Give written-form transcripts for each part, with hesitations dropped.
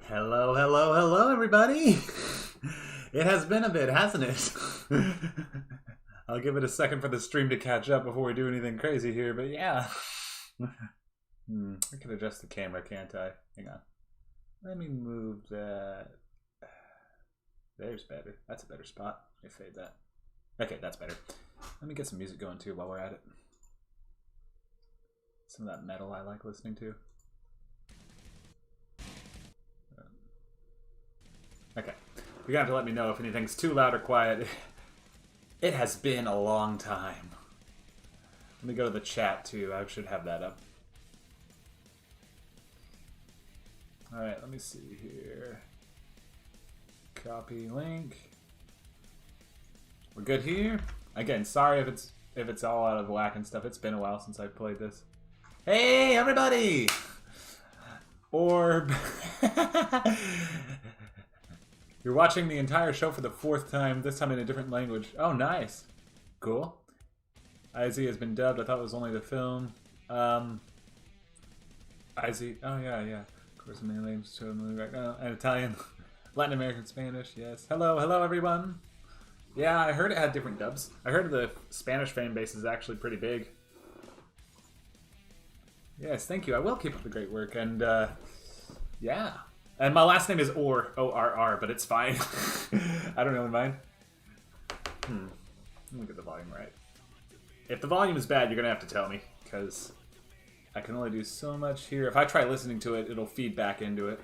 Hello, hello, hello, everybody! It has been a bit, hasn't it? I'll give it a second for the stream to catch up before we do anything crazy here, but yeah. I can adjust the camera, can't I? Hang on. Let me move that. There's better. That's a better spot. Let me fade that. Okay, that's better. Let me get some music going too while we're at it. Some of that metal I like listening to. Okay. You're gonna have to let me know if anything's too loud or quiet. It has been a long time. Let me go to the chat too. I should have that up. Alright, let me see here. Copy link. We're good here. Again, sorry if it's all out of whack and stuff. It's been a while since I played this. Hey everybody! Orb. You're watching the entire show for the 4th time, this time in a different language. Oh, nice. Cool. IZ has been dubbed. I thought it was only the film. IZ. Oh, yeah. Of course, the main names to the movie right now. And Italian, Latin American, Spanish, yes. Hello, everyone. Yeah, I heard it had different dubs. I heard the Spanish fan base is actually pretty big. Yes, thank you. I will keep up the great work. And, yeah. And my last name is Orr, O-R-R, but it's fine. I don't really mind. Let me get the volume right. If the volume is bad, you're going to have to tell me, because I can only do so much here. If I try listening to it, it'll feed back into it.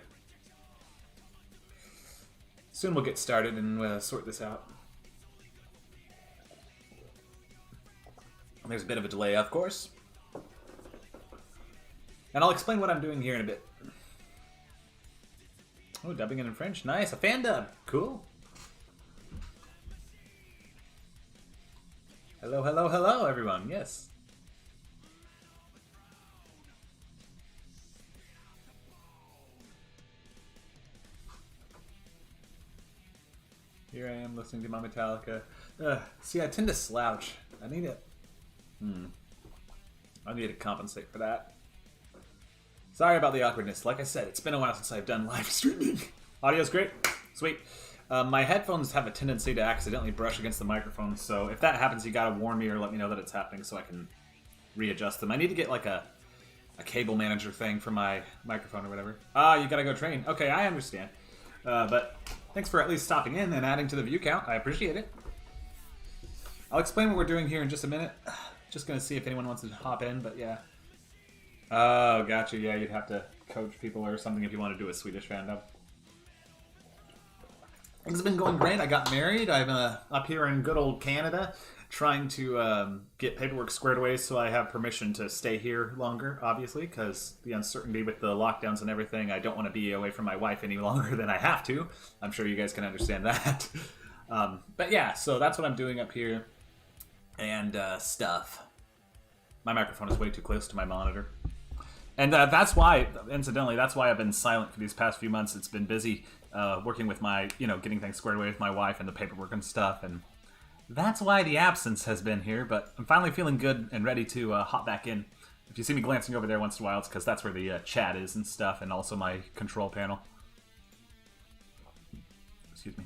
Soon we'll get started and sort this out. There's a bit of a delay, of course. And I'll explain what I'm doing here in a bit. Oh, dubbing it in French. Nice. A fan dub. Cool. Hello, everyone. Yes. Here I am listening to my Metallica. See, I tend to slouch. I need it. I need to compensate for that. Sorry about the awkwardness. Like I said, it's been a while since I've done live streaming. Audio's great. Sweet. My headphones have a tendency to accidentally brush against the microphone, so if that happens, you gotta warn me or let me know that it's happening so I can readjust them. I need to get like a cable manager thing for my microphone or whatever. Ah, you gotta go train. Okay, I understand. But thanks for at least stopping in and adding to the view count. I appreciate it. I'll explain what we're doing here in just a minute. Just gonna see if anyone wants to hop in, but yeah. Oh, gotcha. Yeah, you'd have to coach people or something if you want to do a Swedish fandom. Things have been going great. I got married. I'm up here in good old Canada trying to get paperwork squared away so I have permission to stay here longer, obviously, because the uncertainty with the lockdowns and everything, I don't want to be away from my wife any longer than I have to. I'm sure you guys can understand that. But yeah, so that's what I'm doing up here. And stuff. My microphone is way too close to my monitor. And that's why, incidentally, that's why I've been silent for these past few months. It's been busy working with my, getting things squared away with my wife and the paperwork and stuff. And that's why the absence has been here. But I'm finally feeling good and ready to hop back in. If you see me glancing over there once in a while, it's because that's where the chat is and stuff, and also my control panel. Excuse me.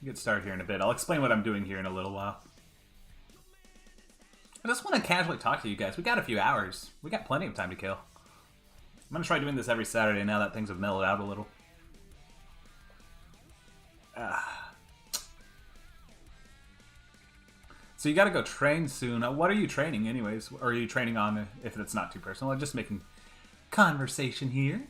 Get started here in a bit. I'll explain what I'm doing here in a little while. I just want to casually talk to you guys. We got a few hours. We got plenty of time to kill. I'm going to try doing this every Saturday now that things have mellowed out a little. So you got to go train soon. What are you training anyways? Or are you training on, if it's not too personal? I'm just making conversation here.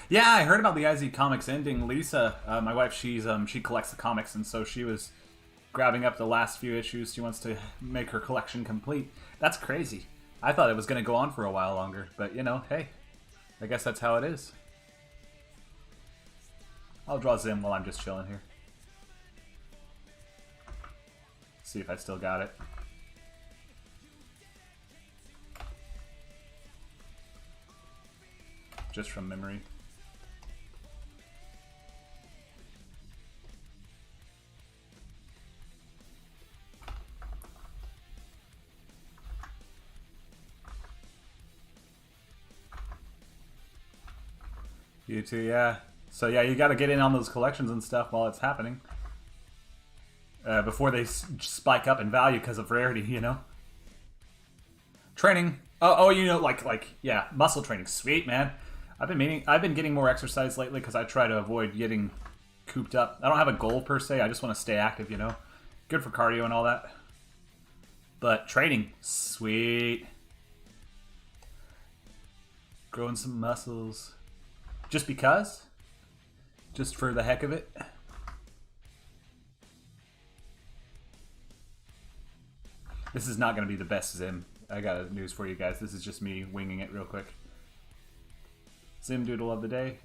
Yeah, I heard about the IZ Comics ending. Lisa, my wife, she collects the comics, and so she was grabbing up the last few issues. She wants to make her collection complete. That's crazy. I thought it was going to go on for a while longer, but hey, I guess that's how it is. I'll draw Zim while I'm just chilling here. See if I still got it. just from memory. You too, yeah. So yeah, you got to get in on those collections and stuff while it's happening. Before they spike up in value because of rarity, you know? Training. Oh, you know, yeah, muscle training. Sweet, man. I've been getting more exercise lately because I try to avoid getting cooped up. I don't have a goal per se. I just want to stay active, you know? Good for cardio and all that. But training, sweet. Growing some muscles. Just because? Just for the heck of it? This is not going to be the best Zim. I got news for you guys. This is just me winging it real quick. Zim Doodle of the day.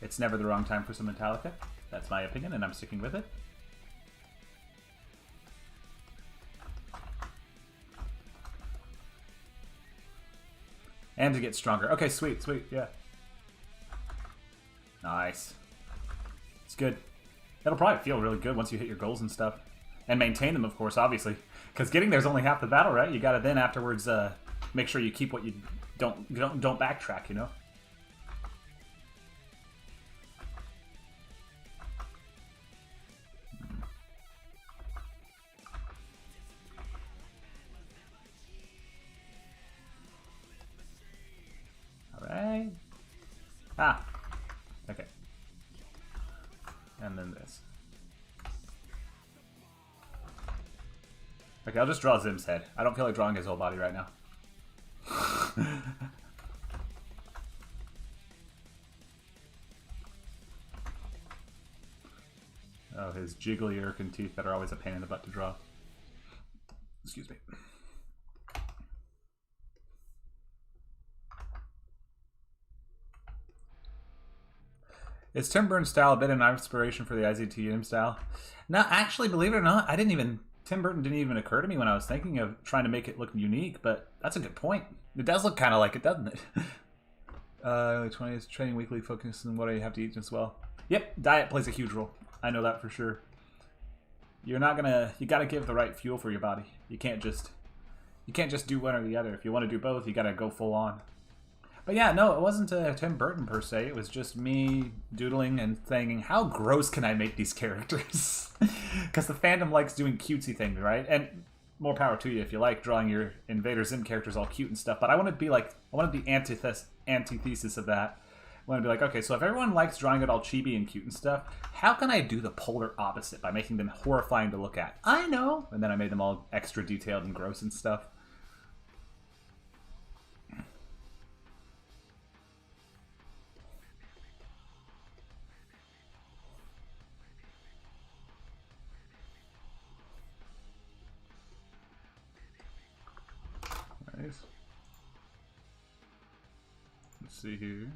It's never the wrong time for some Metallica. That's my opinion, and I'm sticking with it. And to get stronger. Okay, sweet, yeah. Nice. It's good. It'll probably feel really good once you hit your goals and stuff. And maintain them, of course, obviously. Because getting there's only half the battle, right? You gotta then afterwards make sure you keep what you don't backtrack, you know? Alright. Ah. Okay. And then this. Okay, I'll just draw Zim's head. I don't feel like drawing his whole body right now. Oh, his jiggly Irkin teeth that are always a pain in the butt to draw. Excuse me. Is Tim Burton's style a bit of an inspiration for the IZTM style? No, actually, believe it or not, Tim Burton didn't even occur to me when I was thinking of trying to make it look unique, but that's a good point. It does look kind of like it, doesn't it? 20 is training weekly, focus on what I have to eat as well. Yep, diet plays a huge role. I know that for sure. You gotta give the right fuel for your body. You can't just do one or the other. If you want to do both, you gotta go full on. But yeah, no, it wasn't Tim Burton per se. It was just me doodling and thinking, how gross can I make these characters? Because the fandom likes doing cutesy things, right? And more power to you if you like drawing your Invader Zim characters all cute and stuff. But I want to be the antithesis of that. I want to be like, okay, so if everyone likes drawing it all chibi and cute and stuff, how can I do the polar opposite by making them horrifying to look at? I know! And then I made them all extra detailed and gross and stuff. Nice. Let's see here.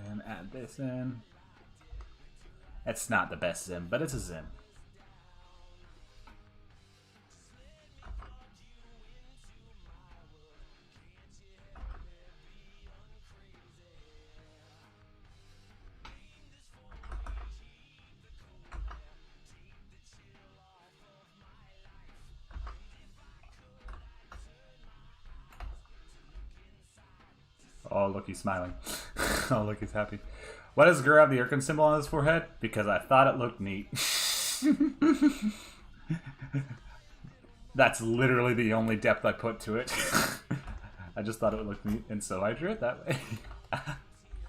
And add this in. It's not the best Zim, but it's a Zim. Oh, look, he's smiling. Oh, look, he's happy. Why does Gur have the Irkin symbol on his forehead? Because I thought it looked neat. That's literally the only depth I put to it. I just thought it would look neat, and so I drew it that way.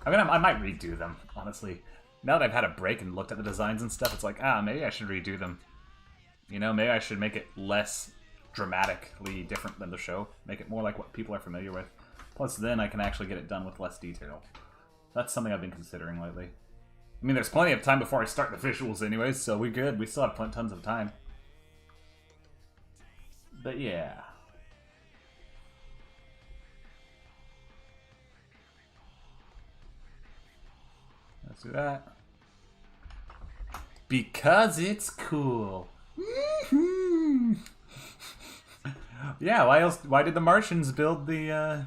I might redo them, honestly. Now that I've had a break and looked at the designs and stuff, it's like, maybe I should redo them. You know, maybe I should make it less dramatically different than the show. Make it more like what people are familiar with. Plus, then I can actually get it done with less detail. That's something I've been considering lately. I mean, there's plenty of time before I start the visuals anyways, so we good. We still have tons of time. But yeah. Let's do that. Because it's cool. Yeah, why else? Why did the Martians build the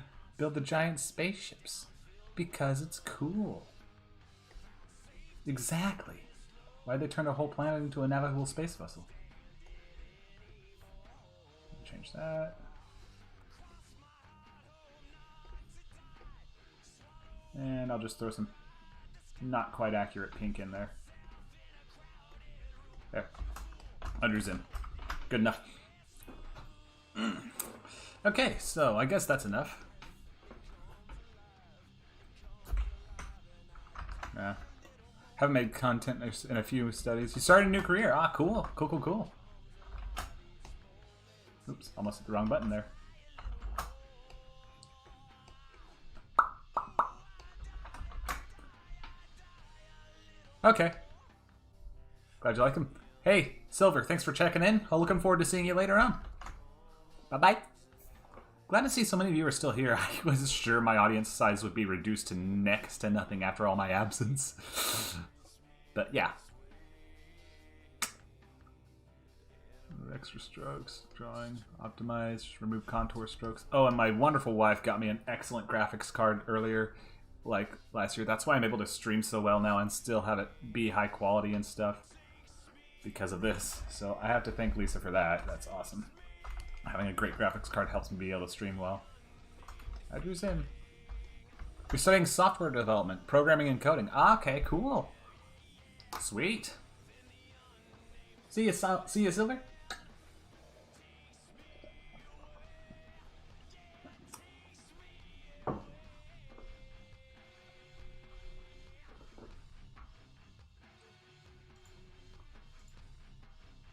giant spaceships? Because it's cool. Exactly. Why'd they turn a whole planet into a navigable space vessel? Change that. And I'll just throw some not quite accurate pink in there. There. Under's in. Good enough. Okay, so I guess that's enough. Yeah. Haven't made content in a few studies. You started a new career. Ah, cool. Cool. Oops, almost hit the wrong button there. Okay. Glad you like him. Hey, Silver, thanks for checking in. I'm looking forward to seeing you later on. Bye-bye. Glad to see so many of you are still here. I was sure my audience size would be reduced to next to nothing after all my absence. But yeah. Extra strokes, drawing, optimize, remove contour strokes. Oh, and my wonderful wife got me an excellent graphics card earlier, like last year. That's why I'm able to stream so well now and still have it be high quality and stuff because of this. So I have to thank Lisa for that. That's awesome. Having a great graphics card helps me be able to stream well. Andrew's in. You're studying software development, programming and coding. Ah, okay, cool. Sweet. See you, Silver.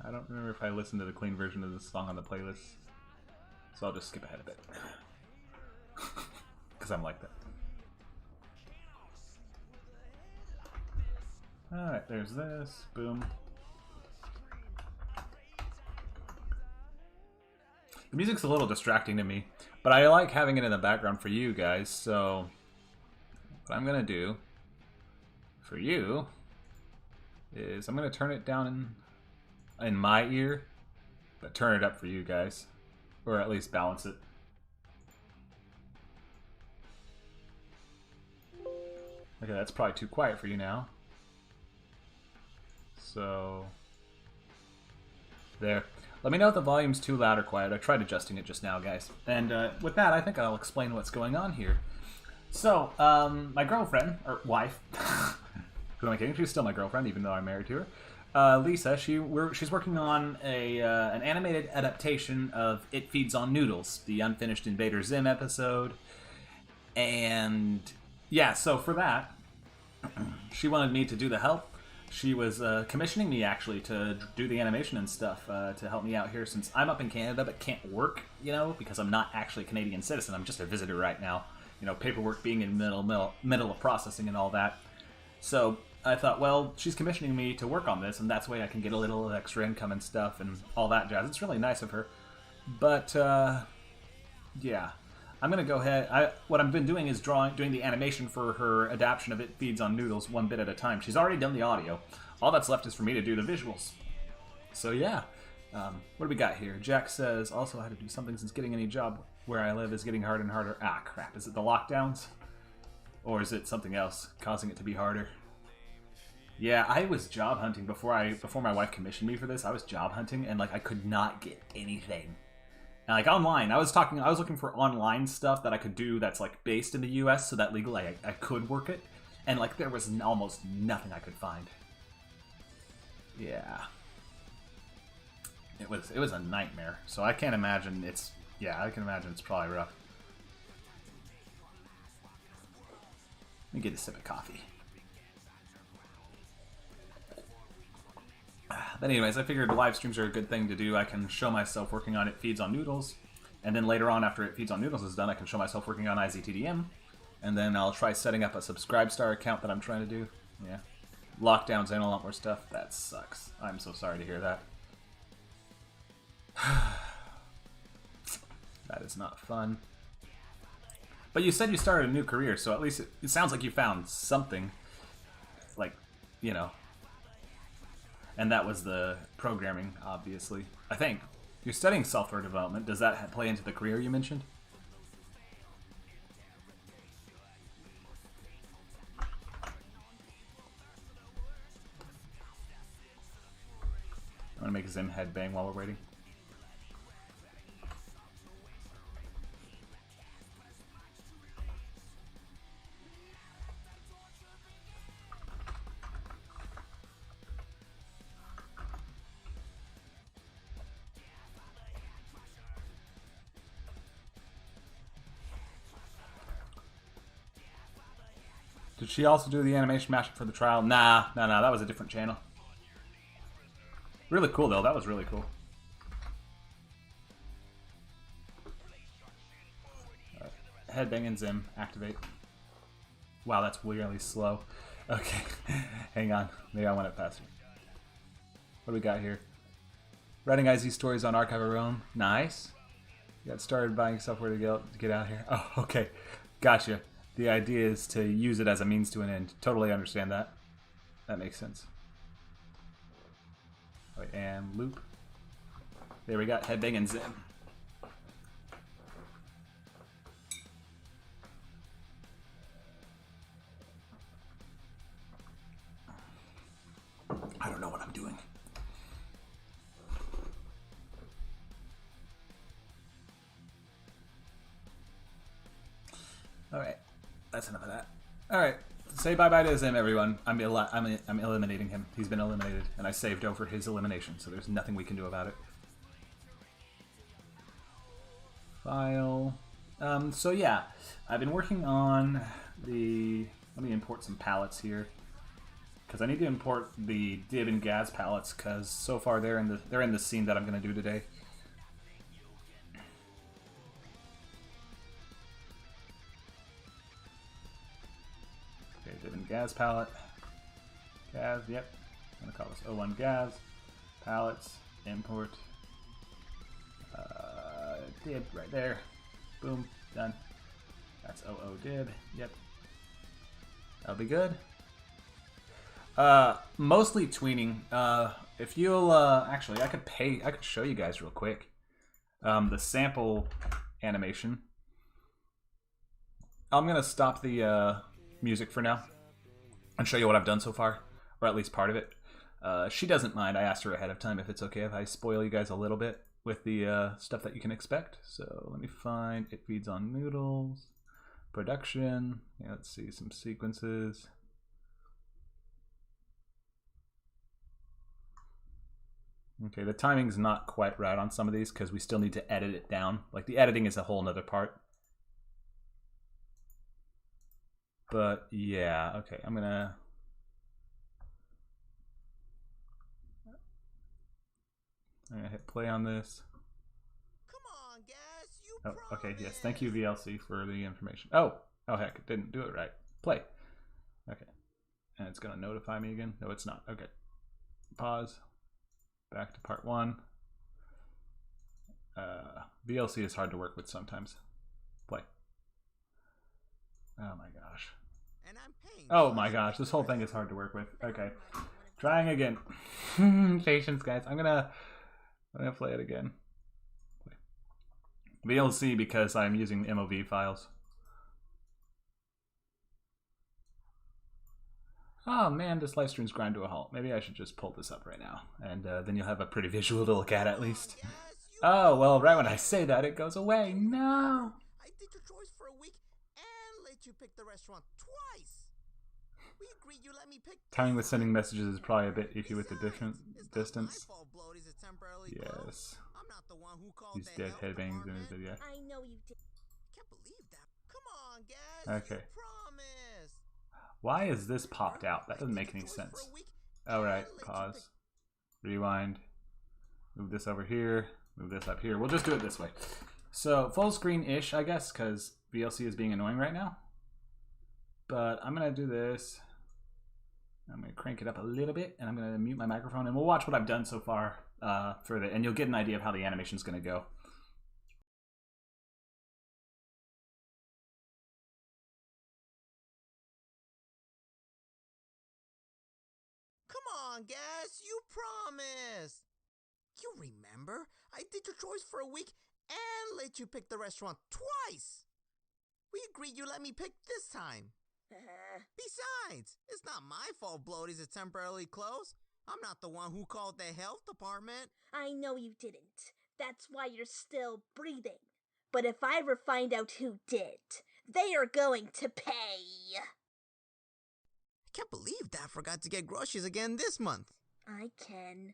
I don't remember if I listened to the clean version of this song on the playlist, so I'll just skip ahead a bit. Because I'm like that. Alright, there's this. Boom. The music's a little distracting to me, but I like having it in the background for you guys, so what I'm going to do for you is I'm going to turn it down in my ear, but turn it up for you guys, or at least balance it. Okay, that's probably too quiet for you now. So, there. Let me know if the volume's too loud or quiet. I tried adjusting it just now, guys. And with that, I think I'll explain what's going on here. So, my girlfriend, or wife, who am I kidding? She's still my girlfriend, even though I'm married to her. Lisa, she's working on an animated adaptation of It Feeds on Noodles, the unfinished Invader Zim episode. And yeah, so for that, she wanted me to do the help. She was commissioning me, actually, to do the animation and stuff to help me out here, since I'm up in Canada but can't work, you know, because I'm not actually a Canadian citizen. I'm just a visitor right now. You know, paperwork being in middle of processing and all that. So I thought, well, she's commissioning me to work on this, and that's way I can get a little extra income and stuff and all that jazz. It's really nice of her. But, yeah. I'm going to go ahead. What I've been doing is doing the animation for her adaptation of It Feeds on Noodles one bit at a time. She's already done the audio. All that's left is for me to do the visuals. So yeah, what do we got here? Jack says, also I had to do something since getting any job where I live is getting harder and harder. Ah, crap. Is it the lockdowns? Or is it something else causing it to be harder? Yeah, I was job hunting before my wife commissioned me for this. I was job hunting, and like I could not get anything. And like online, I was looking for online stuff that I could do that's like based in the U.S. so that legally I could work it, and like there was almost nothing I could find. Yeah, it was a nightmare. So I can't imagine it's probably rough. Let me get a sip of coffee. But anyways, I figured live streams are a good thing to do. I can show myself working on It Feeds on Noodles, and then later on, after It Feeds on Noodles is done, I can show myself working on IZTDM, and then I'll try setting up a Subscribe Star account that I'm trying to do. Yeah. lockdowns and a lot more stuff. That sucks. I'm so sorry to hear that. That is not fun. But you said you started a new career, so at least it sounds like you found something. Like, you know. And that was the programming, obviously. I think. You're studying software development. Does that play into the career you mentioned? I'm gonna make Zim headbang while we're waiting. Did she also do the animation mashup for the trial? Nah, that was a different channel. Really cool though, that was really cool. Headbang and Zim, activate. Wow, that's really slow. Okay, hang on, maybe I want it faster. What do we got here? Writing IZ stories on Archive of Rome, nice. You got started buying software to get out here. Oh, okay, gotcha. The idea is to use it as a means to an end. Totally understand that. That makes sense. Right, and loop. There we got headbang and Zim. I don't know what I'm doing. All right. That's enough of that. Alright, say bye-bye to Zim, everyone. I'm eliminating him. He's been eliminated, and I saved over his elimination, so there's nothing we can do about it. File. So yeah, I've been working on the... Let me import some palettes here. Because I need to import the Dib and Gaz palettes, because so far they're in the scene that I'm going to do today. Gaz palette. Gaz, yep. I'm going to call this O1 Gaz. Palettes, import. Dib right there. Boom, done. That's OO dib, yep. That'll be good. Mostly tweening. If you'll, actually, I could show you guys real quick. The sample animation. I'm going to stop the music for now and show you what I've done so far, or at least part of it. She doesn't mind. I asked her ahead of time if it's okay if I spoil you guys a little bit with the stuff that you can expect. So let me find It Feeds on Noodles, production. Yeah, let's see some sequences. Okay, the timing's not quite right on some of these because we still need to edit it down. Like the editing is a whole nother part. But yeah, okay, I'm gonna hit play on this. Come on, Gas, you Oh, okay, yes, thank you VLC for the information. Oh heck, it didn't do it right. Play. Okay, and it's gonna notify me again. No, it's not. Okay, pause. Back to part one. VLC is hard to work with sometimes. Play. Oh my gosh. Oh my gosh, this whole thing is hard to work with. Okay, trying again. Patience, guys. I'm gonna play it again. VLC because I'm using MOV files. Oh man, this live stream's grind to a halt. Maybe I should just pull this up right now, and then you'll have a pretty visual to look at least. Oh well, right when I say that, it goes away. No. I did your choice for a week and let you pick the restaurant twice. We agreed you let me pick. Timing with sending messages is probably a bit iffy with the different distance. Yes. I'm not the one who called He's dead headbangs in his video. I know you did. Can't believe that. Come on, Gas. Okay. Promise. Why is this popped out? That doesn't make any sense. Alright, pause. Rewind. Move this over here. Move this up here. We'll just do it this way. So, full screen-ish, I guess, because VLC is being annoying right now. But I'm going to do this. I'm going to crank it up a little bit, and I'm going to mute my microphone, and we'll watch what I've done so far and you'll get an idea of how the animation's going to go. Come on, Gas, you promised. You remember? I did your chores for a week and let you pick the restaurant twice. We agreed you let me pick this time. Besides, it's not my fault Bloaties is temporarily closed. I'm not the one who called the health department. I know you didn't. That's why you're still breathing. But if I ever find out who did, they are going to pay. I can't believe Dad forgot to get groceries again this month. I can.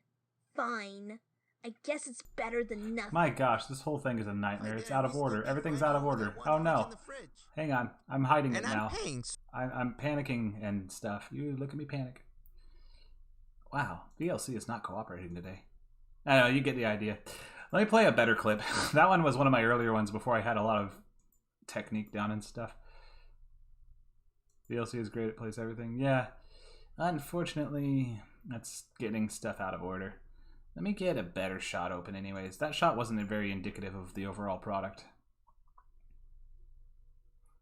Fine. I guess it's better than nothing. My gosh, this whole thing is a nightmare. It's out of order. Everything's out of order. Oh no. Hang on. I'm hiding it now. I'm panicking and stuff. You look at me panic. Wow, DLC is not cooperating today. I know, you get the idea. Let me play a better clip. That one was one of my earlier ones before I had a lot of technique down and stuff. DLC is great, it plays everything. Yeah, unfortunately, that's getting stuff out of order. Let me get a better shot open anyways. That shot wasn't very indicative of the overall product.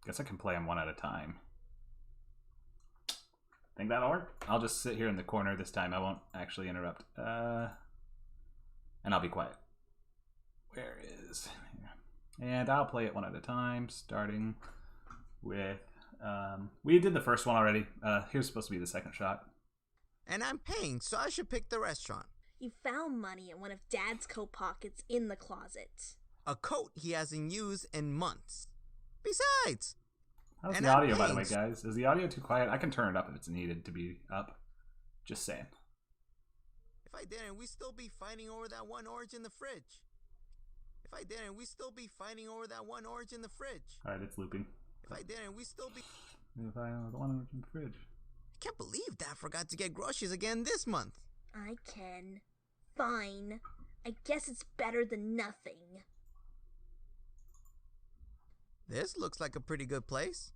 Guess I can play them one at a time. Think that'll work? I'll just sit here in the corner this time. I won't actually interrupt. And I'll be quiet. Where is... Here. And I'll play it one at a time, starting with... we did the first one already. Here's supposed to be the second shot. And I'm paying, so I should pick the restaurant. You found money in one of Dad's coat pockets in the closet. A coat he hasn't used in months. Besides... How's the audio, by the way, guys? Is the audio too quiet? I can turn it up if it's needed to be up. Just saying. If I didn't, we'd still be fighting over that one orange in the fridge. Alright, it's looping. If I didn't, we'd still be... If I the one orange in the fridge. I can't believe Dad forgot to get groceries again this month. I can. Fine. I guess it's better than nothing. This looks like a pretty good place.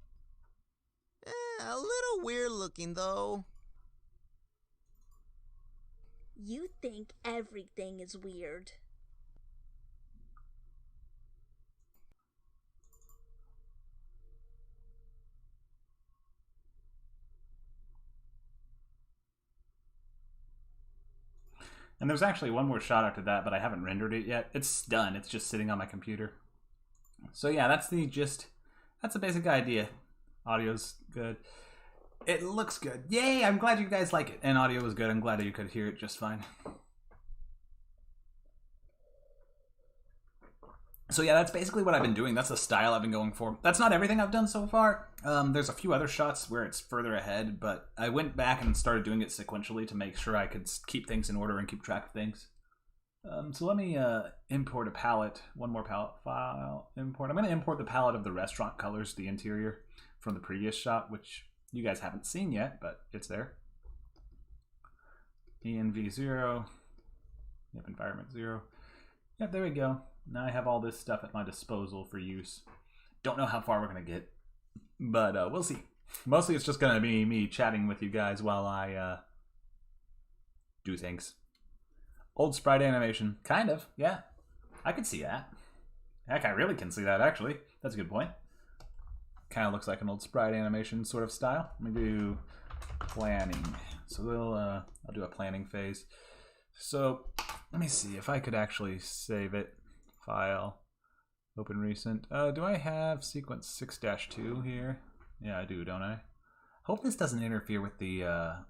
A little weird looking, though. You think everything is weird. And there's actually one more shot after that, but I haven't rendered it yet. It's done. It's just sitting on my computer. So yeah, that's the basic idea. Audio's good. It looks good. Yay! I'm glad you guys like it. And audio was good. I'm glad that you could hear it just fine. So yeah, that's basically what I've been doing. That's the style I've been going for. That's not everything I've done so far. There's a few other shots where it's further ahead, but I went back and started doing it sequentially to make sure I could keep things in order and keep track of things. So let me import a palette. One more palette file. Import. I'm going to import the palette of the restaurant colors, the interior, from the previous shot, which you guys haven't seen yet, but it's there. ENV0. Yep, environment 0. Yep, there we go. Now I have all this stuff at my disposal for use. Don't know how far we're going to get, but we'll see. Mostly it's just going to be me chatting with you guys while I do things. Old sprite animation. Kind of, yeah. I can see that. Heck, I really can see that, actually. That's a good point. Kind of looks like an old sprite animation sort of style. Let me do planning. So I'll do a planning phase. So let me see if I could actually save it. File. Open recent. Do I have sequence 6-2 here? Yeah, I do, don't I? Hope this doesn't interfere with the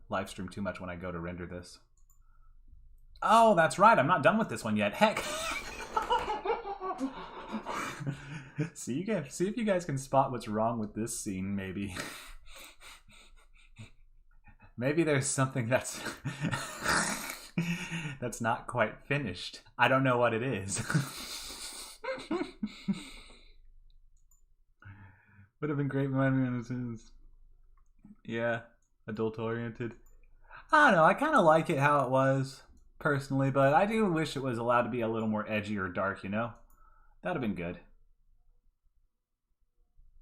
live stream too much when I go to render this. Oh, that's right. I'm not done with this one yet. Heck. See if you guys can spot what's wrong with this scene, maybe. Maybe there's something that's that's not quite finished. I don't know what it is. Would have been great when yeah, adult oriented. I don't know. I kind of like it how it was personally, but I do wish it was allowed to be a little more edgy or dark. You know, that'd have been good.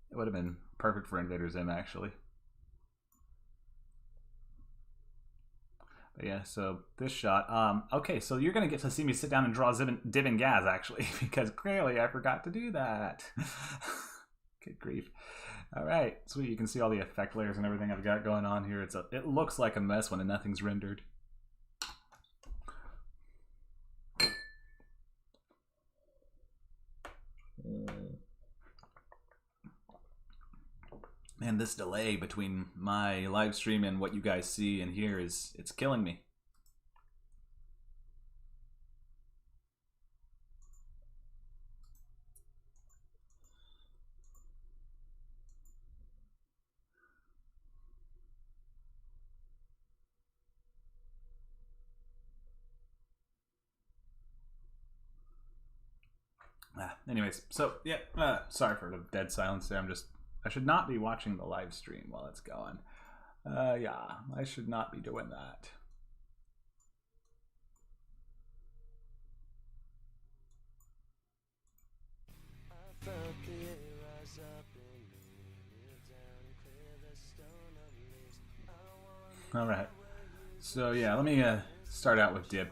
It would have been perfect for Invader Zim, actually. But yeah, so this shot. Okay, so you're gonna get to see me sit down and draw Dib and Gaz actually, because clearly I forgot to do that. Good grief. All right, sweet. You can see all the effect layers and everything I've got going on here. It looks like a mess when nothing's rendered. Man, this delay between my live stream and what you guys see and hear it's killing me. Anyways, so yeah, sorry for the dead silence there. I should not be watching the live stream while it's going. Yeah, I should not be doing that. All right. So yeah, let me start out with Dib.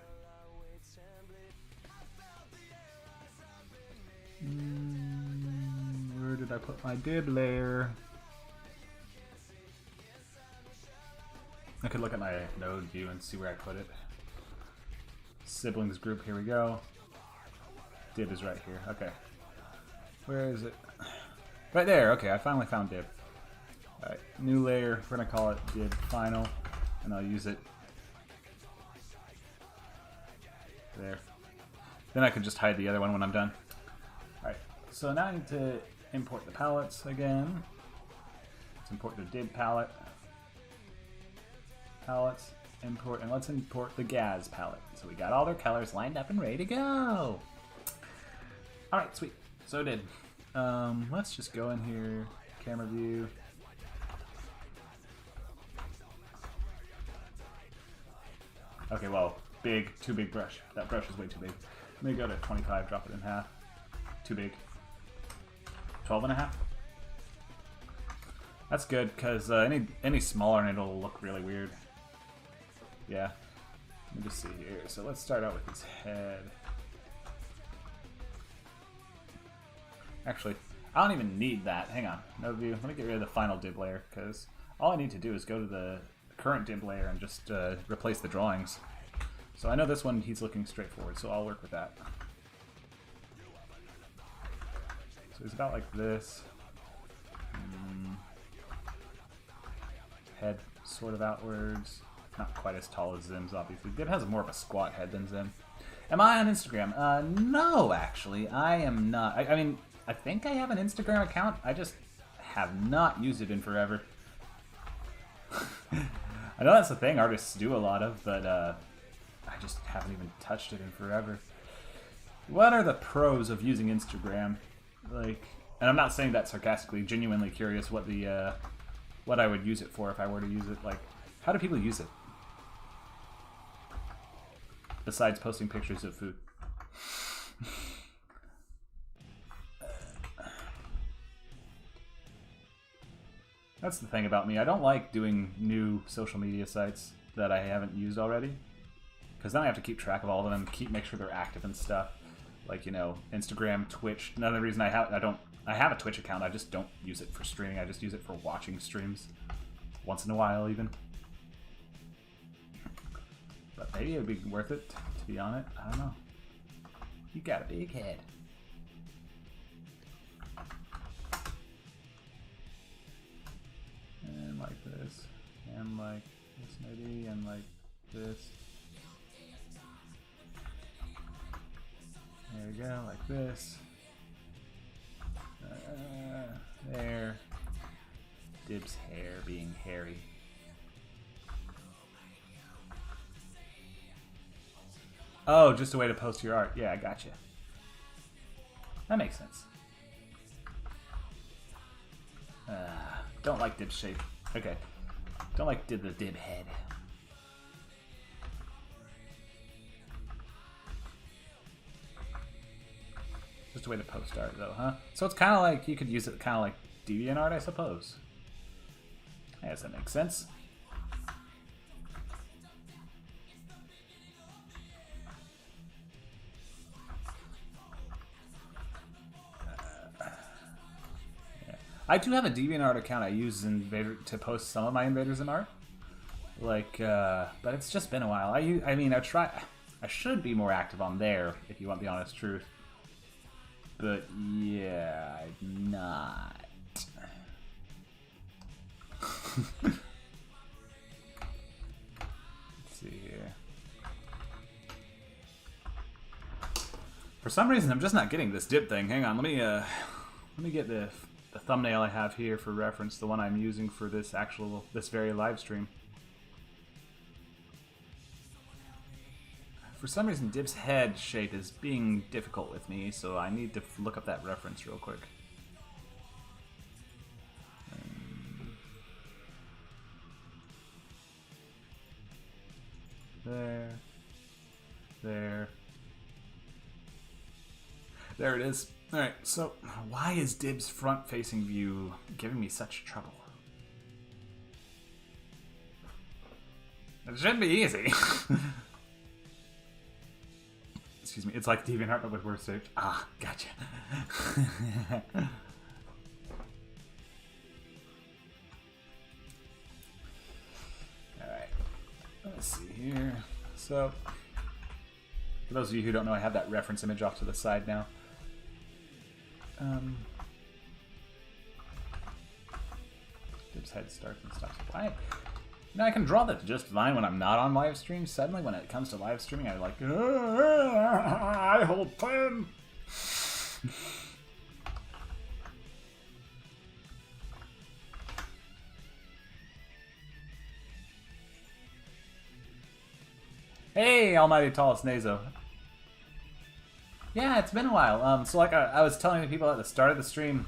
Where did I put my Dib layer? I could look at my node view and see where I put it. Siblings group, here we go. Dib is right here. Okay. Where is it? Right there. Okay, I finally found Dib. Alright, new layer. We're going to call it Dib Final. And I'll use it there. Then I can just hide the other one when I'm done. Alright, so now I need to import the palettes again. Let's import the Dib palette. Palettes, import, and let's import the Gaz palette. So we got all their colors lined up and ready to go. Alright, sweet. So Dib. Let's just go in here, camera view. Okay, well, too big brush. That brush is way too big. Let me go to 25, drop it in half. Too big. 12 and a half. That's good, because any smaller and it'll look really weird. Yeah. Let me just see here. So let's start out with his head. Actually, I don't even need that. Hang on. No view. Let me get rid of the final Dib layer, because all I need to do is go to the current Dib layer and just replace the drawings. So I know this one, he's looking straightforward, so I'll work with that. So he's about like this. Head sort of outwards. Not quite as tall as Zim's, obviously. Dib has more of a squat head than Zim. Am I on Instagram? No, actually. I am not. I mean, I think I have an Instagram account. I just have not used it in forever. I know that's the thing artists do a lot of, but I just haven't even touched it in forever. What are the pros of using Instagram? Like, and I'm not saying that sarcastically, genuinely curious what the what I would use it for if I were to use it. Like, how do people use it? Besides posting pictures of food. That's the thing about me. I don't like doing new social media sites that I haven't used already, because then I have to keep track of all of them, make sure they're active and stuff. Like, you know, Instagram, Twitch. Another reason I have a Twitch account. I just don't use it for streaming. I just use it for watching streams, once in a while even. But maybe it would be worth it to be on it. I don't know. You got a big head. And like this, and like this maybe, and like this. There we go, like this. There. Dib's hair being hairy. Oh, just a way to post your art. Yeah, I gotcha. That makes sense. Don't like Dib's shape. Okay. Don't like the Dib head. Just a way to post art, though, huh? So it's kind of like, you could use it kind of like DeviantArt, I suppose. I guess that makes sense. I do have a DeviantArt account I use Invader to post some of my Invaders in art. Like, but it's just been a while. I mean, I should be more active on there, if you want the honest truth. But yeah, I'm not. Let's see here. For some reason, I'm just not getting this dip thing. Hang on, let me get the thumbnail I have here for reference, the one I'm using for this very live stream. For some reason, Dib's head shape is being difficult with me, so I need to look up that reference real quick. There it is. Alright, so why is Dib's front-facing view giving me such trouble? It should be easy. Excuse me, it's like DeviantArt but with word search. Ah, gotcha. Alright, let's see here. So, for those of you who don't know, I have that reference image off to the side now. Dib's head starts and stops. Why? You know, I can draw that just fine when I'm not on live stream. Suddenly, when it comes to live streaming, I'm like, I hold 10. Hey, Almighty Tallest Nazo. Yeah, it's been a while. So like I was telling the people at the start of the stream,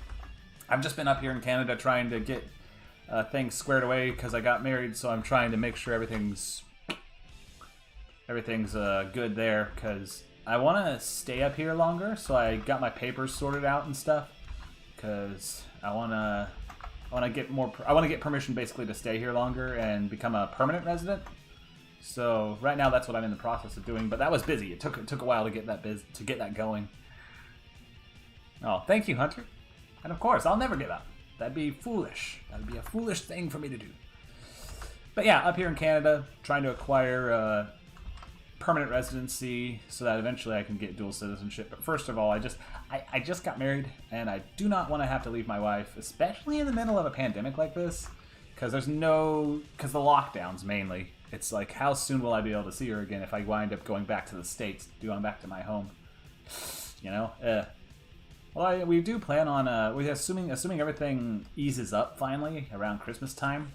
I've just been up here in Canada trying to get things squared away because I got married, so I'm trying to make sure everything's good there because I want to stay up here longer. So I got my papers sorted out and stuff because I want to get permission basically to stay here longer and become a permanent resident. So right now that's what I'm in the process of doing, but that was busy. It took a while to get that going. Oh, thank you, Hunter. And of course, I'll never give up. That'd be foolish. That'd be a foolish thing for me to do. But yeah, up here in Canada, trying to acquire permanent residency so that eventually I can get dual citizenship. But first of all, I just got married, and I do not want to have to leave my wife, especially in the middle of a pandemic like this, because the lockdowns mainly. It's like, how soon will I be able to see her again if I wind up going back to the States, going back to my home? You know? Well, we do plan on, assuming everything eases up finally around Christmas time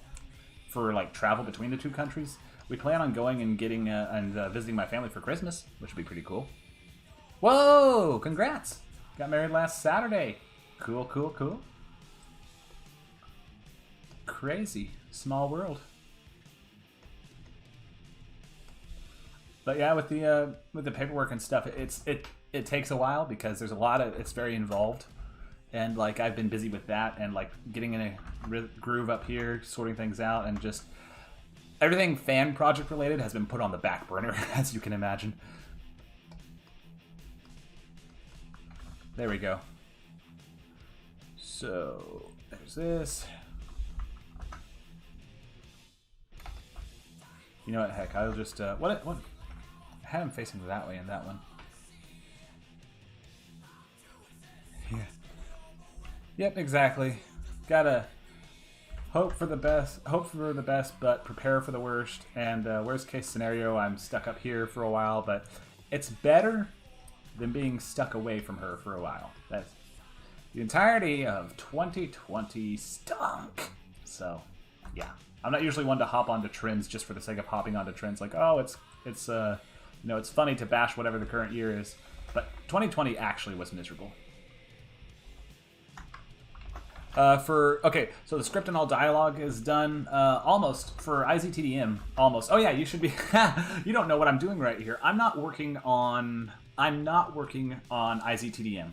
for like travel between the two countries, we plan on going and getting and visiting my family for Christmas, which would be pretty cool. Whoa! Congrats! Got married last Saturday. Cool, cool, cool. Crazy. Small world. But yeah, with the paperwork and stuff, it takes a while because there's it's very involved, and like I've been busy with that and like getting in a groove up here, sorting things out, and just everything fan project related has been put on the back burner, as you can imagine. There we go. So there's this. You know what? Heck, I'll just what? I had him facing that way in that one. Yeah. Yep, exactly. Gotta hope for the best, but prepare for the worst. And worst case scenario, I'm stuck up here for a while, but it's better than being stuck away from her for a while. That's the entirety of 2020 stunk. So, yeah. I'm not usually one to hop onto trends just for the sake of hopping onto trends. Like, oh, it's it's funny to bash whatever the current year is, but 2020 actually was miserable. So the script and all dialogue is done, almost, for IZTDM, almost. Oh yeah, you should be, you don't know what I'm doing right here. I'm not working on IZTDM.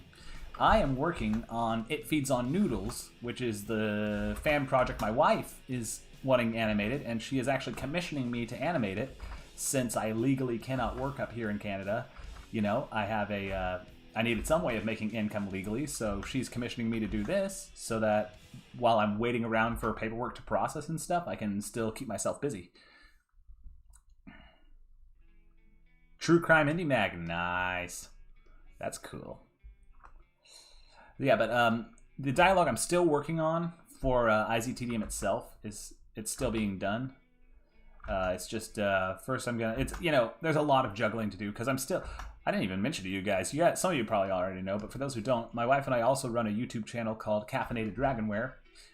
I am working on It Feeds on Noodles, which is the fan project my wife is wanting animated, and she is actually commissioning me to animate it since I legally cannot work up here in Canada. You know, I I needed some way of making income legally, so she's commissioning me to do this so that while I'm waiting around for paperwork to process and stuff, I can still keep myself busy. True Crime Indie Mag, nice. That's cool. Yeah, but the dialogue I'm still working on for IZTDM itself it's still being done. It's just first I'm gonna. It's there's a lot of juggling to do because I didn't even mention to you guys. Some of you probably already know, but for those who don't, my wife and I also run a YouTube channel called Caffeinated Dragonware,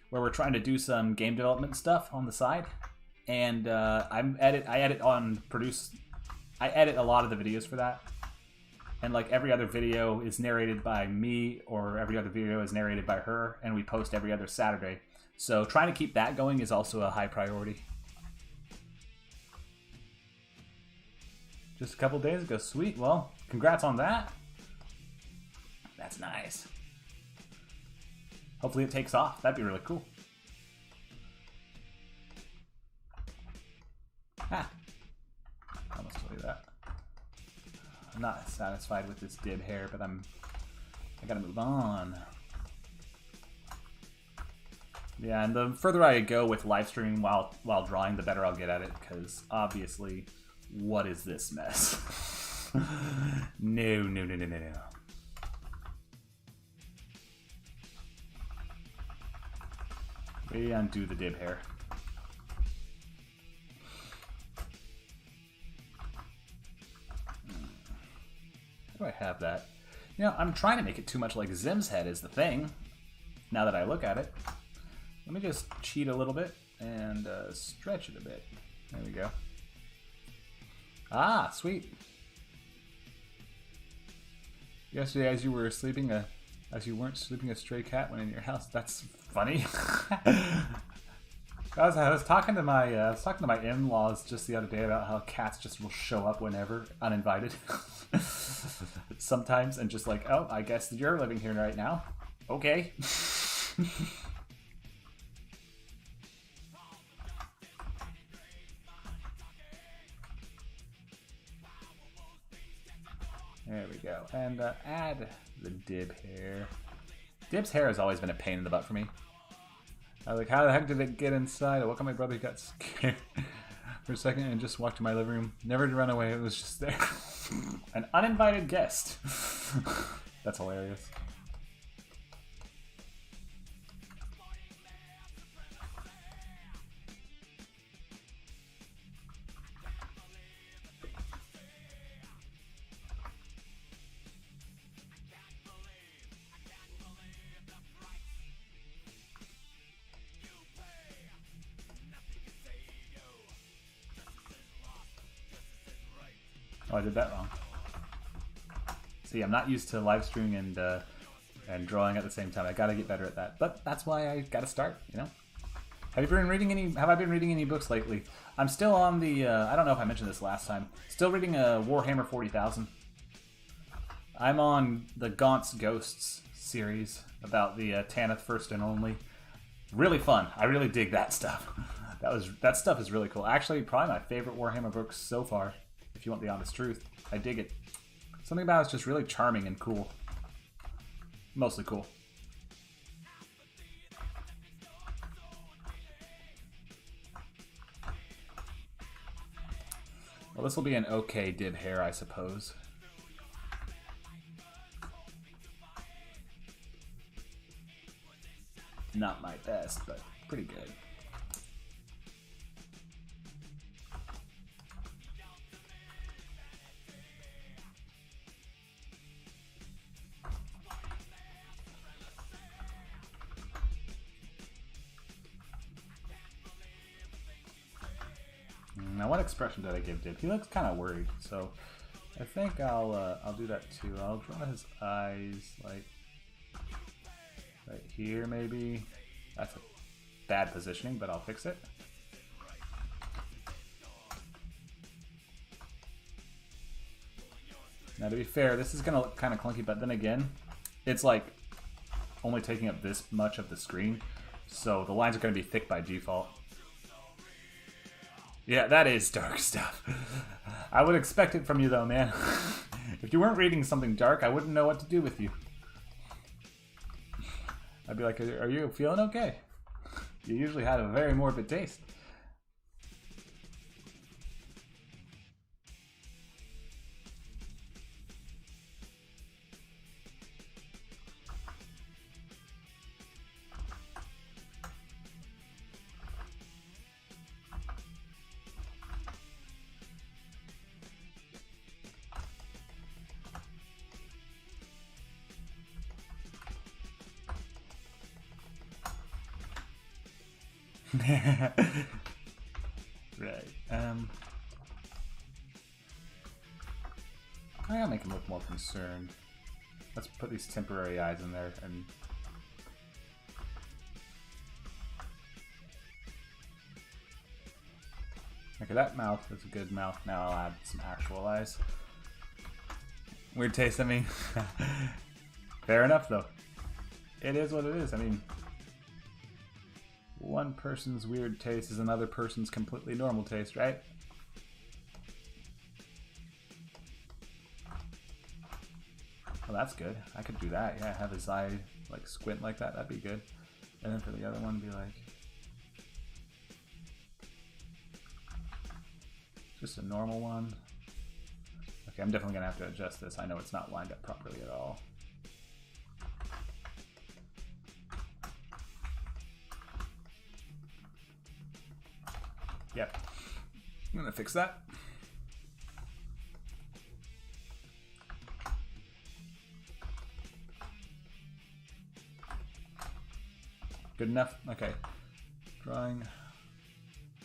where we're trying to do some game development stuff on the side. And I edit a lot of the videos for that. And like every other video is narrated by me, or every other video is narrated by her, and we post every other Saturday. So trying to keep that going is also a high priority. Just a couple days ago. Sweet. Well, congrats on that. That's nice. Hopefully it takes off. That'd be really cool. Ah. I almost told you that. I'm not satisfied with this dib hair, but I gotta move on. Yeah, and the further I go with live streaming while drawing, the better I'll get at it, because obviously, what is this mess? No. We undo the dib hair. How do I have that? I'm trying to make it too much like Zim's head is the thing, now that I look at it. Let me just cheat a little bit and stretch it a bit. There we go. Ah, sweet. Yesterday, as you weren't sleeping, a stray cat went in your house. That's funny. I was talking to my in-laws just the other day about how cats just will show up whenever, uninvited. Sometimes, and just like, oh, I guess you're living here right now. Okay. There we go. And add the dib hair. Dib's hair has always been a pain in the butt for me. I was like, how the heck did it get inside? I woke up, my brother got scared for a second and just walked to my living room. Never to run away, it was just there. An uninvited guest. That's hilarious. Oh, I did that wrong. See, I'm not used to live streaming and drawing at the same time. I gotta get better at that. But that's why I gotta start, Have I been reading any books lately? I'm still on the I don't know if I mentioned this last time. Still reading Warhammer 40,000. I'm on the Gaunt's Ghosts series about the Tanith First and Only. Really fun. I really dig that stuff. That stuff is really cool. Actually, probably my favorite Warhammer books so far. If you want the honest truth, I dig it. Something about it's just really charming and cool. Mostly cool. Well, this will be an okay dib hair, I suppose. Not my best, but pretty good. Now, what expression did I give Dib? He looks kind of worried, so I think I'll do that too. I'll draw his eyes like right here, maybe. That's a bad positioning, but I'll fix it. Now, to be fair, this is gonna look kind of clunky, but then again, it's like only taking up this much of the screen, so the lines are gonna be thick by default. Yeah, that is dark stuff. I would expect it from you though, man. If you weren't reading something dark, I wouldn't know what to do with you. I'd be like, are you feeling okay? You usually had a very morbid taste. Right. I gotta make him look more concerned. Let's put these temporary eyes in there and. Okay, that mouth is a good mouth. Now I'll add some actual eyes. Weird taste, I mean. Fair enough, though. It is what it is. I mean, one person's weird taste is another person's completely normal taste, right? Well, that's good. I could do that. Yeah, have his eye like squint like that. That'd be good. And then for the other one, be like just a normal one. Okay, I'm definitely gonna have to adjust this. I know it's not lined up properly at all. Yep. I'm gonna fix that. Good enough? Okay. Drawing.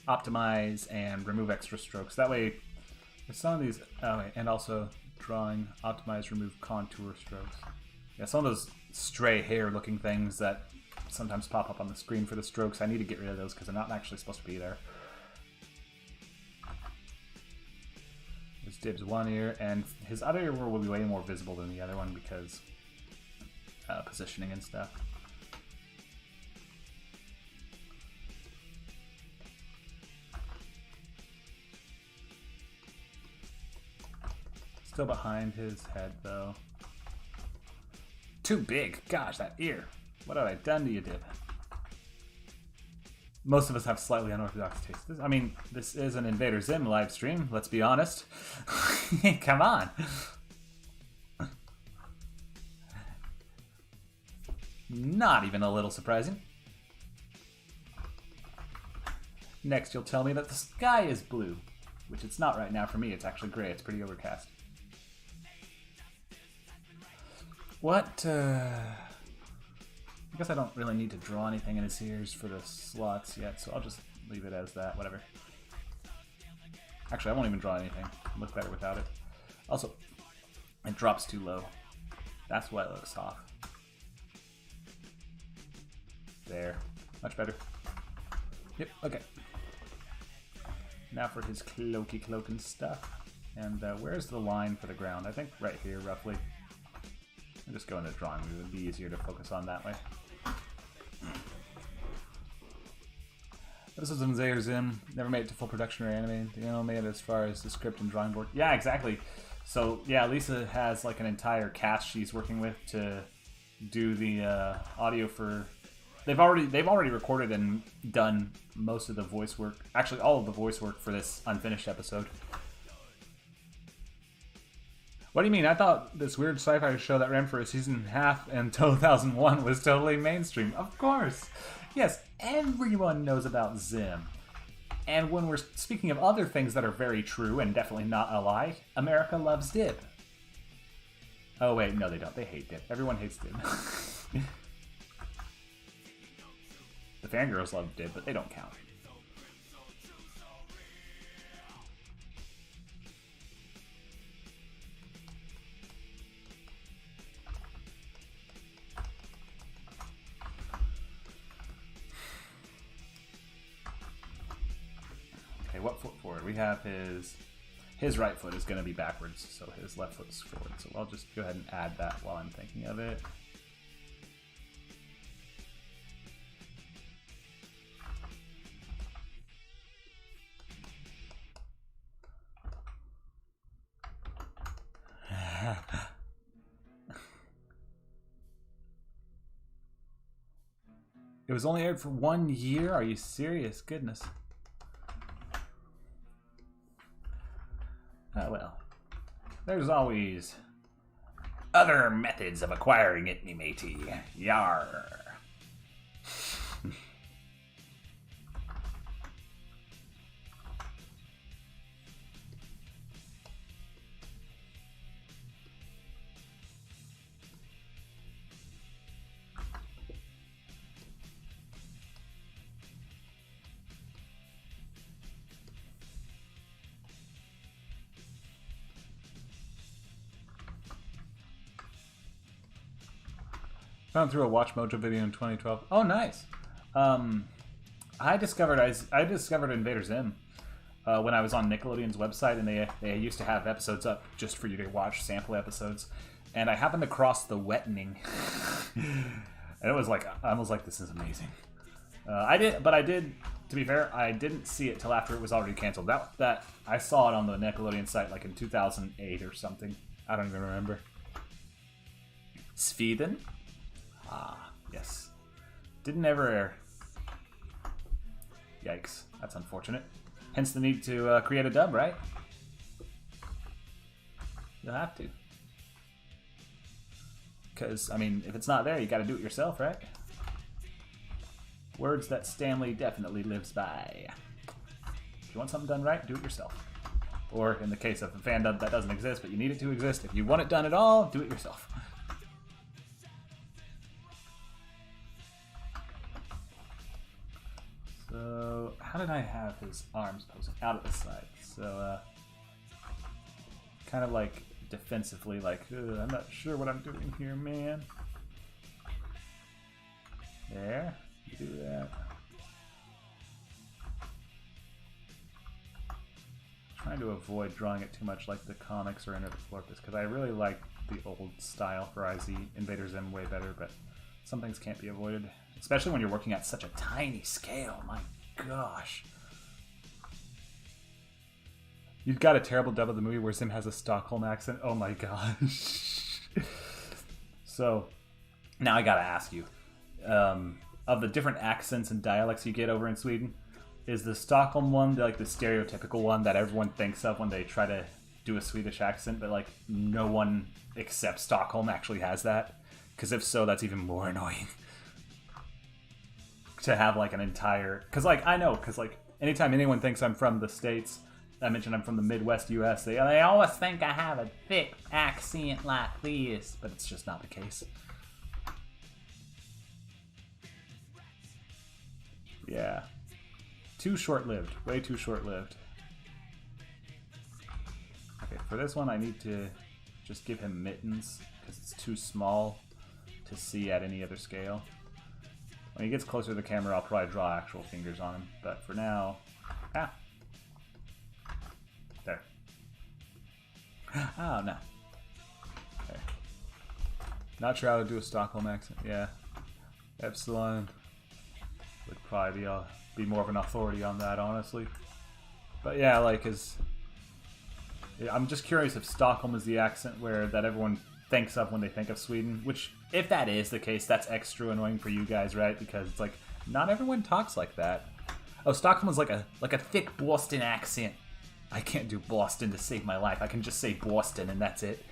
Optimize and remove extra strokes. That way, with some of these, and also drawing, optimize, remove contour strokes. Yeah, some of those stray hair looking things that sometimes pop up on the screen for the strokes, I need to get rid of those because they're not actually supposed to be there. His Dib's one ear, and his other ear will be way more visible than the other one because positioning and stuff. Still behind his head, though. Too big. Gosh, that ear. What have I done to you, Dib? Most of us have slightly unorthodox tastes. I mean, this is an Invader Zim live stream, let's be honest. Come on. Not even a little surprising. Next, you'll tell me that the sky is blue, which it's not right now for me. It's actually gray. It's pretty overcast. What? I guess I don't really need to draw anything in his ears for the slots yet, so I'll just leave it as that, whatever. Actually, I won't even draw anything. It'll look better without it. Also, it drops too low. That's why it looks off. There. Much better. Yep, okay. Now for his cloaky cloak and stuff. And where's the line for the ground? I think right here, roughly. I'll just go into drawing. It would be easier to focus on that way. This is Invader Zim. Never made it to full production or animated. You know, made it as far as the script and drawing board. Yeah, exactly. So yeah, Lisa has like an entire cast she's working with to do the audio for. They've already recorded and done most of the voice work. Actually, all of the voice work for this unfinished episode. What do you mean? I thought this weird sci-fi show that ran for a season and a half in 2001 was totally mainstream. Of course. Yes, everyone knows about Zim. And when we're speaking of other things that are very true and definitely not a lie, America loves Dib. Oh wait, no they don't. They hate Dib. Everyone hates Dib. The fangirls love Dib, but they don't count. Okay, what foot forward? We have his right foot is going to be backwards, so his left foot is forward. So I'll just go ahead and add that while I'm thinking of it. It was only aired for 1 year? Are you serious? Goodness. Oh, well. There's always other methods of acquiring it, me matey. Yar. Found through a Watch Mojo video in 2012. Oh, nice. I discovered Invader Zim when I was on Nickelodeon's website, and they used to have episodes up just for you to watch, sample episodes. And I happened to cross the Wettening, and it was like I was like, this is amazing. I did. To be fair, I didn't see it till after it was already canceled. That I saw it on the Nickelodeon site like in 2008 or something. I don't even remember. Sweden. Ah, yes. Didn't ever air. Yikes. That's unfortunate. Hence the need to create a dub, right? You'll have to. Because, I mean, if it's not there, you gotta do it yourself, right? Words that Stanley definitely lives by. If you want something done right, do it yourself. Or, in the case of a fan dub that doesn't exist, but you need it to exist, if you want it done at all, do it yourself. So, how did I have his arms posing out at the side? So, kind of like defensively, like, I'm not sure what I'm doing here, man. There, you do that. Trying to avoid drawing it too much like the comics or Enter the Florpus, because I really like the old style for IZ Invader Zim way better, but some things can't be avoided. Especially when you're working at such a tiny scale, my gosh. You've got a terrible dub of the movie where Zim has a Stockholm accent. Oh my gosh. So, now I gotta ask you, of the different accents and dialects you get over in Sweden, is the Stockholm one like the stereotypical one that everyone thinks of when they try to do a Swedish accent, but like no one except Stockholm actually has that? Because if so, that's even more annoying. To have like an entire, because like I know, because like anytime anyone thinks I'm from the States, I mention I'm from the Midwest US, they always think I have a thick accent like this, but it's just not the case. Yeah, too short-lived, way too short-lived. Okay, for this one I need to just give him mittens because it's too small to see at any other scale. When he gets closer to the camera, I'll probably draw actual fingers on him. But for now, there. Oh, no. There. Not sure how to do a Stockholm accent. Yeah. Epsilon would probably be more of an authority on that, honestly. But yeah, like, I'm just curious if Stockholm is the accent that everyone thinks of when they think of Sweden, which, if that is the case, that's extra annoying for you guys, right? Because it's like, not everyone talks like that. Oh, Stockholm is like a thick Boston accent. I can't do Boston to save my life. I can just say Boston and that's it.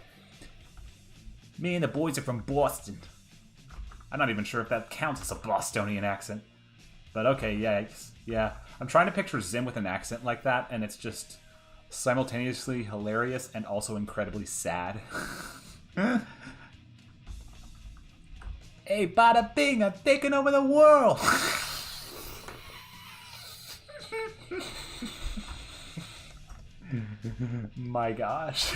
Me and the boys are from Boston. I'm not even sure if that counts as a Bostonian accent. But okay, yeah. I'm trying to picture Zim with an accent like that, and it's just simultaneously hilarious and also incredibly sad. Hey, bada bing, I'm taking over the world! My gosh.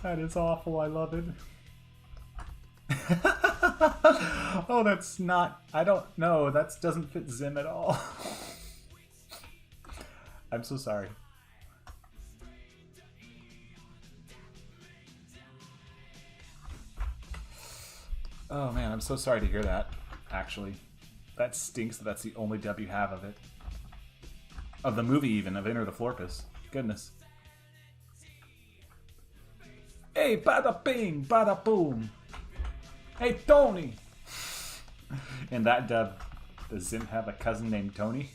That is awful, I love it. Oh, that's not... I don't know, that doesn't fit Zim at all. I'm so sorry. Oh man, I'm so sorry to hear that, actually. That stinks that that's the only dub you have of it. Of the movie even, of Enter the Florpus. Goodness. Hey, bada bing, bada boom. Hey, Tony! In that dub, does Zim have a cousin named Tony?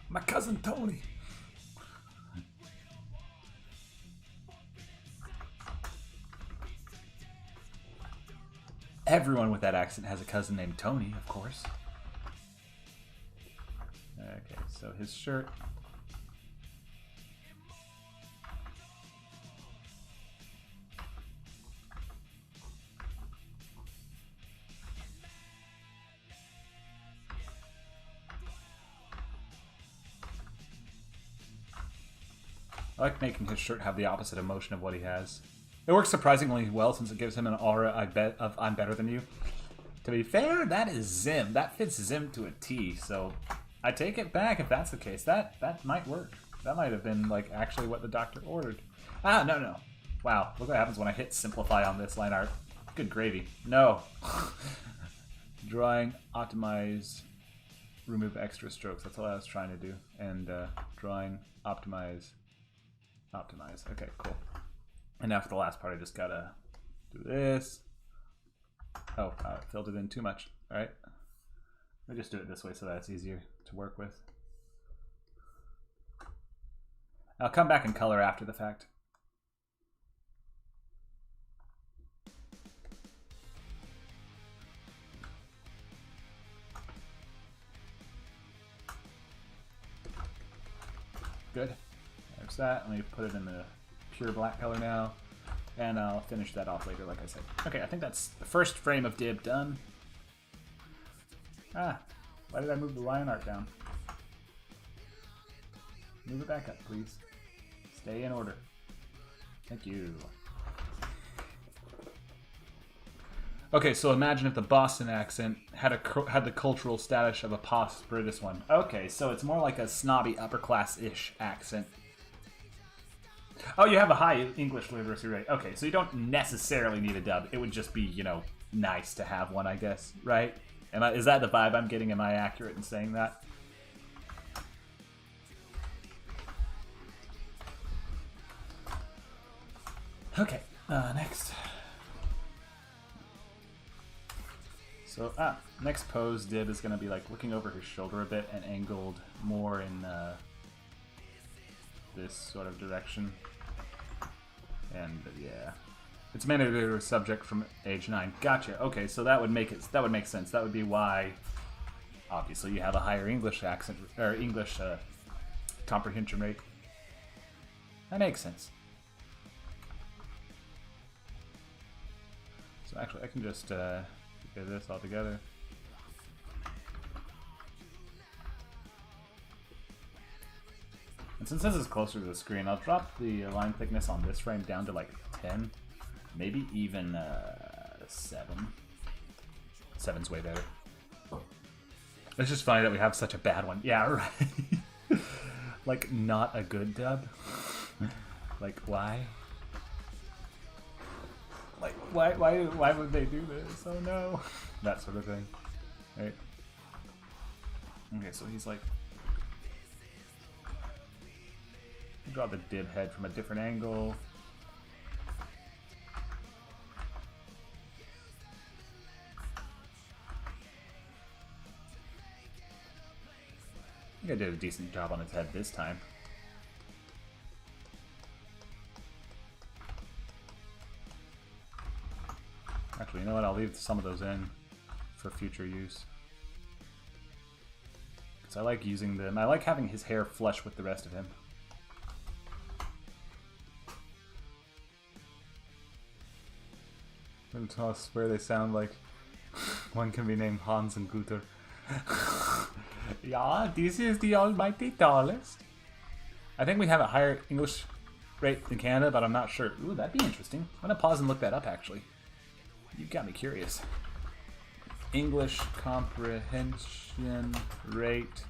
My cousin Tony. Everyone with that accent has a cousin named Tony, of course. Okay, so his shirt. I like making his shirt have the opposite emotion of what he has. It works surprisingly well since it gives him an aura, I bet, of I'm better than you. To be fair, that is Zim. That fits Zim to a T, so I take it back if that's the case. That might work. That might have been, like, actually what the doctor ordered. Ah, no. Wow, look what happens when I hit simplify on this line art. Good gravy. No. Drawing, optimize, remove extra strokes. That's all I was trying to do. And drawing, optimize. Okay, cool. And now for the last part, I just gotta do this. Oh, I filled it in too much. All right. Let me just do it this way so that it's easier to work with. I'll come back and color after the fact. Good. There's that. Let me put it in the pure black color now. And I'll finish that off later, like I said. Okay, I think that's the first frame of Dib done. Ah, why did I move the lion art down? Move it back up, please. Stay in order. Thank you. Okay, so imagine if the Boston accent had the cultural status of a post British one. Okay, so it's more like a snobby upper class-ish accent. Oh, you have a high English literacy rate. Okay, so you don't necessarily need a dub. It would just be, you know, nice to have one, I guess, right? Is that the vibe I'm getting? Am I accurate in saying that? Okay, next. So, next pose Dib is going to be like looking over his shoulder a bit and angled more in this sort of direction. And yeah, it's mandated to a subject from age 9. Gotcha. Okay, so that would make sense. That would be why, obviously, you have a higher English accent or English comprehension rate. That makes sense. So actually, I can just get this all together. And since this is closer to the screen, I'll drop the line thickness on this frame down to like 10, maybe even 7. 7's way better. It's just funny that we have such a bad one. Yeah, right. Like, not a good dub. Like, why? Like, why would they do this? Oh no. That sort of thing. Right? Okay, so he's like... Draw the Dib head from a different angle. I think I did a decent job on his head this time. Actually, you know what? I'll leave some of those in for future use. Because I like using them. I like having his hair flush with the rest of him. I swear they sound like one can be named Hans and Guter. Yeah, this is the almighty tallest. I think we have a higher English rate than Canada, but I'm not sure. Ooh, that'd be interesting. I'm gonna pause and look that up, actually. You got me curious. English comprehension rate.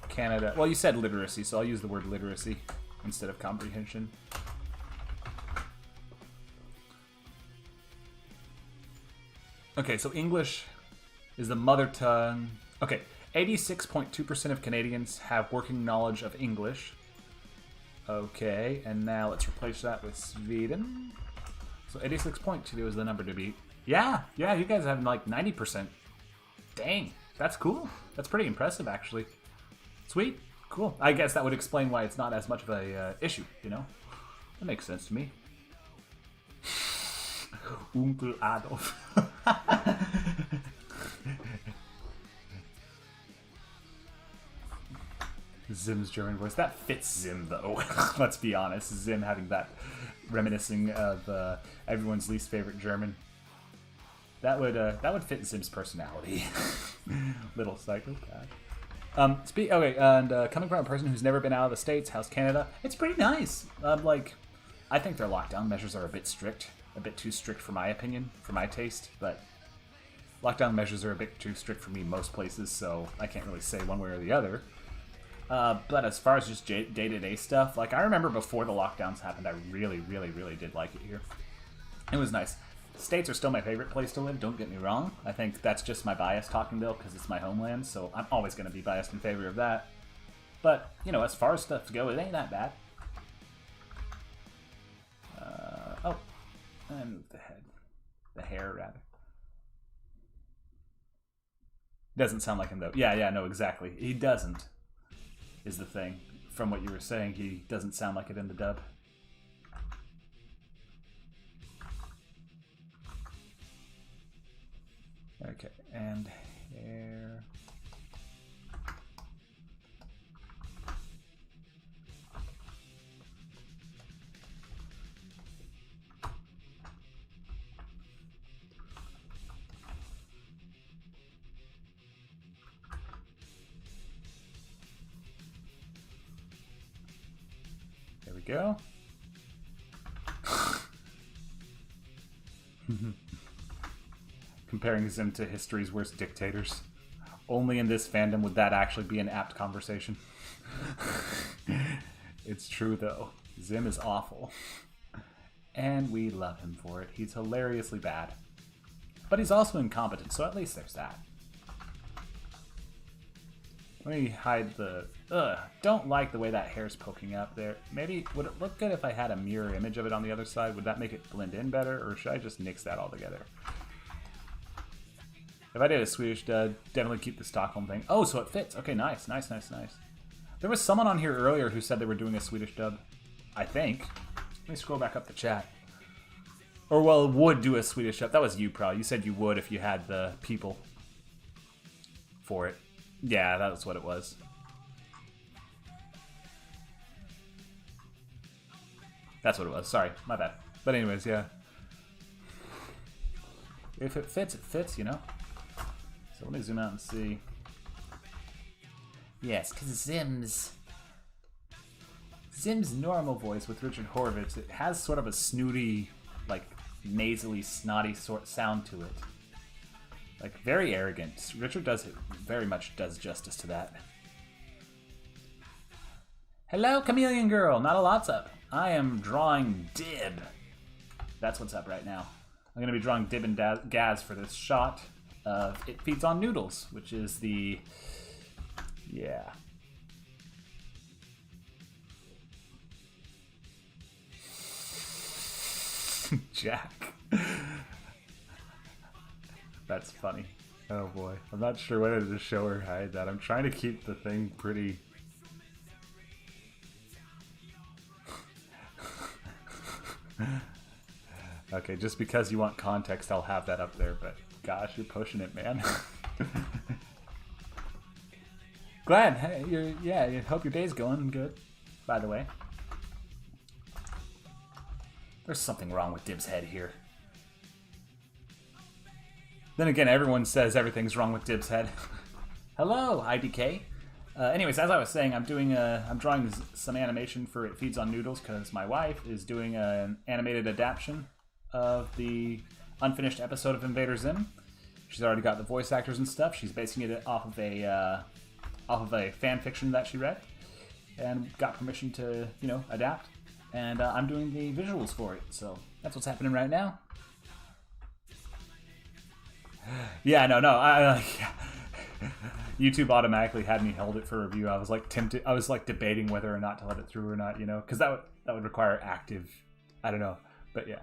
Canada. Well, you said literacy, so I'll use the word literacy instead of comprehension. Okay, so English is the mother tongue. Okay, 86.2% of Canadians have working knowledge of English. Okay, and now let's replace that with Sweden. So 86.2 is the number to beat. Yeah, you guys have like 90%. Dang, that's cool. That's pretty impressive, actually. Sweet, cool. I guess that would explain why it's not as much of a issue, you know? That makes sense to me. Uncle Adolf. Zim's German voice. That fits Zim, though. Let's be honest. Zim having that reminiscing of everyone's least favorite German. That would fit Zim's personality. Little psychopath. Okay, and coming from a person who's never been out of the States, how's Canada? It's pretty nice. I think their lockdown measures are a bit strict. A bit too strict for my opinion, for my taste, but lockdown measures are a bit too strict for me most places, so I can't really say one way or the other. But as far as just day-to-day stuff, like I remember before the lockdowns happened, I really, really, really did like it here. It was nice. States are still my favorite place to live, don't get me wrong. I think that's just my bias talking though, because it's my homeland, so I'm always going to be biased in favor of that. But, you know, as far as stuff to go, it ain't that bad. And move the head. The hair, rather. Doesn't sound like him, though. Yeah, no, exactly. He doesn't, is the thing. From what you were saying, he doesn't sound like it in the dub. Okay, and hair. There we go. Comparing Zim to history's worst dictators. Only in this fandom would that actually be an apt conversation. It's true, though. Zim is awful. And we love him for it. He's hilariously bad. But he's also incompetent, so at least there's that. Let me hide the... don't like the way that hair's poking up there. Maybe, would it look good if I had a mirror image of it on the other side? Would that make it blend in better, or should I just nix that all together? If I did a Swedish dub, definitely keep the Stockholm thing. Oh, so it fits. Okay, nice. There was someone on here earlier who said they were doing a Swedish dub. I think. Let me scroll back up the chat. Or, well, would do a Swedish dub. That was you, probably. You said you would if you had the people for it. Yeah, that was what it was. That's what it was. Sorry, my bad. But anyways, yeah. If it fits, you know? So let me zoom out and see. Yes, because Zim's normal voice with Richard Horvitz, it has sort of a snooty, like, nasally, snotty sort sound to it. Like, very arrogant. Richard very much does justice to that. Hello, Chameleon Girl! Not a lot's up. I am drawing Dib. That's what's up right now. I'm going to be drawing Dib and Gaz for this shot of It Feeds on Noodles, which is the... yeah. Jack. That's funny. Oh boy. I'm not sure whether to show or hide that. I'm trying to keep the thing pretty... Okay, just because you want context, I'll have that up there, but gosh, you're pushing it, man. Glad. Hey, I hope your day's going good, by the way. There's something wrong with Dib's head here. Then again, everyone says everything's wrong with Dib's head. Hello, IDK. Anyways, as I was saying, I'm drawing some animation for It Feeds on Noodles because my wife is doing an animated adaptation of the unfinished episode of Invader Zim. She's already got the voice actors and stuff. She's basing it off of a fan fiction that she read, and got permission to, you know, adapt. And I'm doing the visuals for it, so that's what's happening right now. Yeah, no, YouTube automatically had me hold it for review. I was like tempted. I was like debating whether or not to let it through or not, you know, because that would require active. I don't know, but yeah.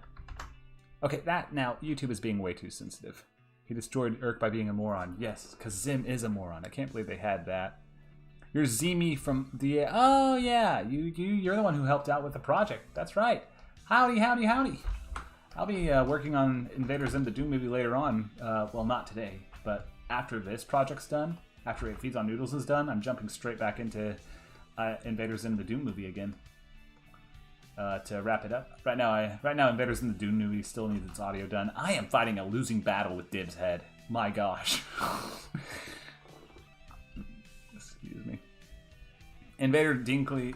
Okay, now YouTube is being way too sensitive. He destroyed Urk by being a moron. Yes, because Zim is a moron. I can't believe they had that. You're Zimi from the... Oh, yeah. You're the one who helped out with the project. That's right. Howdy, howdy, howdy. I'll be working on Invader Zim the Doom movie later on. Well, not today, but after this project's done, after It Feeds on Noodles is done, I'm jumping straight back into Invader Zim the Doom movie again to wrap it up. Right now, Invader Zim the Doom movie still needs its audio done. I am fighting a losing battle with Dib's head. My gosh. Excuse me. Invader Dinkley.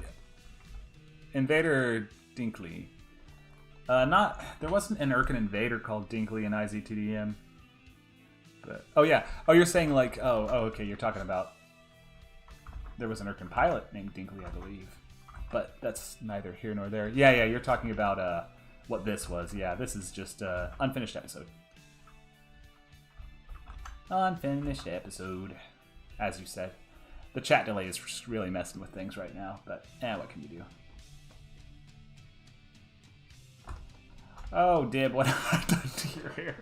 There wasn't an Urkin Invader called Dinkley in IZTDM. But oh yeah. Oh, you're saying like okay, you're talking about there was an Urkin pilot named Dinkley, I believe. But that's neither here nor there. Yeah, you're talking about what this was. Yeah, this is just unfinished episode. Unfinished episode, as you said. The chat delay is really messing with things right now, but what can you do? Oh, Dib, what have I done to your hair?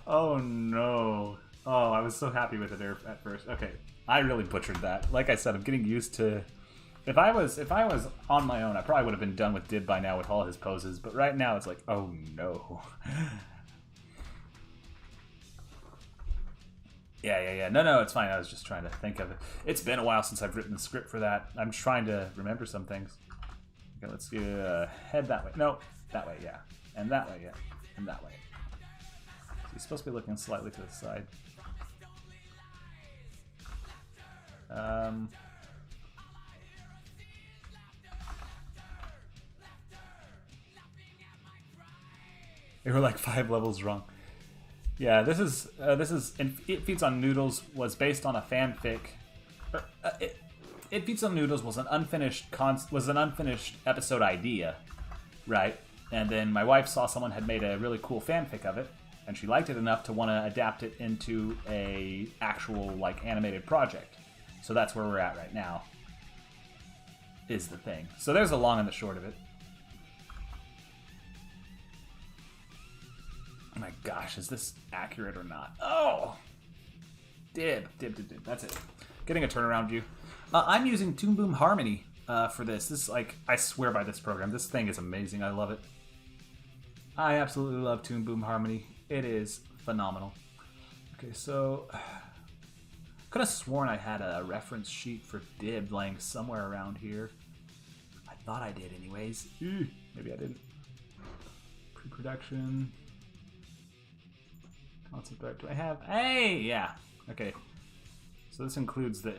Oh, no. Oh, I was so happy with it at first. Okay, I really butchered that. Like I said, I'm getting used to... If I was on my own, I probably would have been done with Dib by now with all his poses, but right now it's like, oh, no. Yeah. No, it's fine. I was just trying to think of it. It's been a while since I've written the script for that. I'm trying to remember some things. Okay, let's do head that way. No, that way, yeah. And that way, yeah. And that way. So he's supposed to be looking slightly to the side. They were like 5 levels wrong. Yeah, this is It Feeds on Noodles was based on a fanfic. It Feeds on Noodles was an unfinished episode idea, right? And then my wife saw someone had made a really cool fanfic of it, and she liked it enough to want to adapt it into a actual like animated project. So that's where we're at right now. Is the thing. So there's the long and the short of it. Oh my gosh, is this accurate or not? Oh! Dib. That's it. Getting a turnaround view. I'm using Toon Boom Harmony for this. This is like, I swear by this program. This thing is amazing. I love it. I absolutely love Toon Boom Harmony. It is phenomenal. Okay, so... Could have sworn I had a reference sheet for Dib laying somewhere around here. I thought I did anyways. Maybe I didn't. Pre-production... Concept art. Do I have? Hey, yeah. Okay. So this includes the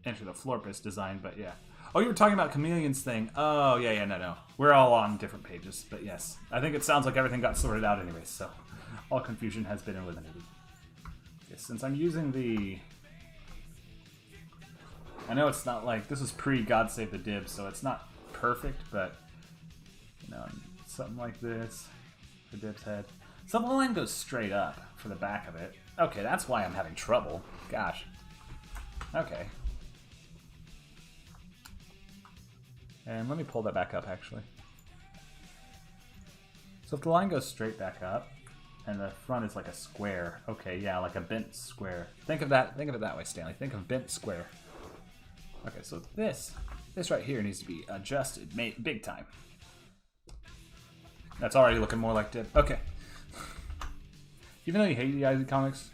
Enter the Florpus design, but yeah. Oh, you were talking about Chameleon's thing. Oh, yeah, no. We're all on different pages, but yes. I think it sounds like everything got sorted out anyways, so all confusion has been eliminated. Okay, since I'm using the... I know it's not like... This is pre-God Save the Dib, so it's not perfect, but... You know, something like this for Dib's head. So the line goes straight up for the back of it. Okay, that's why I'm having trouble. Gosh. Okay. And let me pull that back up, actually. So if the line goes straight back up, and the front is like a square. Okay, yeah, like a bent square. Think of it that way, Stanley. Think of bent square. Okay, so this right here needs to be adjusted big time. That's already looking more like Dib. Okay. Even though you hate the IZ comics,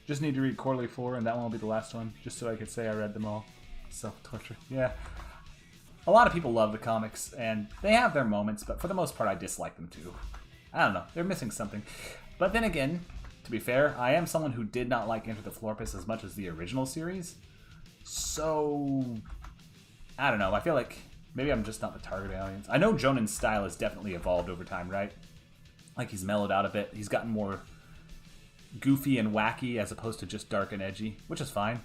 just need to read Quarterly 4, and that one will be the last one, just so I could say I read them all. Self-torture. Yeah. A lot of people love the comics, and they have their moments, but for the most part, I dislike them too. I don't know. They're missing something. But then again, to be fair, I am someone who did not like Enter the Florpus as much as the original series. So, I don't know. I feel like maybe I'm just not the target audience. I know Jonan's style has definitely evolved over time, right? Like he's mellowed out a bit. He's gotten more goofy and wacky as opposed to just dark and edgy, which is fine.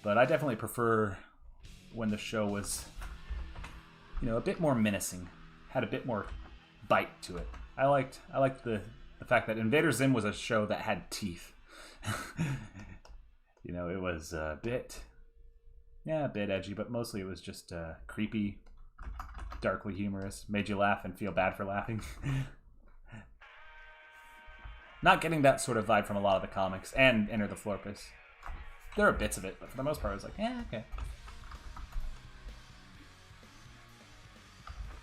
But I definitely prefer when the show was, you know, a bit more menacing, had a bit more bite to it. I liked the fact that Invader Zim was a show that had teeth. You know, it was a bit edgy, but mostly it was just creepy, darkly humorous, made you laugh and feel bad for laughing. Not getting that sort of vibe from a lot of the comics and Enter the Florpus. There are bits of it, but for the most part, I was like, okay.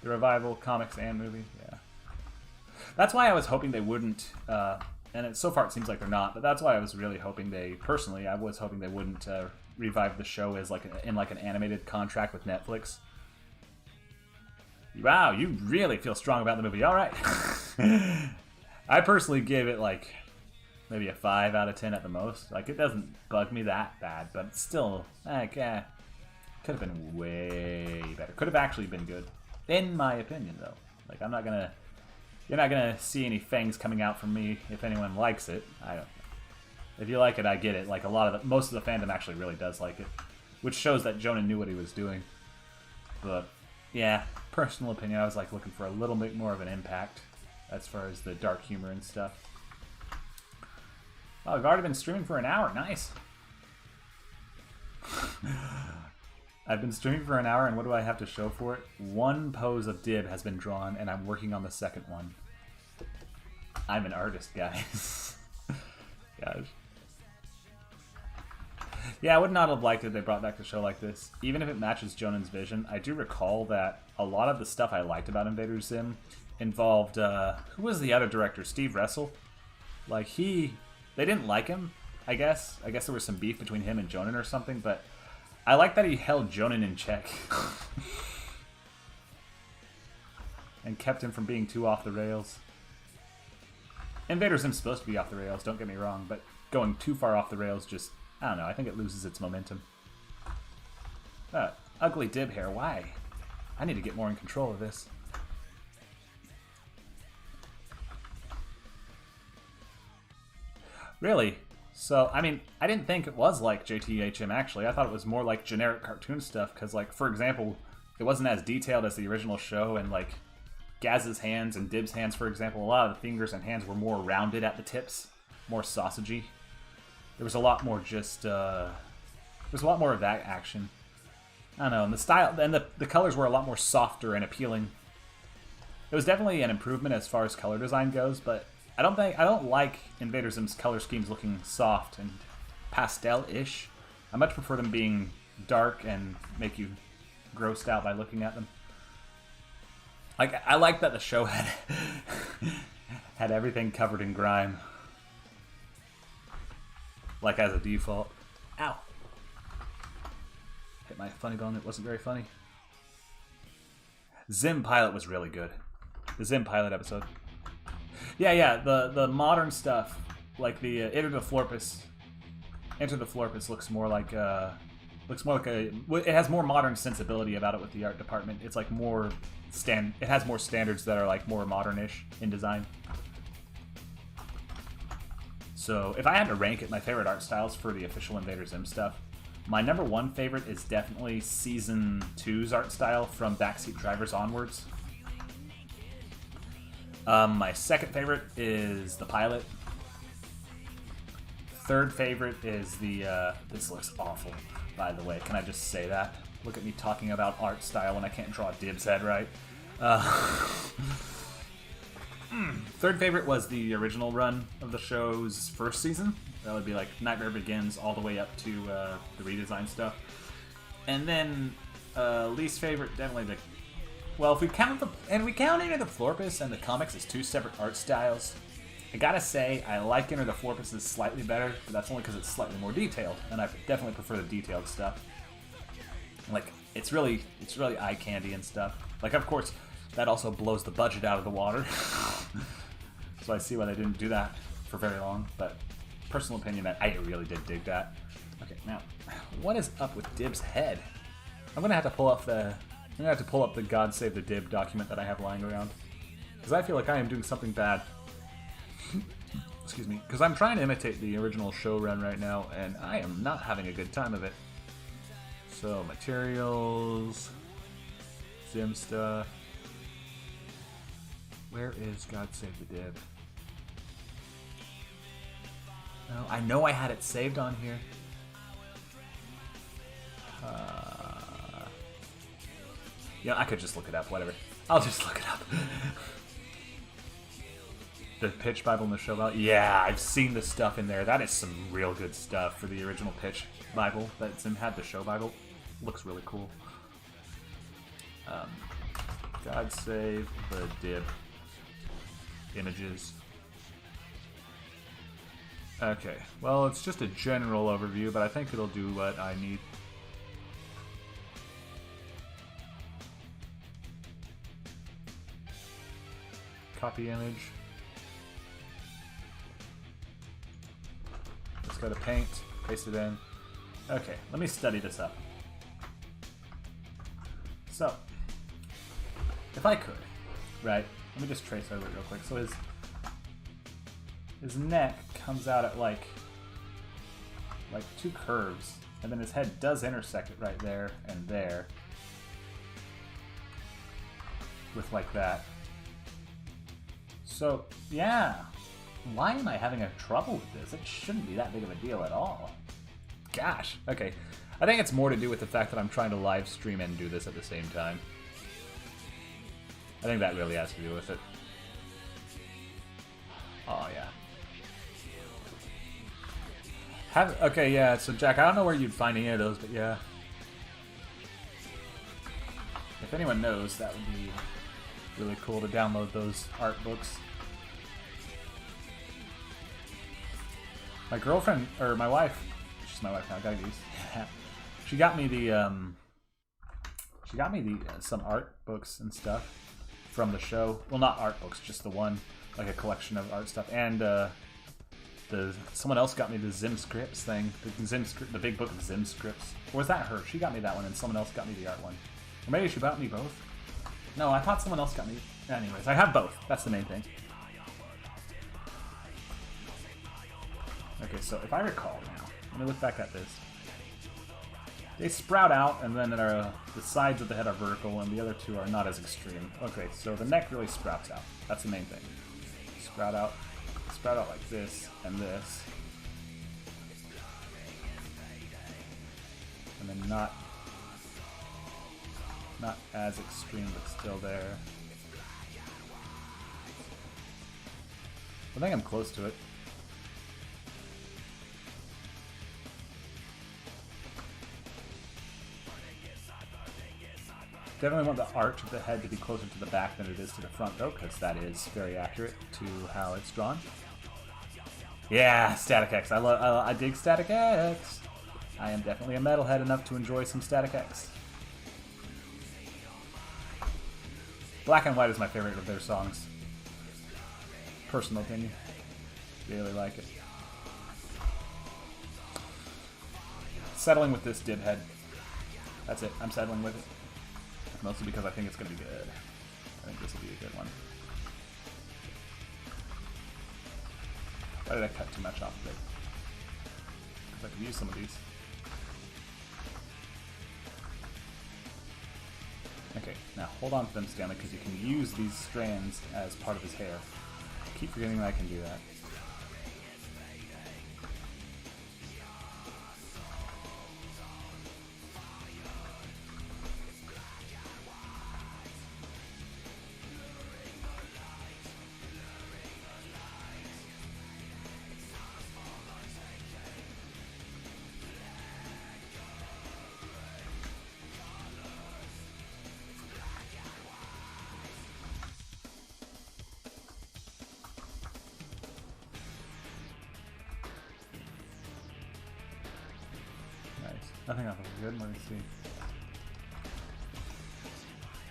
The revival, comics, and movie, yeah. That's why I was hoping they wouldn't, so far it seems like they're not, but that's why I was really hoping I was hoping they wouldn't revive the show as in an animated contract with Netflix. Wow, you really feel strong about the movie. All right. I personally gave it like maybe a 5 out of 10 at the most. Like, it doesn't bug me that bad, but still, could have been way better. Could have actually been good, in my opinion, though. Like, you're not gonna see any fangs coming out from me if anyone likes it. I don't. If you like it, I get it. Like, most of the fandom actually really does like it, which shows that Jonah knew what he was doing. But yeah, personal opinion, I was like looking for a little bit more of an impact as far as the dark humor and stuff. Oh, we've already been streaming for an hour. Nice. I've been streaming for an hour, and what do I have to show for it? One pose of Dib has been drawn, and I'm working on the second one. I'm an artist, guys. Gosh. Yeah, I would not have liked it if they brought back a show like this. Even if it matches Jonan's vision, I do recall that a lot of the stuff I liked about Invader Zim involved, who was the other director? Steve Russell? Like, they didn't like him, I guess. I guess there was some beef between him and Jonan or something, but I like that he held Jonan in check. And kept him from being too off the rails. Invader Zim's supposed to be off the rails, don't get me wrong, but going too far off the rails just, I don't know, I think it loses its momentum. Ugly Dib hair, why? I need to get more in control of this. Really? So, I mean, I didn't think it was like JTHM, actually. I thought it was more like generic cartoon stuff, because, like, for example, it wasn't as detailed as the original show, and, like, Gaz's hands and Dib's hands, for example, a lot of the fingers and hands were more rounded at the tips, more sausagey. There was a lot more just, there's a lot more of that action. I don't know, and the style, and the colors were a lot more softer and appealing. It was definitely an improvement as far as color design goes, but I don't like Invader Zim's color schemes looking soft and pastel-ish. I much prefer them being dark and make you grossed out by looking at them. Like, I like that the show had everything covered in grime. Like, as a default. Ow! Hit my funny bone, it wasn't very funny. Zim Pilot was really good. The Zim Pilot episode. Yeah, the modern stuff, like the Enter the Florpus looks more like a, it has more modern sensibility about it with the art department. It's like more it has more standards that are like more modern-ish in design. So if I had to rank it, my favorite art styles for the official Invader Zim stuff, my number one favorite is definitely Season 2's art style from Backseat Drivers onwards. My second favorite is the pilot. Third favorite is the, this looks awful, by the way. Can I just say that? Look at me talking about art style when I can't draw Dib's head right. Third favorite was the original run of the show's first season. That would be like Nightmare Begins all the way up to the redesign stuff. And then least favorite, definitely the... Well, if we count Enter the Florpus and the comics as two separate art styles, I gotta say, I like Enter the Florpus is slightly better, but that's only because it's slightly more detailed, and I definitely prefer the detailed stuff. Like, it's really eye candy and stuff. Like, of course, that also blows the budget out of the water. So I see why they didn't do that for very long, but personal opinion, that I really did dig that. Okay, now, what is up with Dib's head? I'm gonna have to pull up the God Save the Dib document that I have lying around, because I feel like I am doing something bad. Excuse me, because I'm trying to imitate the original show run right now, and I am not having a good time of it. So, materials, Zim stuff. Where is God Save the Dib? No, I know I had it saved on here. Yeah, I could just look it up, whatever. I'll just look it up. The pitch Bible and the show Bible? Yeah, I've seen the stuff in there. That is some real good stuff for the original pitch Bible that's had the show Bible. Looks really cool. God save the dib. Images. Okay, well, it's just a general overview, but I think it'll do what I need. Copy image. Let's go to Paint, paste it in. Okay, let me study this up. So, if I could, right? Let me just trace over it real quick. So his neck comes out at like two curves, and then his head does intersect it right there and there, with like that. So yeah, why am I having a trouble with this? It shouldn't be that big of a deal at all. Gosh, okay. I think it's more to do with the fact that I'm trying to live stream and do this at the same time. I think that really has to do with it. Oh, yeah. Okay, yeah, so Jack, I don't know where you'd find any of those, but yeah. If anyone knows, that would be really cool to download those art books. My girlfriend, or my wife, she's my wife now, gotta use. She got me some art books and stuff from the show. Well, not art books, just the one, like a collection of art stuff. And someone else got me the Zim Scripts thing, the big book of Zim Scripts. Or was that her? She got me that one, and someone else got me the art one. Or maybe she bought me both. No, I thought someone else got me. Anyways, I have both. That's the main thing. Okay, so if I recall now, let me look back at this. They sprout out, and then the sides of the head are vertical, and the other two are not as extreme. Okay, so the neck really sprouts out. That's the main thing. Sprout out like this and this, and then not as extreme, but still there. I think I'm close to it. Definitely want the arch of the head to be closer to the back than it is to the front, though, because that is very accurate to how it's drawn. Yeah, Static X. I dig Static X. I am definitely a metalhead enough to enjoy some Static X. Black and White is my favorite of their songs. Personal opinion. Really like it. Settling with this dib head. That's it. I'm settling with it. Mostly because I think it's going to be good. I think this will be a good one. Why did I cut too much off of it? Because I could use some of these. Okay, now hold on to them, Stanley, because you can use these strands as part of his hair. I keep forgetting that I can do that. I think that looks good. Let me see.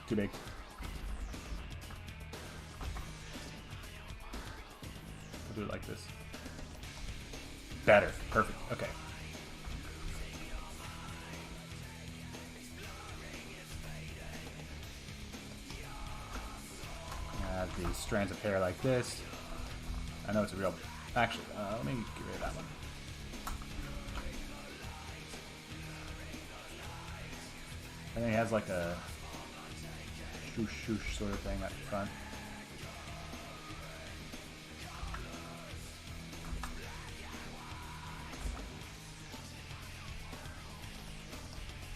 Too big. I'll do it like this. Better. Perfect. Okay. Add these strands of hair like this. I know it's a real... Actually, let me get rid of that one. And then he has like a shoosh shoosh sort of thing at the front.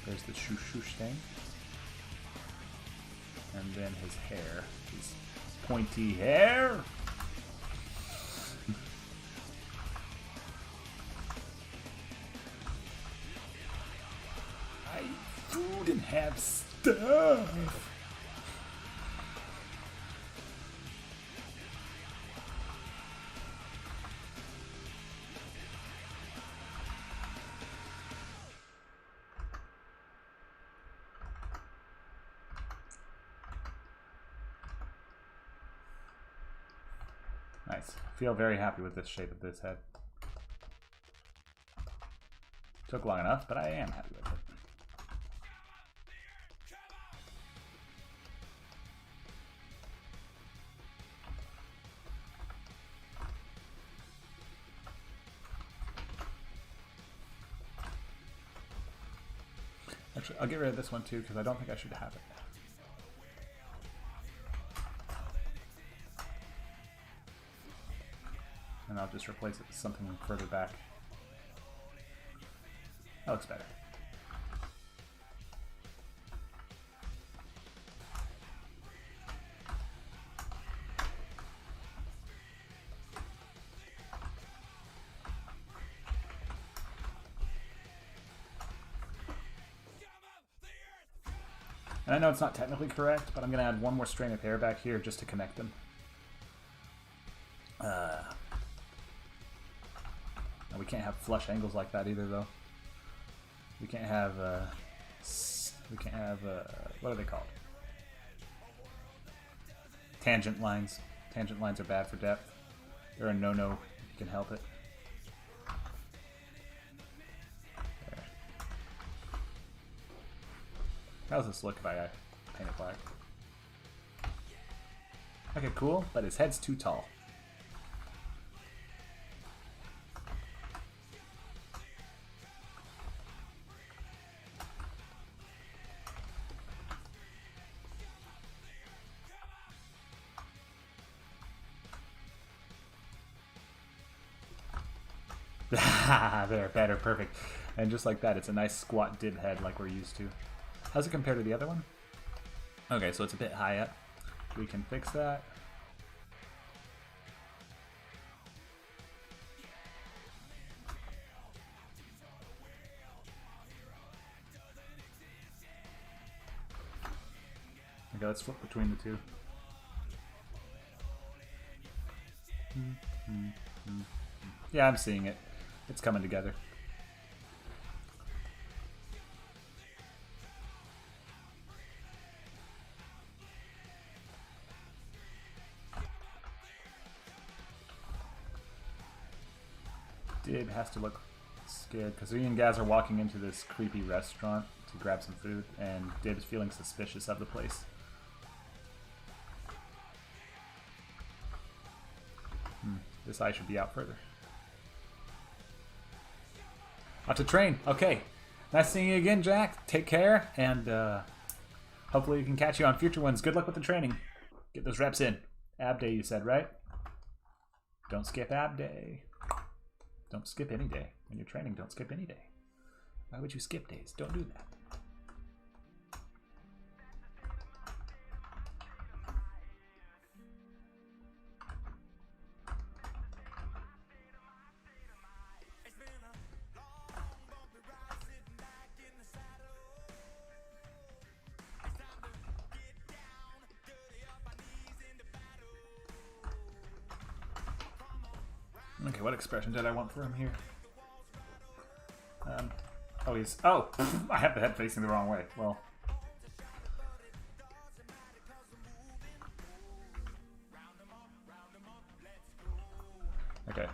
There's the shoosh shoosh thing. And then his hair. His pointy hair. I eat food and have stuff. Nice. Feel very happy with this shape of this head. Took long enough, but I am happy with it. Actually, I'll get rid of this one too, because I don't think I should have it. And I'll just replace it with something further back. That looks better. And I know it's not technically correct, but I'm going to add one more strand of hair back here just to connect them. And we can't have flush angles like that either, though. We can't have, what are they called? Tangent lines. Tangent lines are bad for depth. They're a no-no if you can help it. There. How does this look if I paint it black? Okay, cool, but his head's too tall. There, better, perfect. And just like that, it's a nice squat dib head like we're used to. How's it compare to the other one? Okay, so it's a bit high up. We can fix that. Okay, let's flip between the two. Yeah, I'm seeing it. It's coming together. Dib has to look scared because Ian and Gaz are walking into this creepy restaurant to grab some food, and Dib's feeling suspicious of the place. This eye should be out further. Out to train. Okay. Nice seeing you again, Jack. Take care, and hopefully we can catch you on future ones. Good luck with the training. Get those reps in. Ab day, you said, right? Don't skip ab day. Don't skip any day. When you're training, don't skip any day. Why would you skip days? Don't do that. Okay, what expression did I want for him here? Oh, he's... Oh! I have the head facing the wrong way. Well... Okay.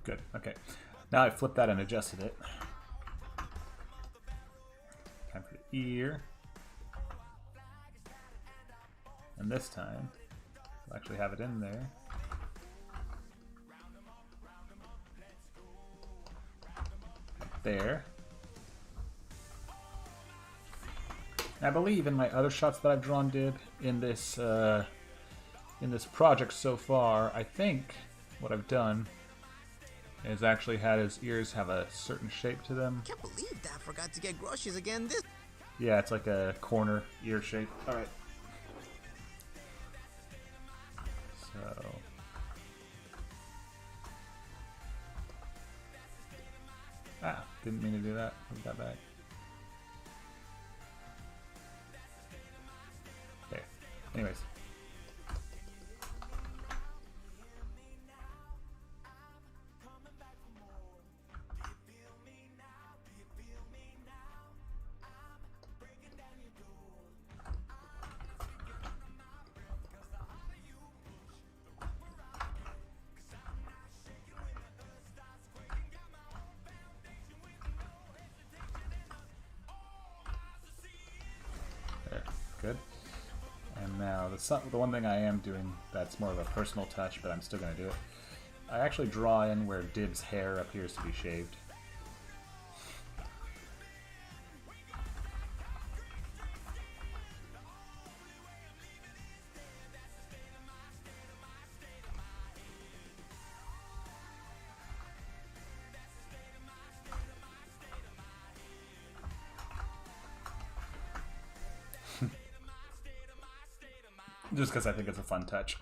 Good. Okay. Now I flipped that and adjusted it. Time for the ear. And this time, we'll actually have it in there. There. I believe in my other shots that I've drawn dib in this project so far, I think what I've done is actually had his ears have a certain shape to them. Can't believe Dad forgot to get groceries again this. Yeah, it's like a corner ear shape. All right. So. Ah, didn't mean to do that. Put that back. There. Anyways. Good. And now the one thing I am doing that's more of a personal touch, but I'm still going to do it. I actually draw in where Dib's hair appears to be shaved. Just because I think it's a fun touch.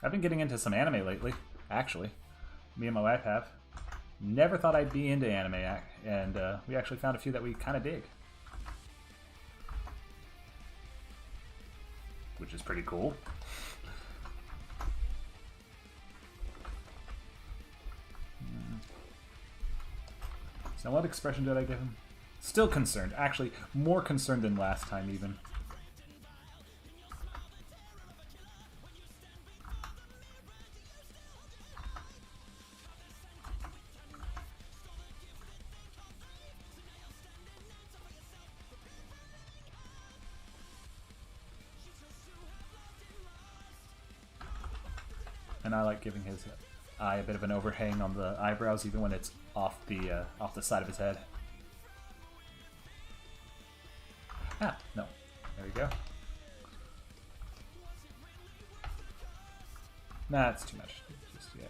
I've been getting into some anime lately, actually. Me and my wife have. Never thought I'd be into anime, and we actually found a few that we kind of dig. Which is pretty cool. So what expression did I give him? Still concerned. Actually, more concerned than last time, even. And I like giving his eye a bit of an overhang on the eyebrows, even when it's off the side of his head. Ah, no. There we go. Nah, it's too much. Just, yeah.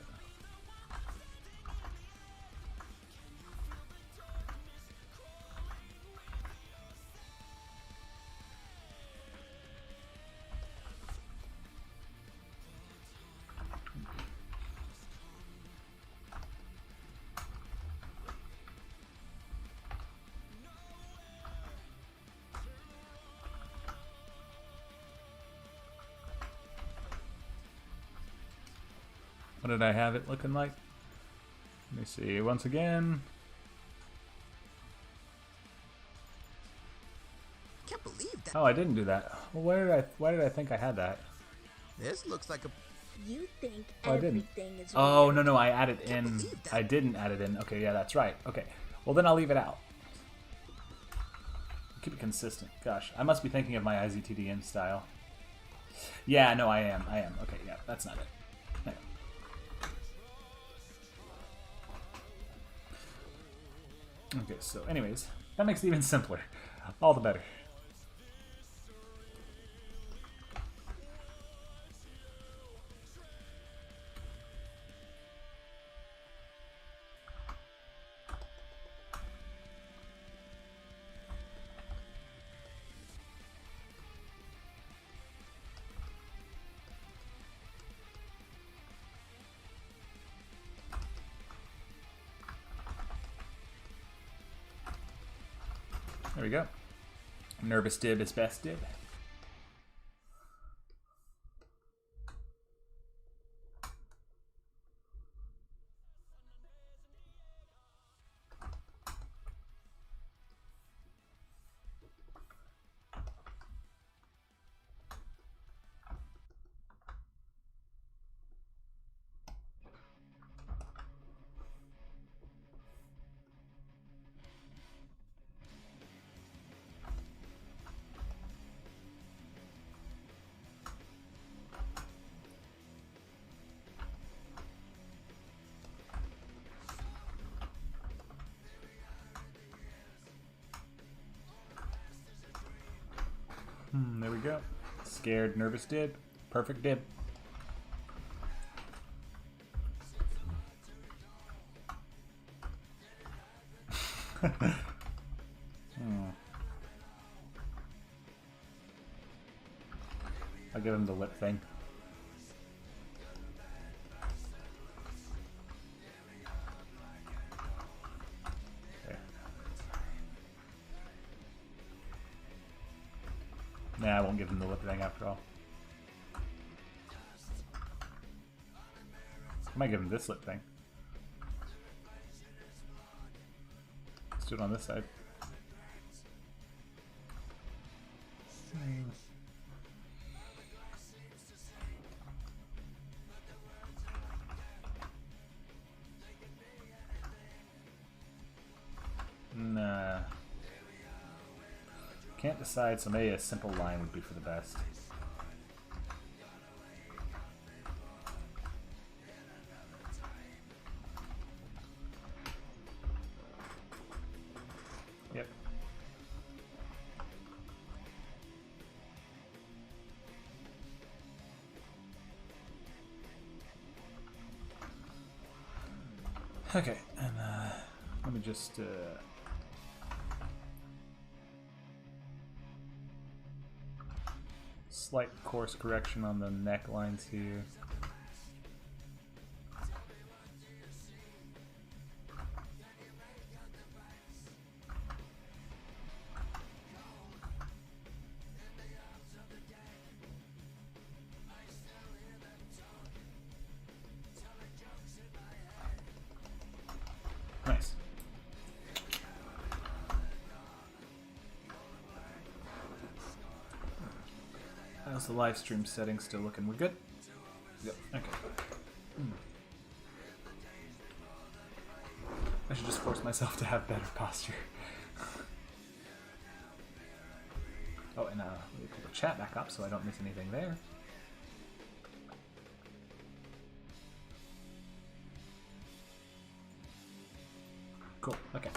What did I have it looking like? Let me see once again. Can't believe that. Oh, I didn't do that. Well, why did I think I had that? This looks like a. You think Oh, I didn't. everything is Oh, weird. no, I added in. believe that. I didn't add it in. Okay, yeah, that's right. Okay. Well, then I'll leave it out. Keep it consistent. Gosh, I must be thinking of my IZTDN style. Yeah, no, I am. Okay, yeah, that's not it. No. Okay, so anyways, that makes it even simpler. All the better. There we go. Nervous dib is best dib. There we go. Scared, nervous dib. Perfect dib. I'll give him the lip thing. There. Nah, I won't give him the lip thing after all. I might give him this lip thing. Let's do it on this side. Nah. Can't decide, so maybe a simple line would be for the best. Yep. Okay, and let me just slight course correction on the necklines here. Nice. How's the live stream settings still looking? We're good? Yep. Okay. I should just force myself to have better posture. Oh, and let me pull the chat back up so I don't miss anything there. Cool. Okay.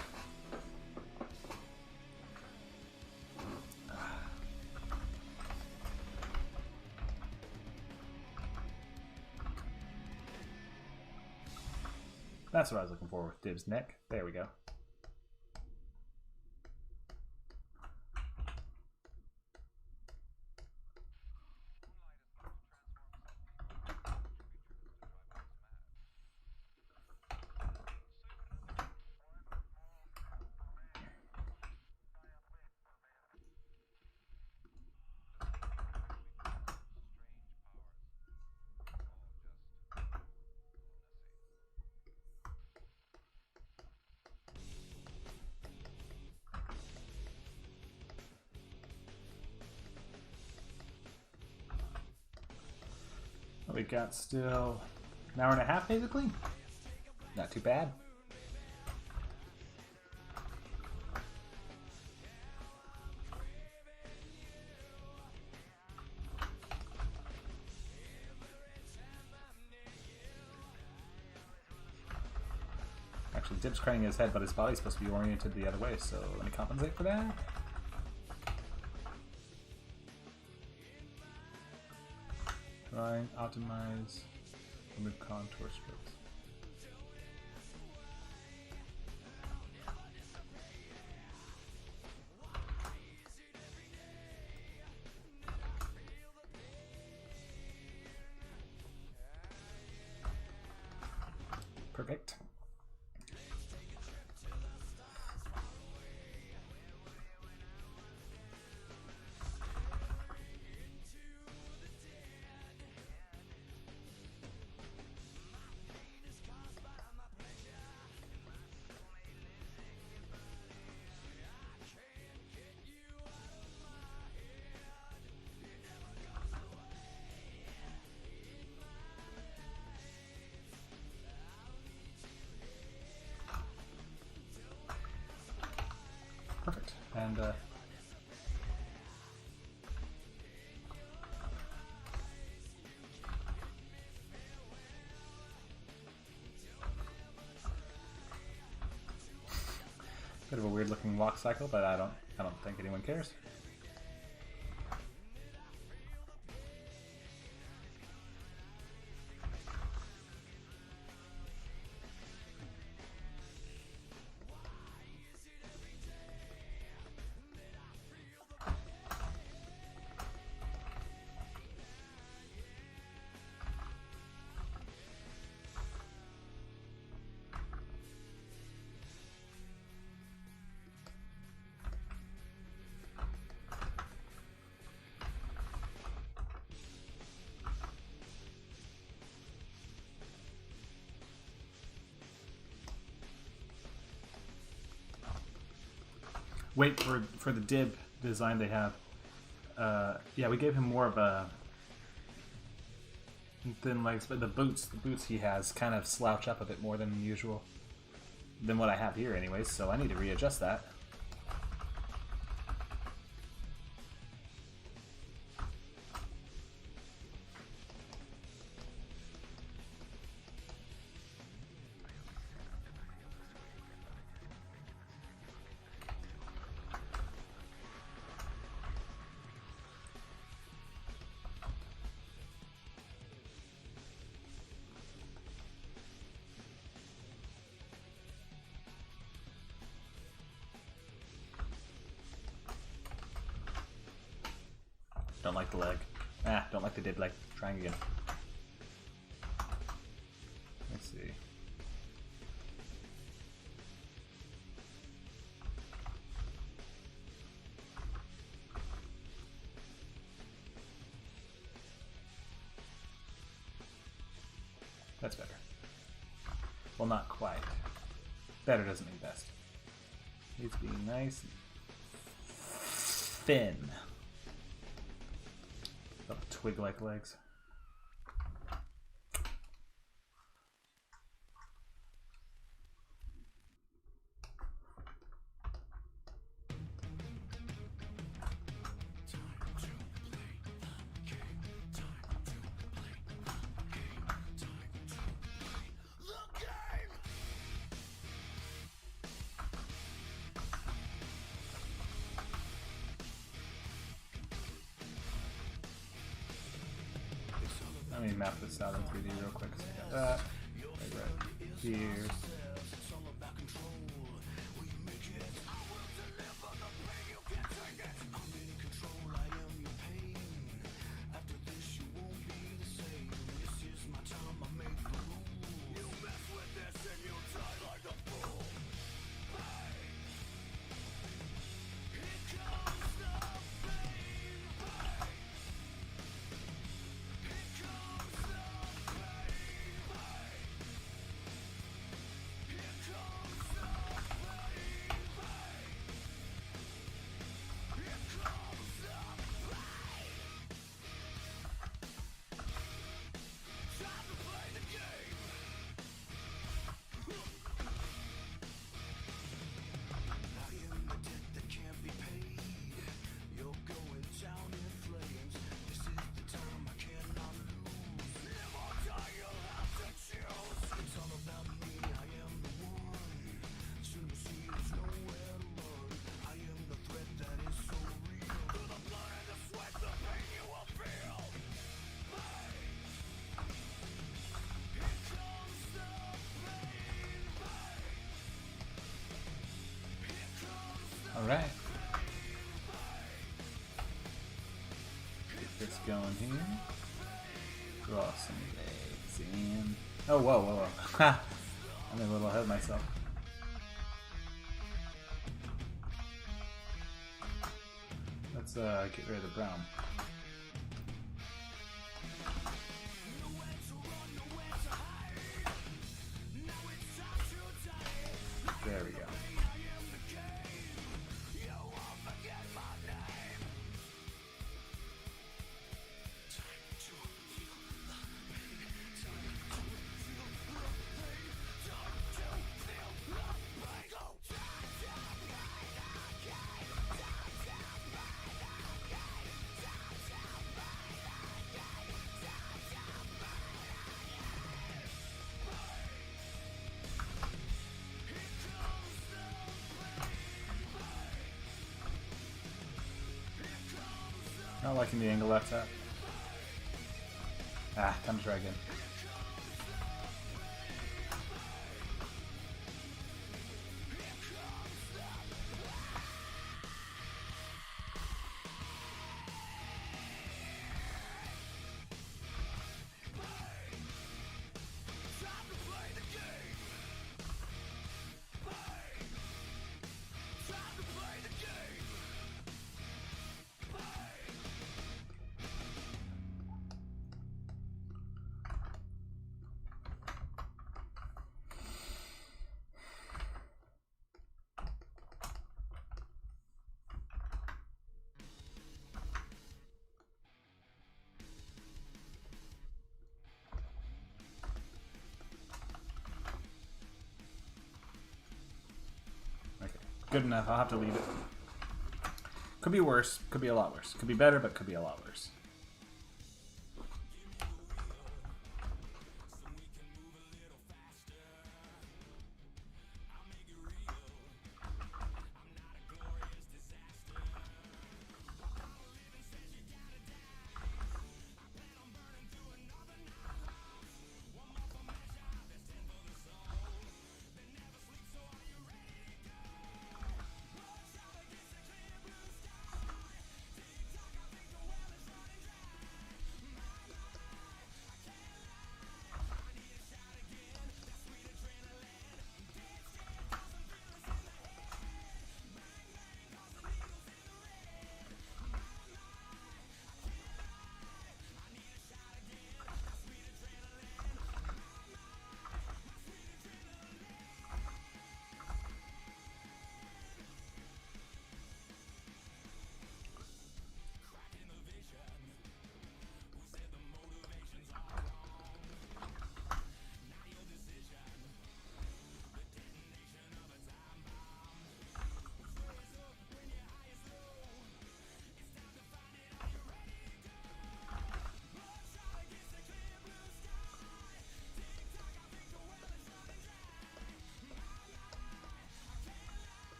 That's what I was looking for with Dib's neck. There we go. We got still an hour and a half, basically. Not too bad. Actually, Dib's craning his head, but his body's supposed to be oriented the other way, so let me compensate for that. Drawing, optimize, remove contour strips. Perfect. Perfect. And bit of a weird looking walk cycle, but I don't think anyone cares. wait for the dib design they have. Yeah, we gave him more of a thin legs, but the boots he has kind of slouch up a bit more than usual. Than what I have here anyways, so I need to readjust that. Don't like the leg. Don't like the dib leg. Trying again. Let's see. That's better. Well, not quite. Better doesn't mean best. Needs to be nice and thin. Twig-like legs. Let me map this out in 3D real quick. So I got that. Right here. Alright. Get this going here. Draw some legs in. Oh, whoa. Ha! I'm a little ahead of myself. Let's get rid of the brown. There we go. Not liking the angle that's at. Time to try again. Good enough. I'll have to leave it. Could be worse. Could be a lot worse. Could be better, but could be a lot worse.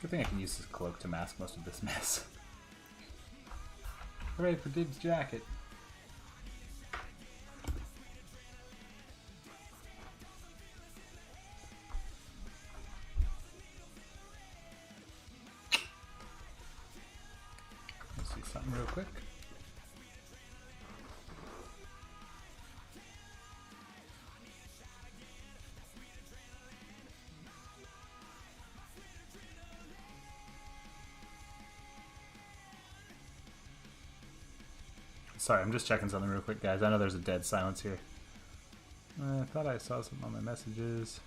Good thing I can use this cloak to mask most of this mess. Hooray for Dib's jacket. Let's see something real quick. Sorry, I'm just checking something real quick, guys. I know there's a dead silence here. I thought I saw something on my messages.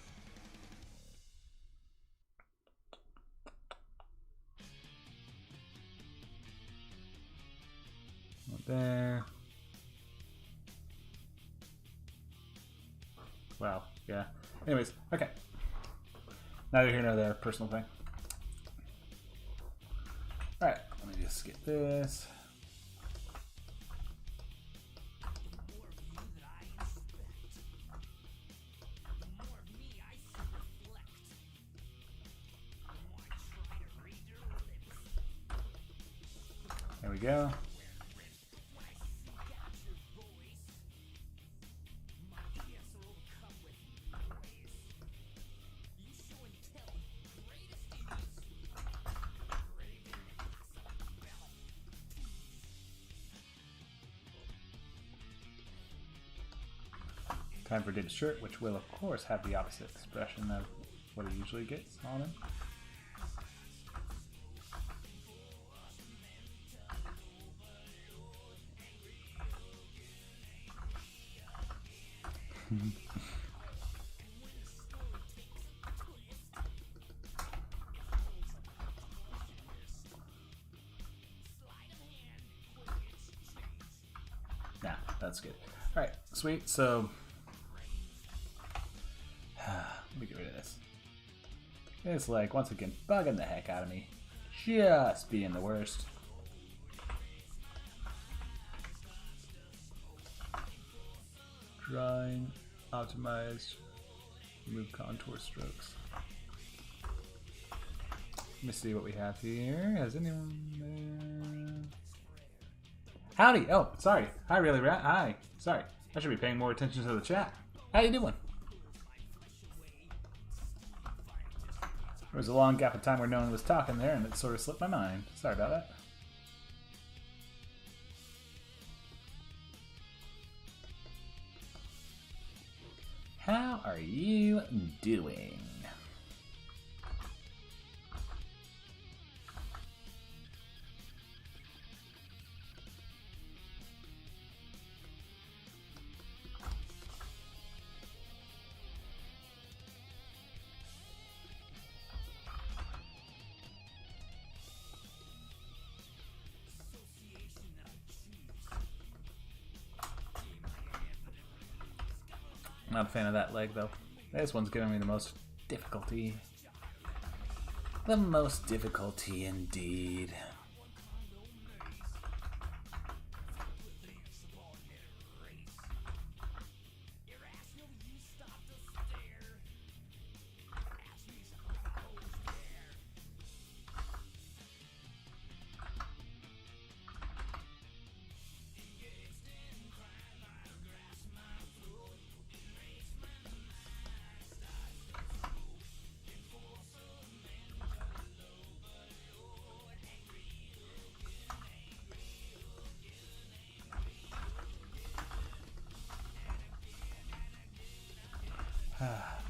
Not there. Wow, yeah. Anyways, okay. Neither here nor there, personal thing. Alright, let me just get this. There we go. Time for Dib's shirt, which will of course have the opposite expression of what he usually gets on him. Nah, that's good. Alright, sweet. So, let me get rid of this. It's like, once again, bugging the heck out of me. Just being the worst. Drawing, optimize, remove contour strokes. Let me see what we have here. Has anyone there? Howdy. Oh, sorry. Hi, Really Rat. Hi. Sorry. I should be paying more attention to the chat. How you doing? There was a long gap of time where no one was talking there, and it sort of slipped my mind. Sorry about that. How are you doing? Not a fan of that leg, though. This one's giving me the most difficulty. The most difficulty, indeed.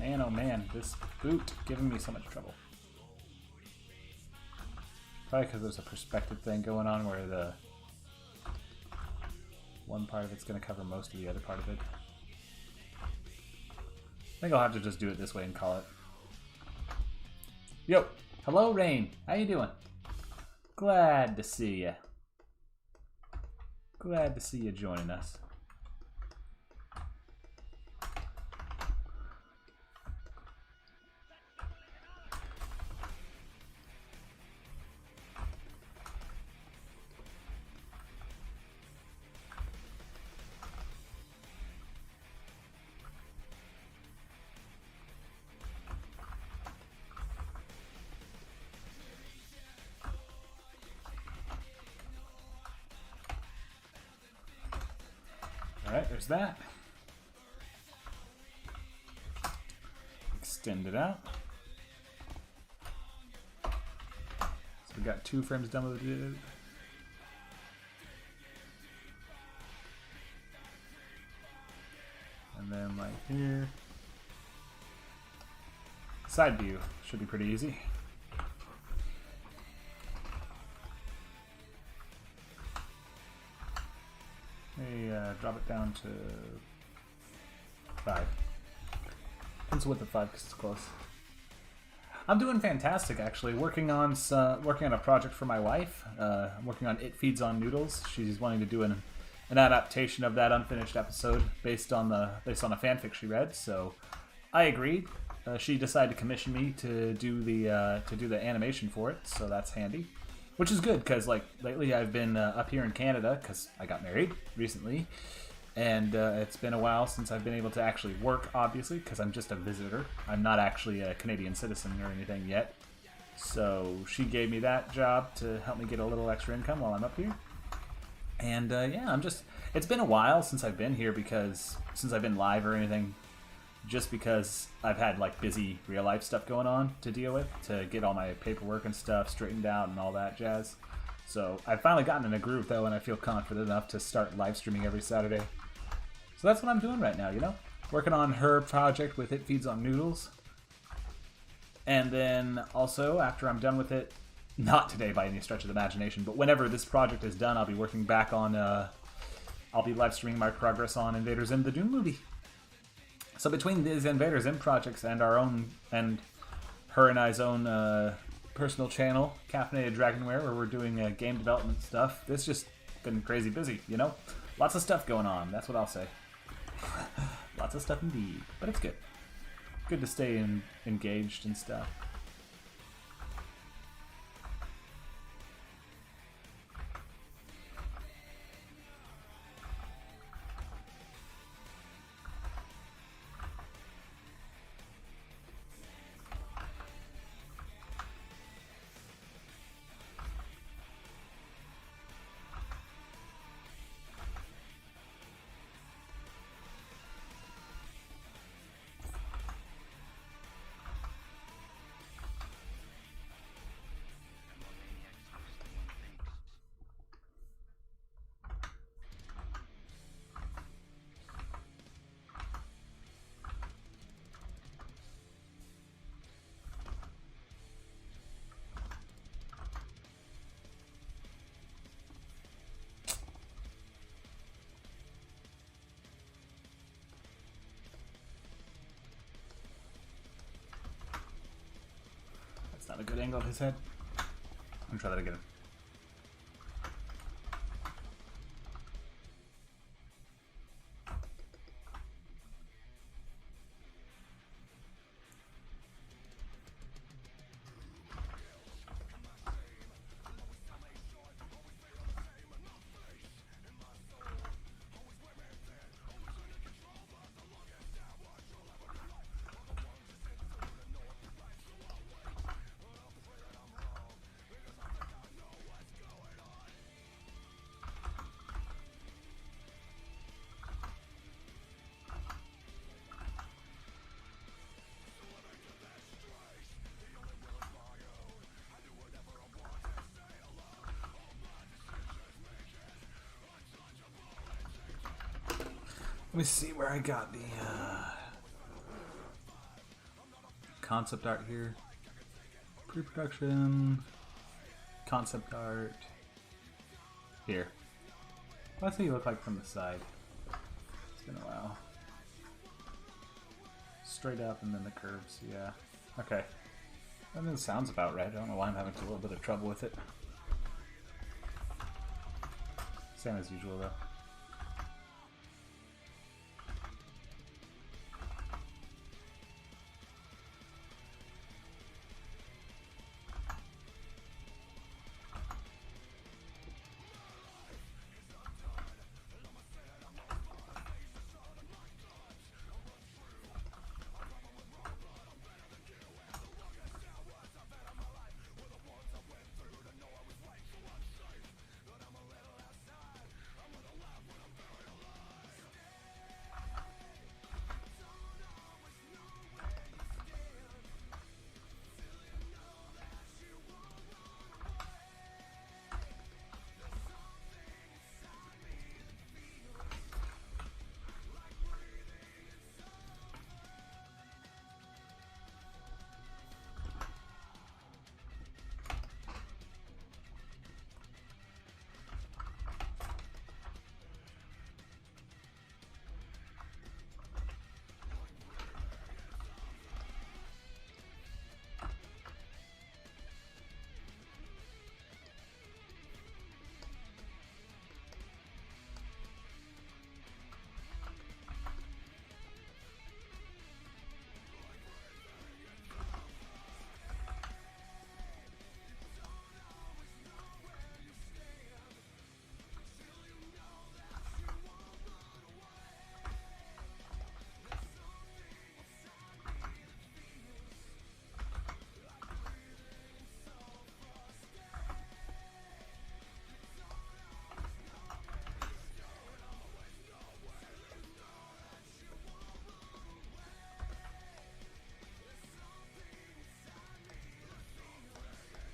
Man, oh man, this boot giving me so much trouble. Probably because there's a perspective thing going on where the one part of it's going to cover most of the other part of it. I think I'll have to just do it this way and call it. Yo, hello Rain, how you doing? Glad to see you. Glad to see you joining us. Alright, there's that. Extend it out. So we got 2 frames done with it. And then like here. Side view should be pretty easy. Drop it down to 5. Pencil width of 5 because it's close. I'm doing fantastic, actually. Working on a project for my wife. I'm working on It Feeds on Noodles. She's wanting to do an adaptation of that unfinished episode based on a fanfic she read. So I agreed. She decided to commission me to do the animation for it. So that's handy. Which is good, because like lately I've been up here in Canada, because I got married recently, and it's been a while since I've been able to actually work, obviously, because I'm just a visitor. I'm not actually a Canadian citizen or anything yet. So she gave me that job to help me get a little extra income while I'm up here. And yeah, it's been a while since I've been here, since I've been live or anything. Just because I've had like busy real life stuff going on to deal with, to get all my paperwork and stuff straightened out and all that jazz. So I've finally gotten in a groove though, and I feel confident enough to start live streaming every Saturday. So that's what I'm doing right now, you know? Working on her project with It Feeds on Noodles. And then also, after I'm done with it, not today by any stretch of the imagination, but whenever this project is done, I'll be working back on, I'll be live streaming my progress on Invader Zim, the Doom movie. So between these Invader Zim projects and our own, and her and I's own personal channel, Caffeinated Dragonware, where we're doing game development stuff, it's just been crazy busy, you know? Lots of stuff going on, that's what I'll say. Lots of stuff indeed, but it's good. Good to stay engaged and stuff. not a good angle of his head. I'm gonna try that again. Let me see where I got the concept art here. Pre-production, concept art. Here. What's he look like from the side? It's been a while. Straight up and then the curves, yeah. Okay. I mean, it sounds about right. I don't know why I'm having a little bit of trouble with it. Same as usual though.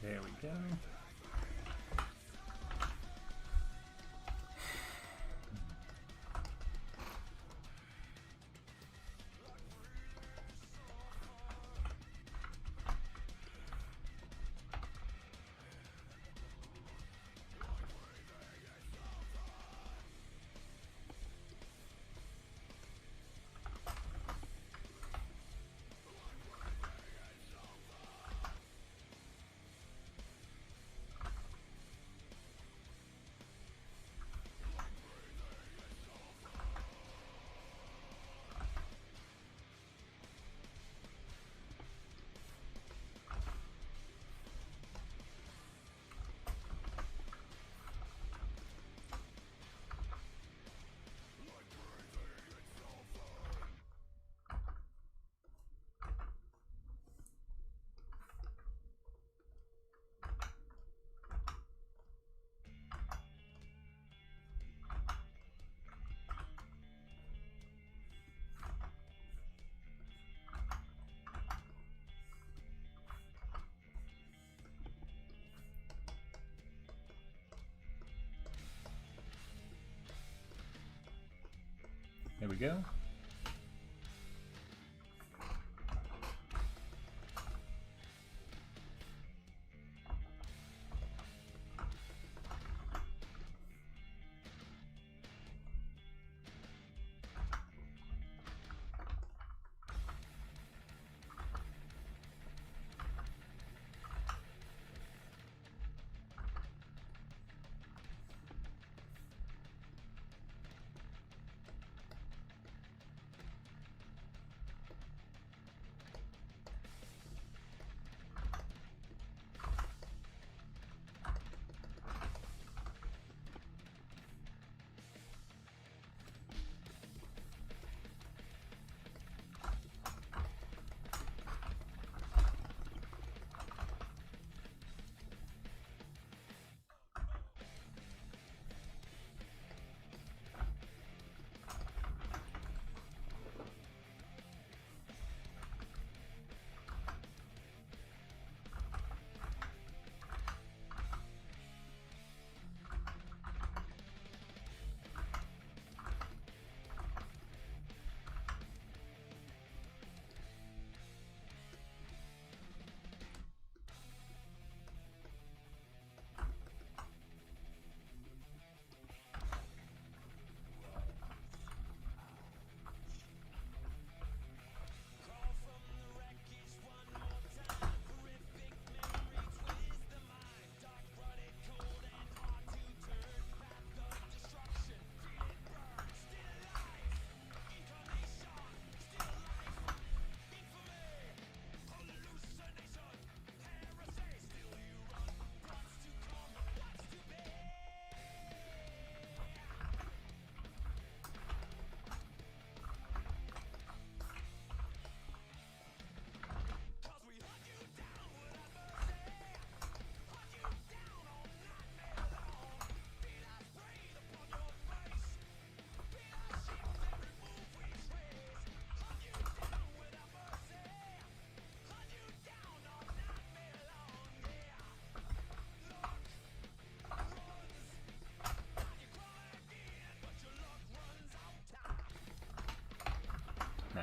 There we go. There we go.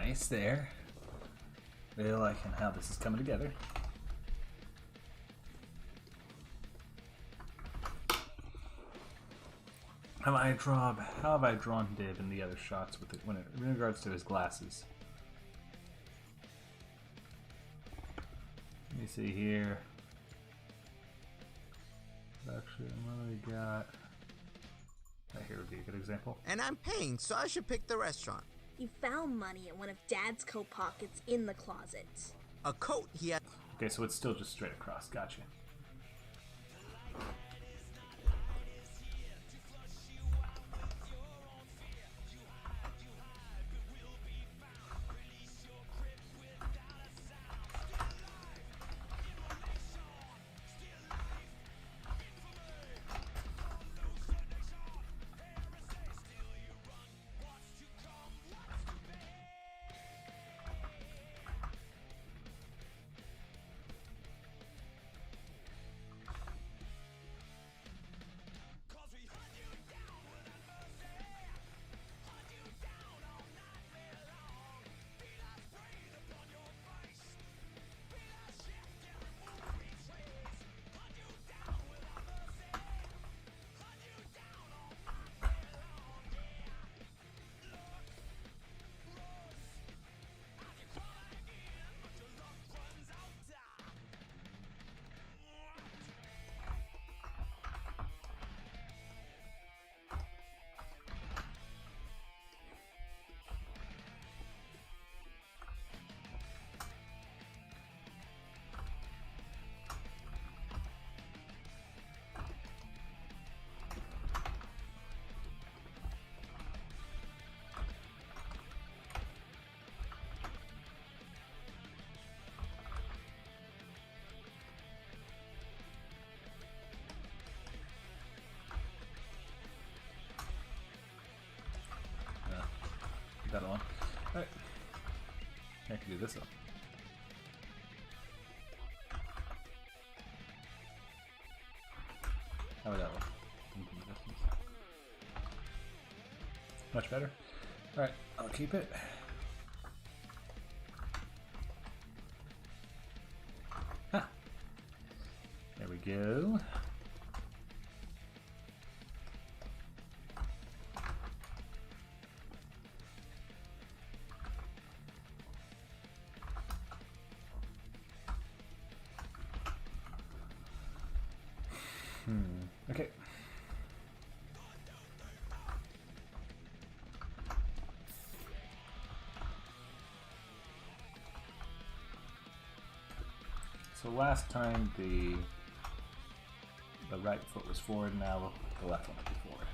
Nice there. Really liking how this is coming together. How have I drawn Div in the other shots with it in regards to his glasses? Let me see here. Actually, what do we got? Right here would be a good example. And I'm paying, so I should pick the restaurant. You found money in one of Dad's coat pockets in the closet. A coat he had. Okay, so it's still just straight across. Gotcha. That alone. Alright. I can do this one. How about that one? Much better. Alright, I'll keep it. Huh. There we go. Okay. So last time the right foot was forward, now the left one will be forward.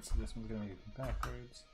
Alright, so this one's gonna be backwards.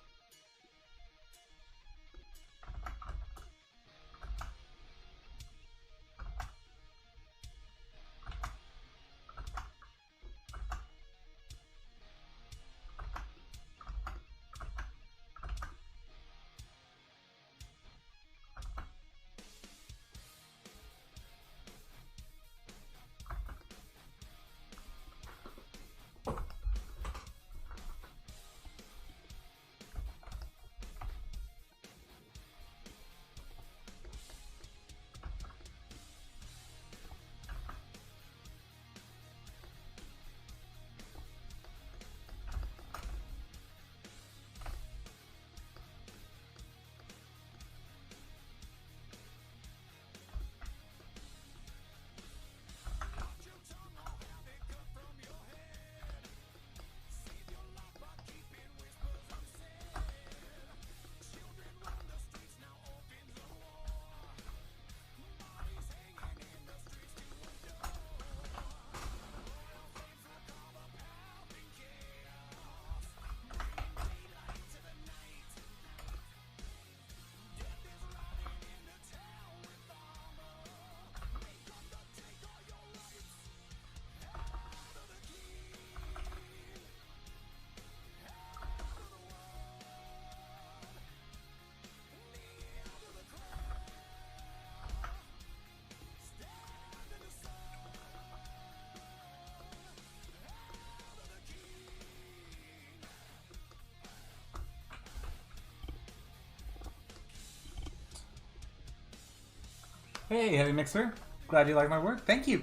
Hey, Heavy Mixer. Glad you like my work. Thank you.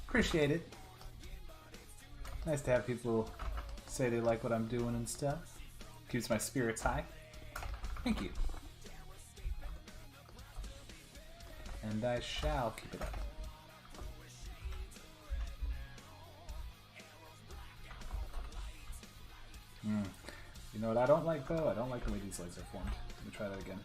Appreciate it. Nice to have people say they like what I'm doing and stuff. Keeps my spirits high. Thank you. And I shall keep it up. You know what I don't like, though? I don't like the way these legs are formed. Let me try that again.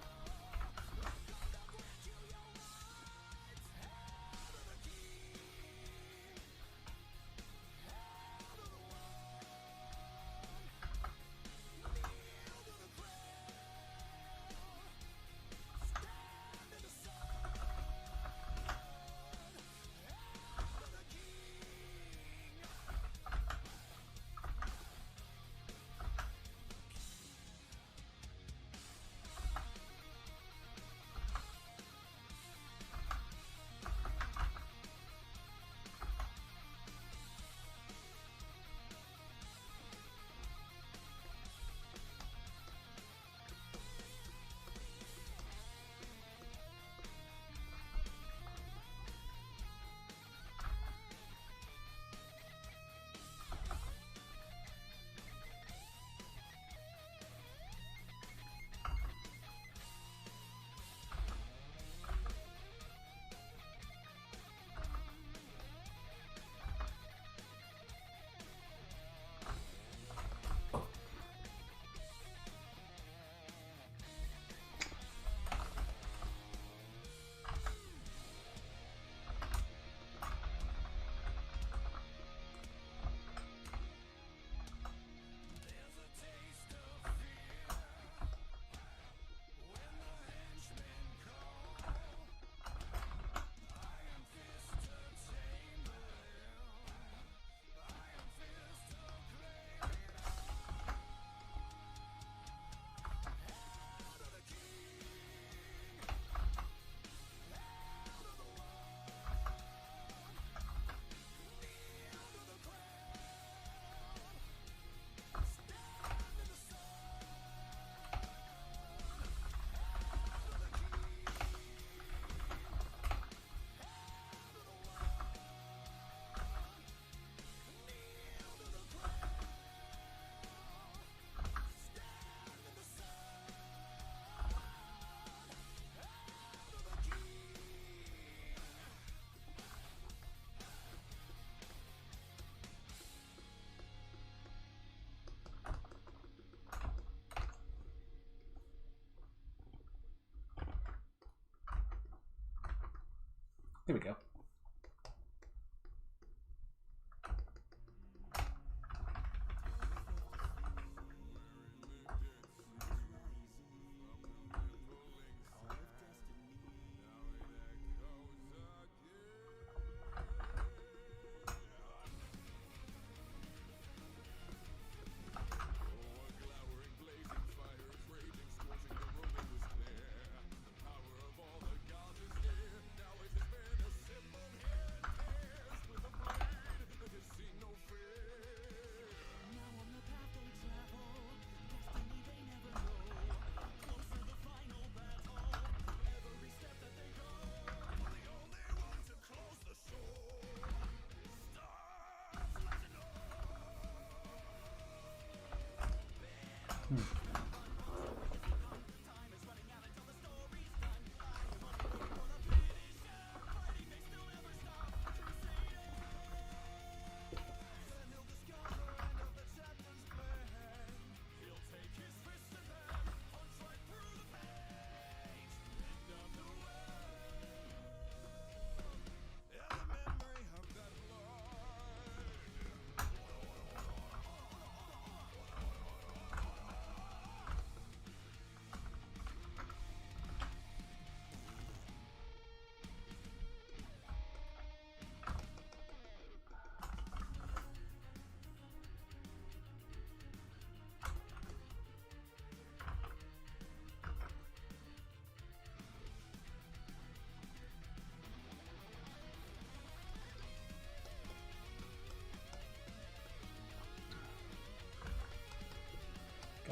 Here we go.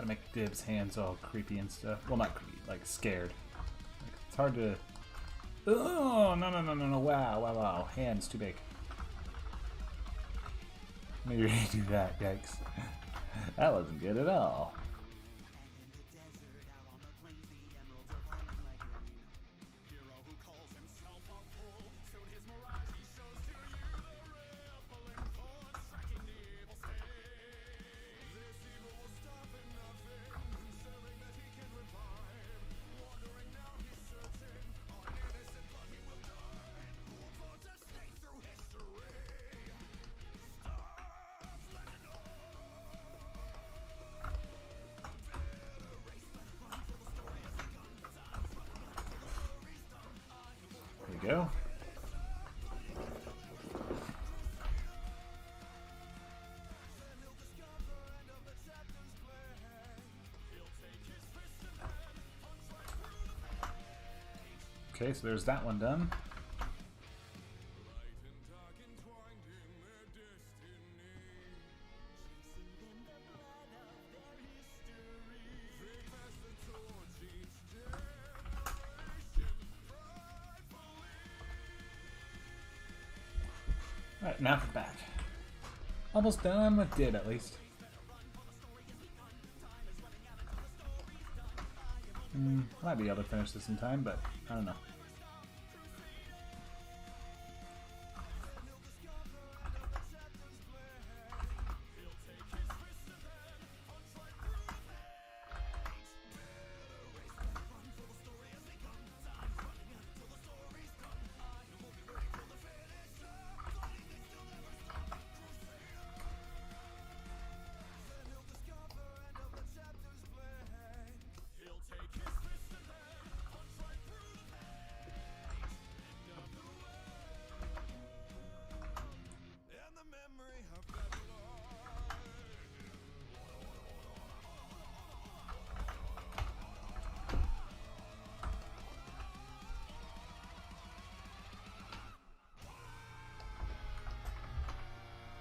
Gotta make Dib's hands all creepy and stuff. Well, not creepy, like scared. Like, it's hard to... Oh, no. Wow. Hands too big. Maybe you do that, yikes. That wasn't good at all. Go. Okay, so there's that one done. Alright, now for back. Almost done with Dib, at least. Might be able to finish this in time, but I don't know.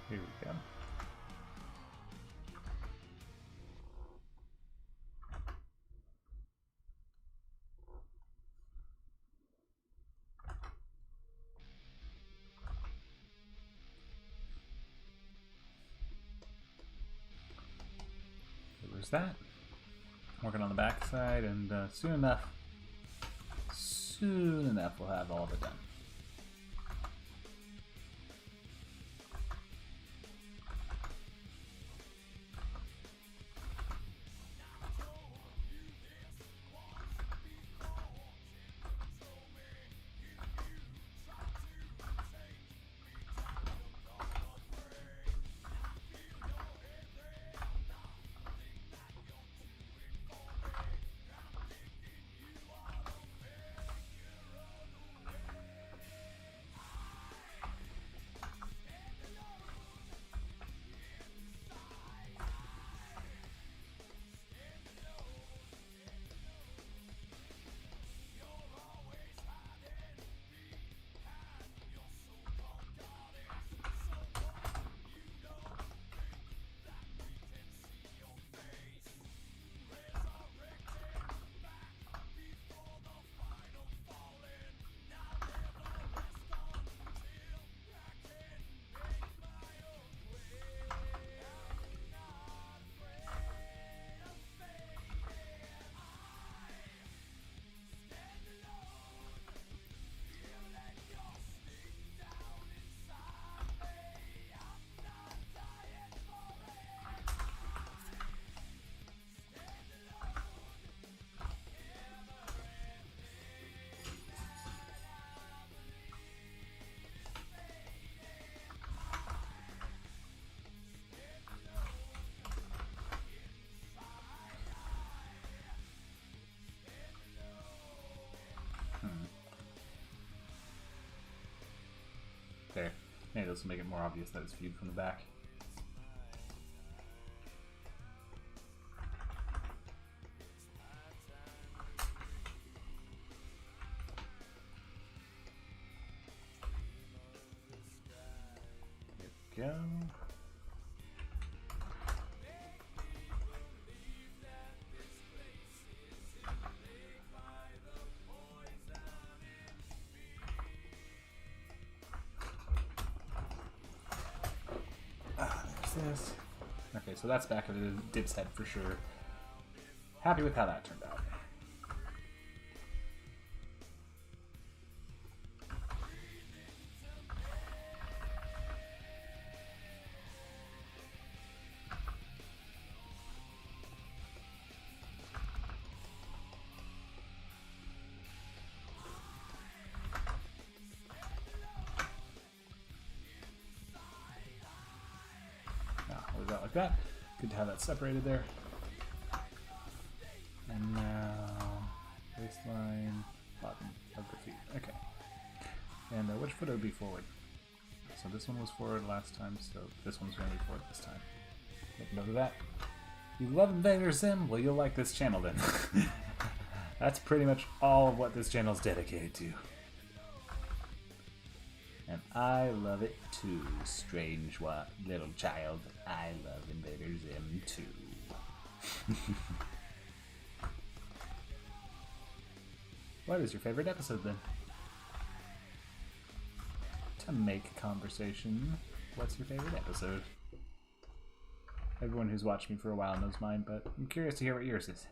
Here we go. So there's that. Working on the back side, and soon enough we'll have all of it done. There. Maybe this will make it more obvious that it's viewed from the back. There we go. this? Okay, so that's back of the dip's head for sure. Happy with how that turned out. Like that. Good to have that separated there. And now waistline, bottom of the feet. Okay. And which foot would be forward? So this one was forward last time, so this one's going to be forward this time. Make note of that. You love Invader Zim? Well, you'll like this channel then. That's pretty much all of what this channel is dedicated to. And I love it too, strange little child. I love Invader Zim too. What is your favorite episode then? To make conversation, what's your favorite episode? Everyone who's watched me for a while knows mine, but I'm curious to hear what yours is.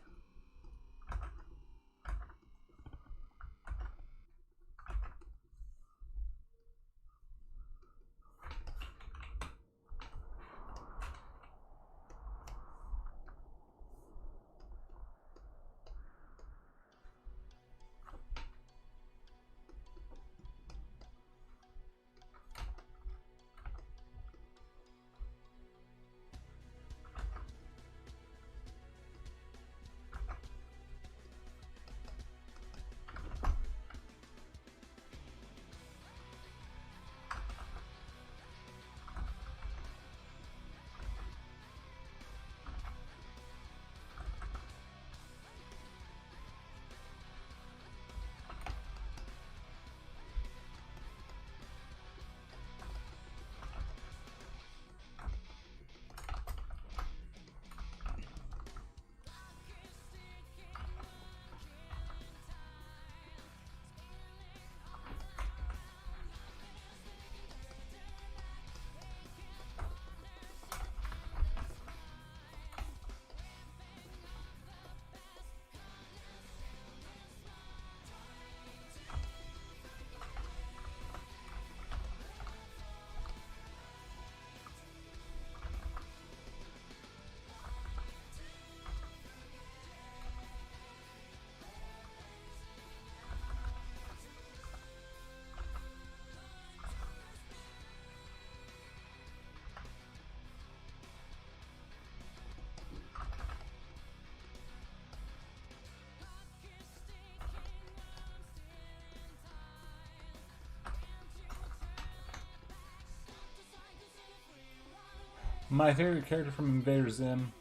My favorite character from Invader Zim.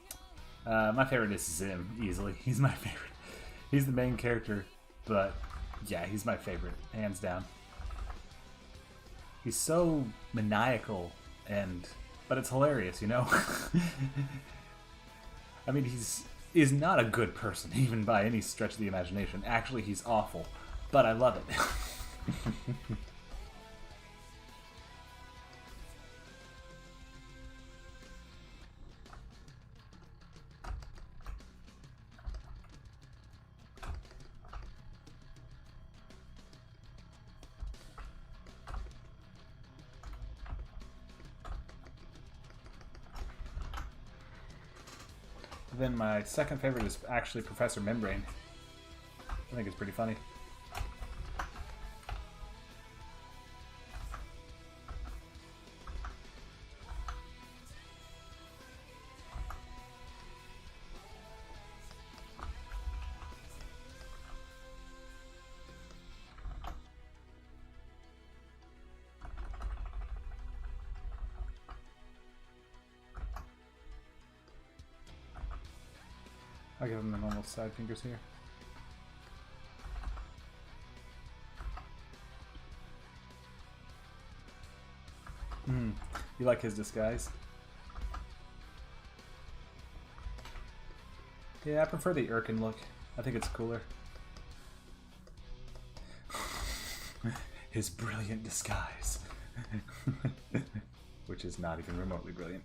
My favorite is Zim, easily. He's my favorite. He's the main character, but yeah, he's my favorite, hands down. He's so maniacal, but it's hilarious, you know? I mean, he's not a good person, even by any stretch of the imagination. Actually, he's awful, but I love it. Then my second favorite is actually Professor Membrane. I think it's pretty funny. I'll give him the normal side fingers here. You like his disguise? Yeah, I prefer the Irkin look. I think it's cooler. His brilliant disguise. Which is not even remotely brilliant.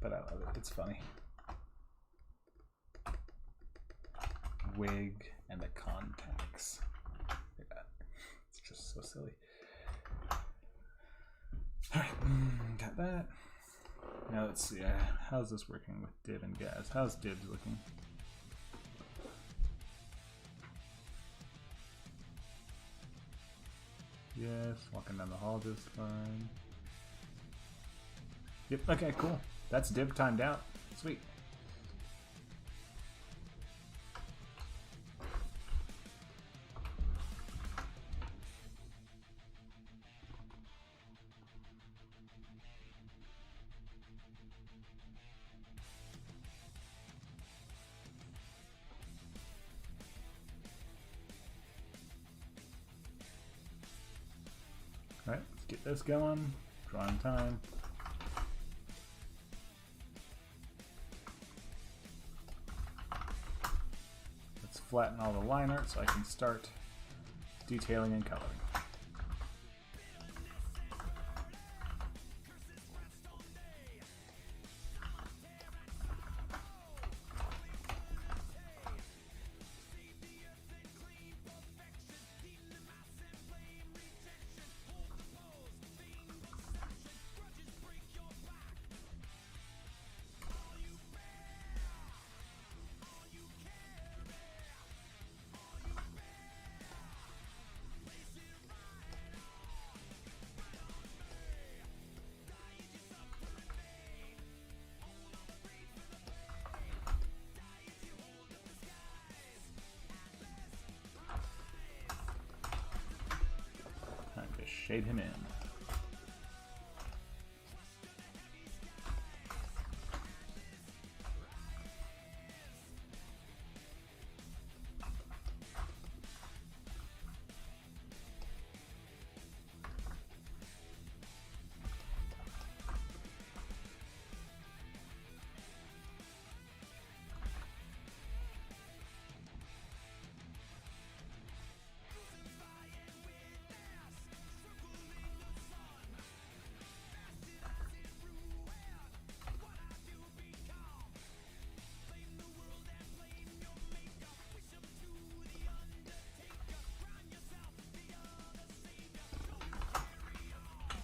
but I love it. It's funny. Wig and the contacts. Yeah, it's just so silly. Alright, got that. Now let's see, how's this working with Dib and Gaz? How's Dibs looking? Yes, walking down the hall just fine. Yep, okay, cool. That's Dib timed out. Sweet. Alright, let's get this going. Drawing time. Let's flatten all the line art so I can start detailing and coloring. Time to shade him in.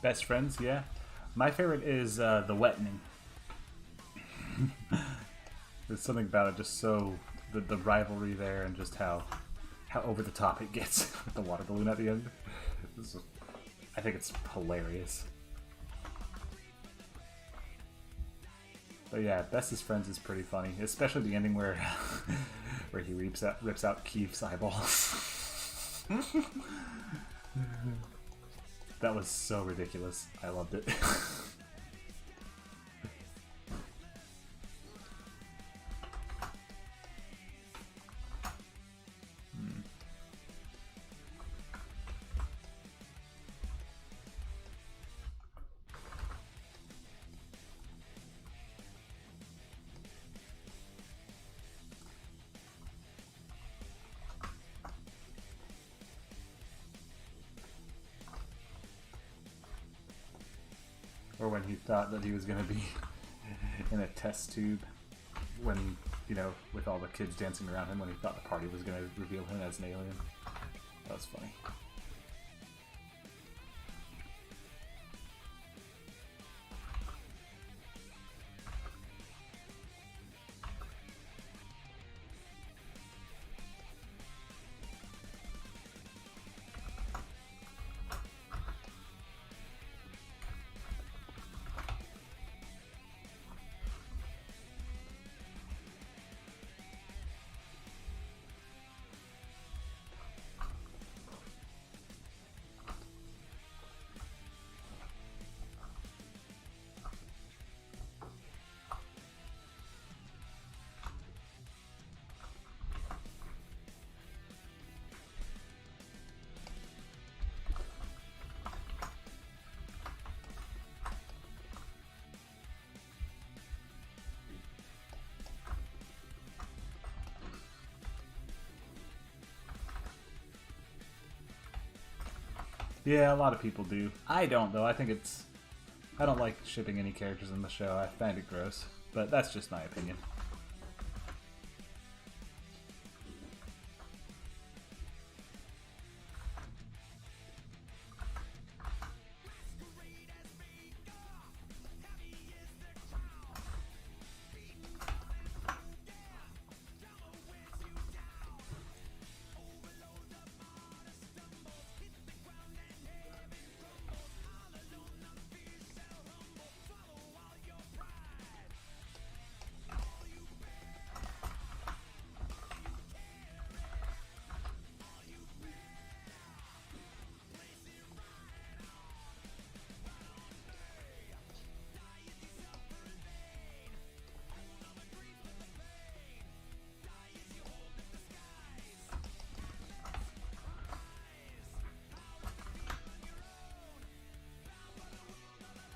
Best friends, yeah. My favorite is the wettening. There's something about it, just so the rivalry there, and just how over the top it gets with the water balloon at the end. I think it's hilarious. But yeah, Bestest Friends is pretty funny, especially the ending where where he rips out Keith's eyeball. That was so ridiculous. I loved it. Or when he thought that he was going to be in a test tube, when, you know, with all the kids dancing around him, when he thought the party was going to reveal him as an alien. That was funny. Yeah, a lot of people do. I don't, though. I think it's I don't like shipping any characters in the show. I find it gross, but that's just my opinion.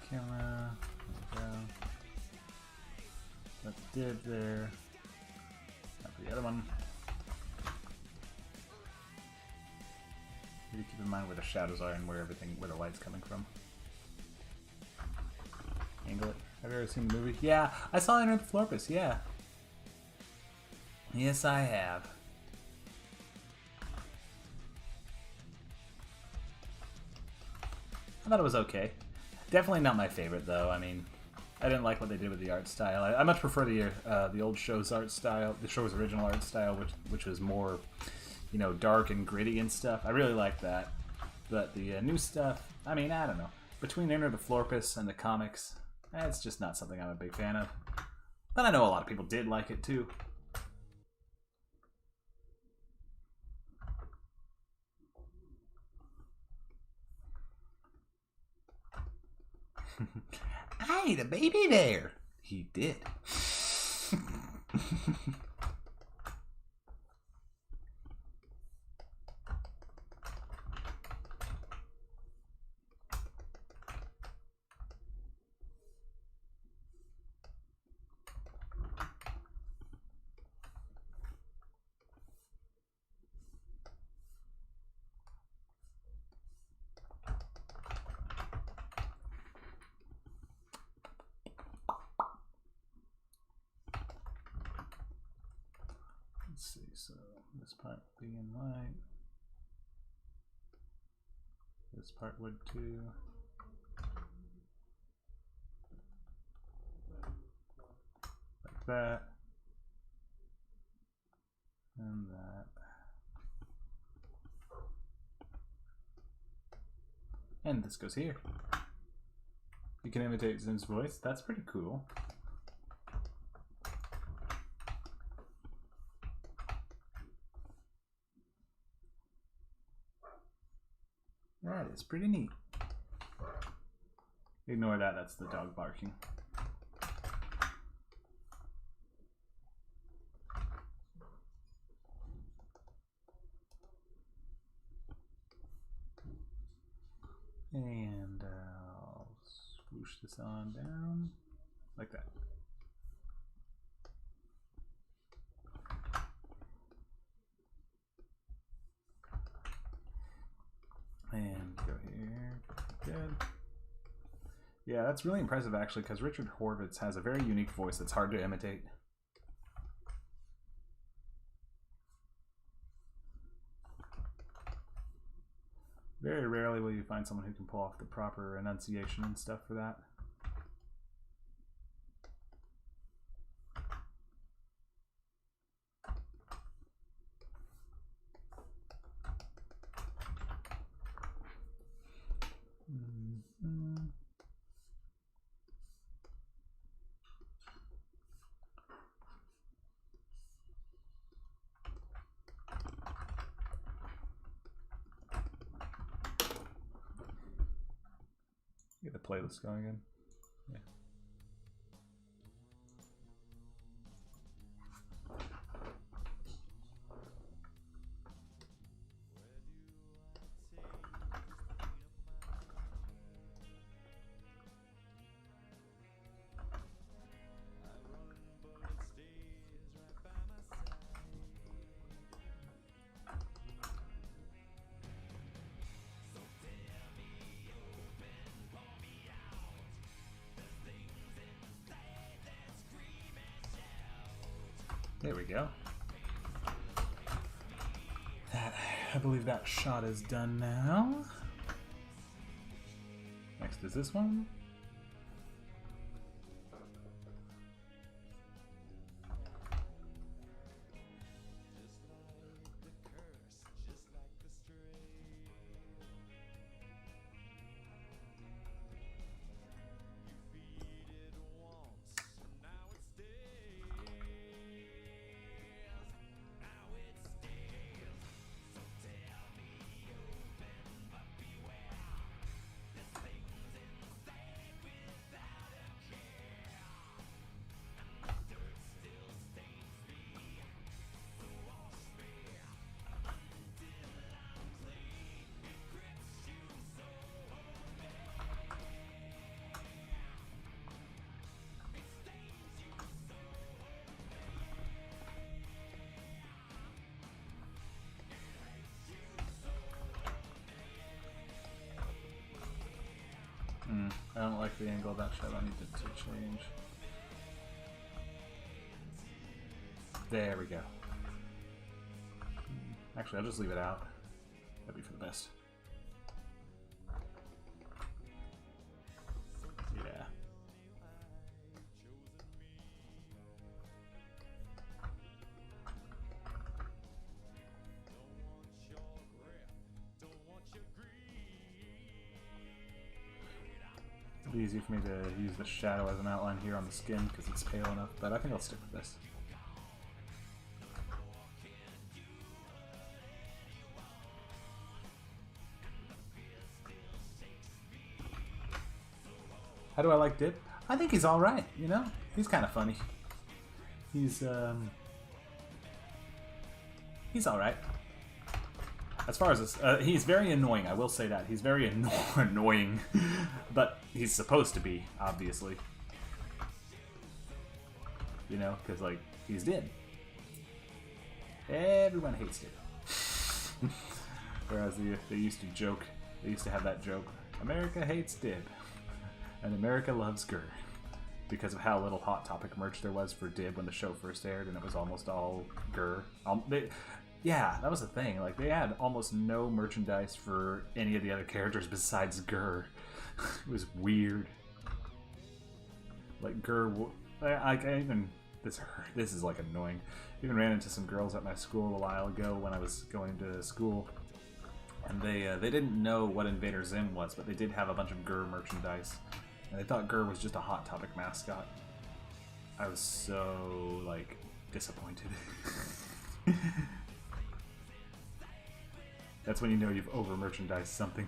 Camera, there we go. That's dib there. Not for the other one. Really keep in mind where the shadows are and where the light's coming from. Angle it. Have you ever seen the movie? Yeah, I saw Enter the Florpus, yeah. Yes, I have. I thought it was okay. Definitely not my favorite, though. I mean, I didn't like what they did with the art style. I much prefer the old show's art style, the show's original art style, which was more, you know, dark and gritty and stuff. I really like that. But the new stuff, I mean, I don't know. Between Enter the Florpus and the comics, it's just not something I'm a big fan of. But I know a lot of people did like it, too. I ate a baby bear. He did. Let's see, so this part would be in white. This part would too. Like that. And that. And this goes here. You can imitate Zim's voice. That's pretty cool. That is pretty neat. Ignore that, that's the dog barking. And I'll swoosh this on down like that. And go here. Good. Yeah, that's really impressive actually, because Richard Horvitz has a very unique voice that's hard to imitate. Very rarely will you find someone who can pull off the proper enunciation and stuff for that. Get the playlist going again. Yeah. There we go. I believe that shot is done now. Next is this one. I don't like the angle of that shot. I need it to change. There we go. Actually, I'll just leave it out. That'd be for the best. Yeah. It'll be easy for me to use the shadow as an outline here on the skin because it's pale enough, but I think I'll stick with this. How do I like Dip? I think he's alright, you know? He's kind of funny. He's alright. As far as this, he's very annoying, I will say that. He's very annoying. But he's supposed to be, obviously. You know, because, like, he's Dib. Everyone hates Dib. Whereas they used to joke, they used to have that joke, America hates Dib. And America loves Gur, because of how little Hot Topic merch there was for Dib when the show first aired, and it was almost all Gur. Yeah, that was the thing. Like, they had almost no merchandise for any of the other characters besides Gur. It was weird. Like, Gur, I even this is like annoying. I even ran into some girls at my school a while ago when I was going to school, and they didn't know what Invader Zim was, but they did have a bunch of Gur merchandise. And they thought Gur was just a Hot Topic mascot. I was so, like, disappointed. That's when you know you've over-merchandised something.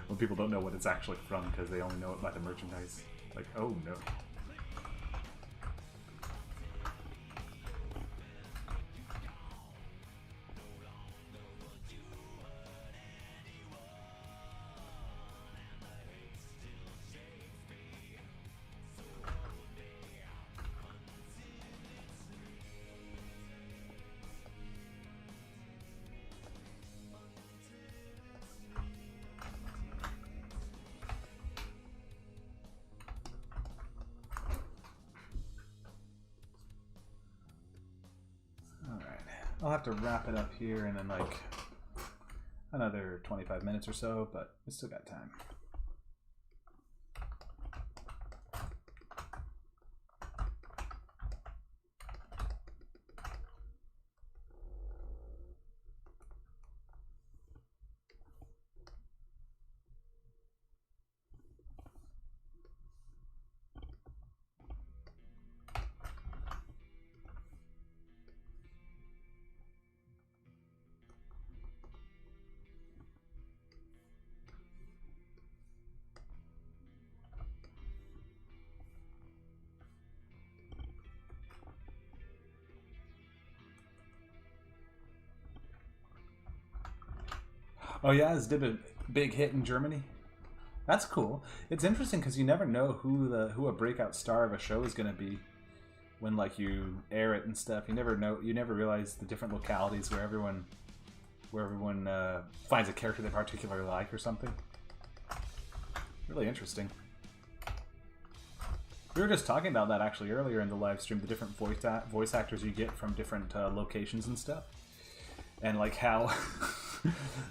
When people don't know what it's actually from because they only know it by the merchandise. Like, oh no. I'll have to wrap it up here in like another 25 minutes or so, but we still got time. Oh yeah, is Dib a big hit in Germany? That's cool. It's interesting because you never know who a breakout star of a show is going to be when like you air it and stuff. You never know. You never realize the different localities where everyone finds a character they particularly like or something. Really interesting. We were just talking about that actually earlier in the live stream, the different voice actors you get from different locations and stuff. And like how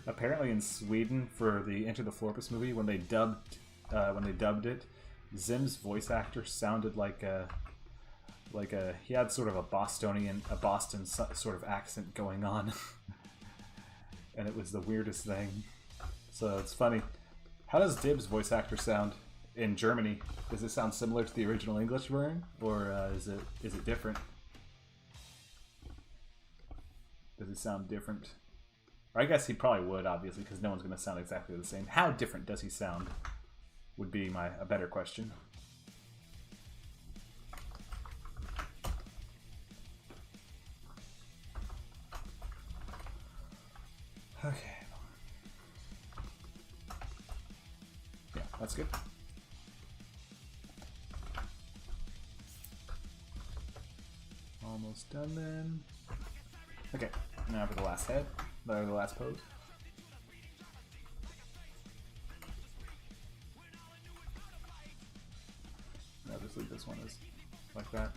apparently in Sweden for the Enter the Florpus movie, when they dubbed it, Zim's voice actor sounded like he had sort of a Boston sort of accent going on. And it was the weirdest thing. So it's funny. How does Dib's voice actor sound in Germany? Does it sound similar to the original English version, or is it different? Does it sound different? Or I guess he probably would, obviously, because no one's going to sound exactly the same. How different does he sound? Would be a better question. Okay. Yeah, that's good. Almost done then. Okay, now for the last head, or the last pose. I'll just leave this one as like that.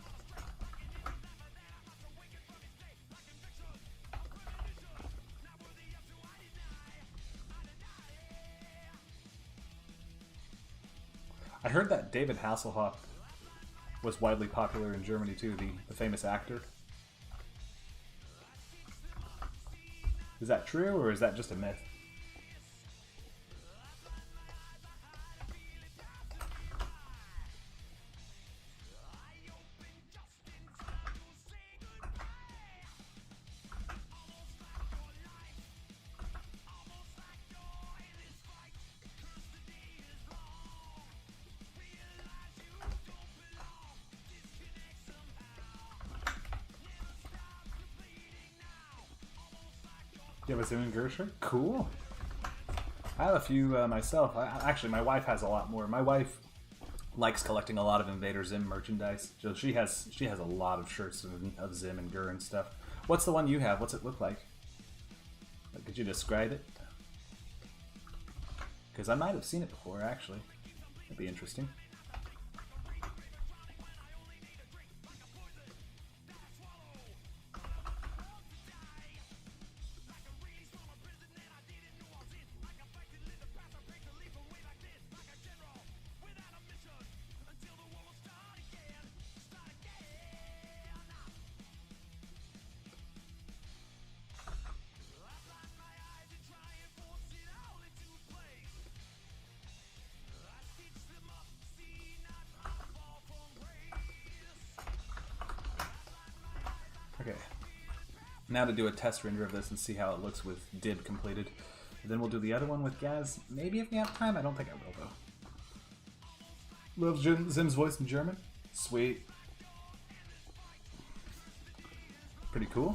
I heard that David Hasselhoff was widely popular in Germany too, the famous actor. Is that true, or is that just a myth? You have a Zim and Gersher? Cool. I have a few myself. Actually, my wife has a lot more. My wife likes collecting a lot of Invader Zim merchandise. So she has a lot of shirts of Zim and Gur and stuff. What's the one you have? What's it look like? Could you describe it? Because I might have seen it before, actually. That'd be interesting. Okay, now to do a test render of this and see how it looks with Dib completed. And then we'll do the other one with Gaz, maybe if we have time. I don't think I will, though. Love Zim's voice in German? Sweet. Pretty cool.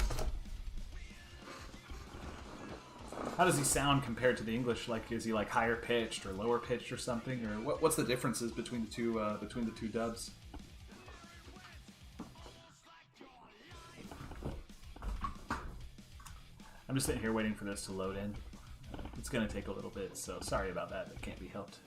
How does he sound compared to the English? Like, is he like higher pitched or lower pitched or something? Or what's the differences between the two dubs? I'm just sitting here waiting for this to load in. It's going to take a little bit, so sorry about that. It can't be helped.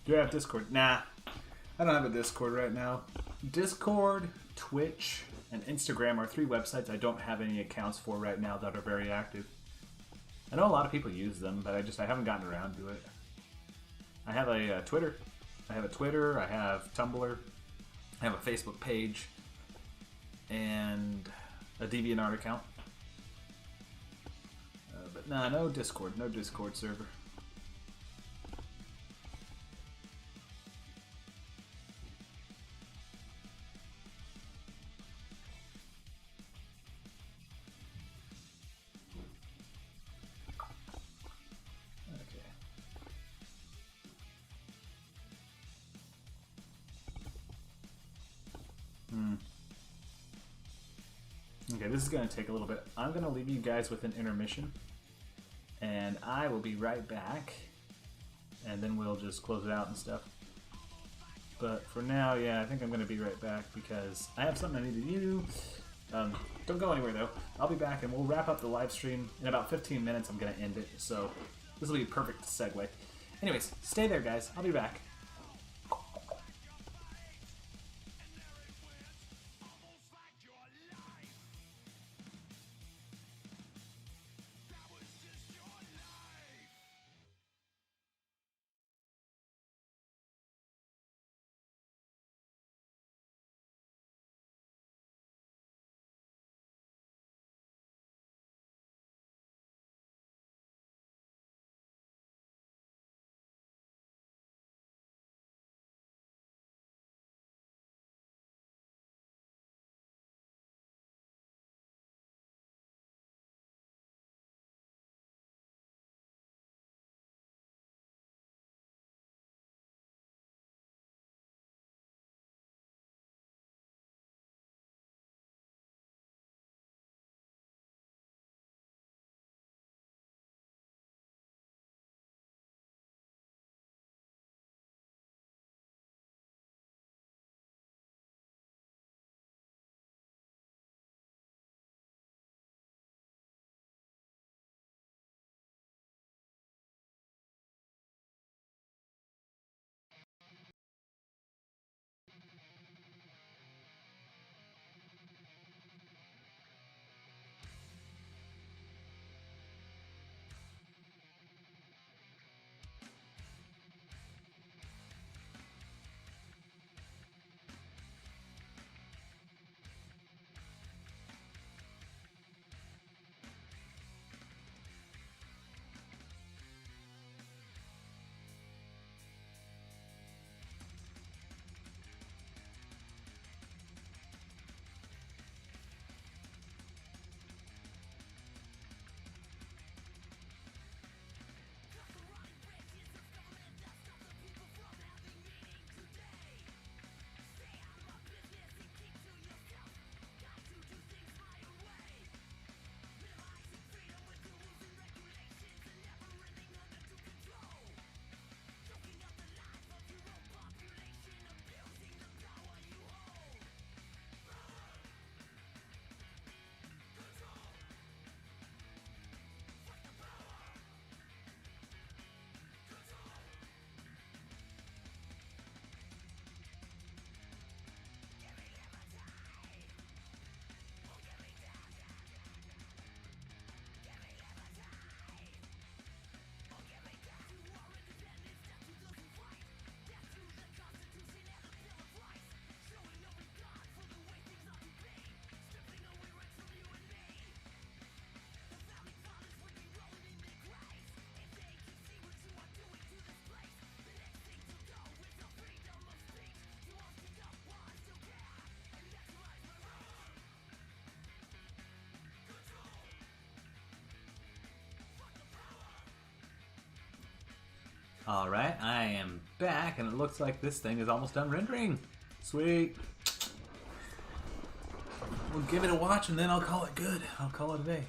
Do I have Discord? Nah, I don't have a Discord right now. Discord, Twitch, and Instagram are 3 websites I don't have any accounts for right now that are very active. I know a lot of people use them, but I haven't gotten around to it. I have a Twitter, I have a Twitter, I have Tumblr, I have a Facebook page, and a DeviantArt account. But nah, no Discord server. Okay, this is going to take a little bit. I'm going to leave you guys with an intermission, and I will be right back, and then we'll just close it out and stuff. But for now, yeah, I think I'm going to be right back because I have something I need to do. Don't go anywhere, though. I'll be back, and we'll wrap up the live stream. In about 15 minutes, I'm going to end it, so this will be a perfect segue. Anyways, stay there, guys. I'll be back. Alright, I am back, and it looks like this thing is almost done rendering. Sweet. We'll give it a watch, and then I'll call it good. I'll call it a day.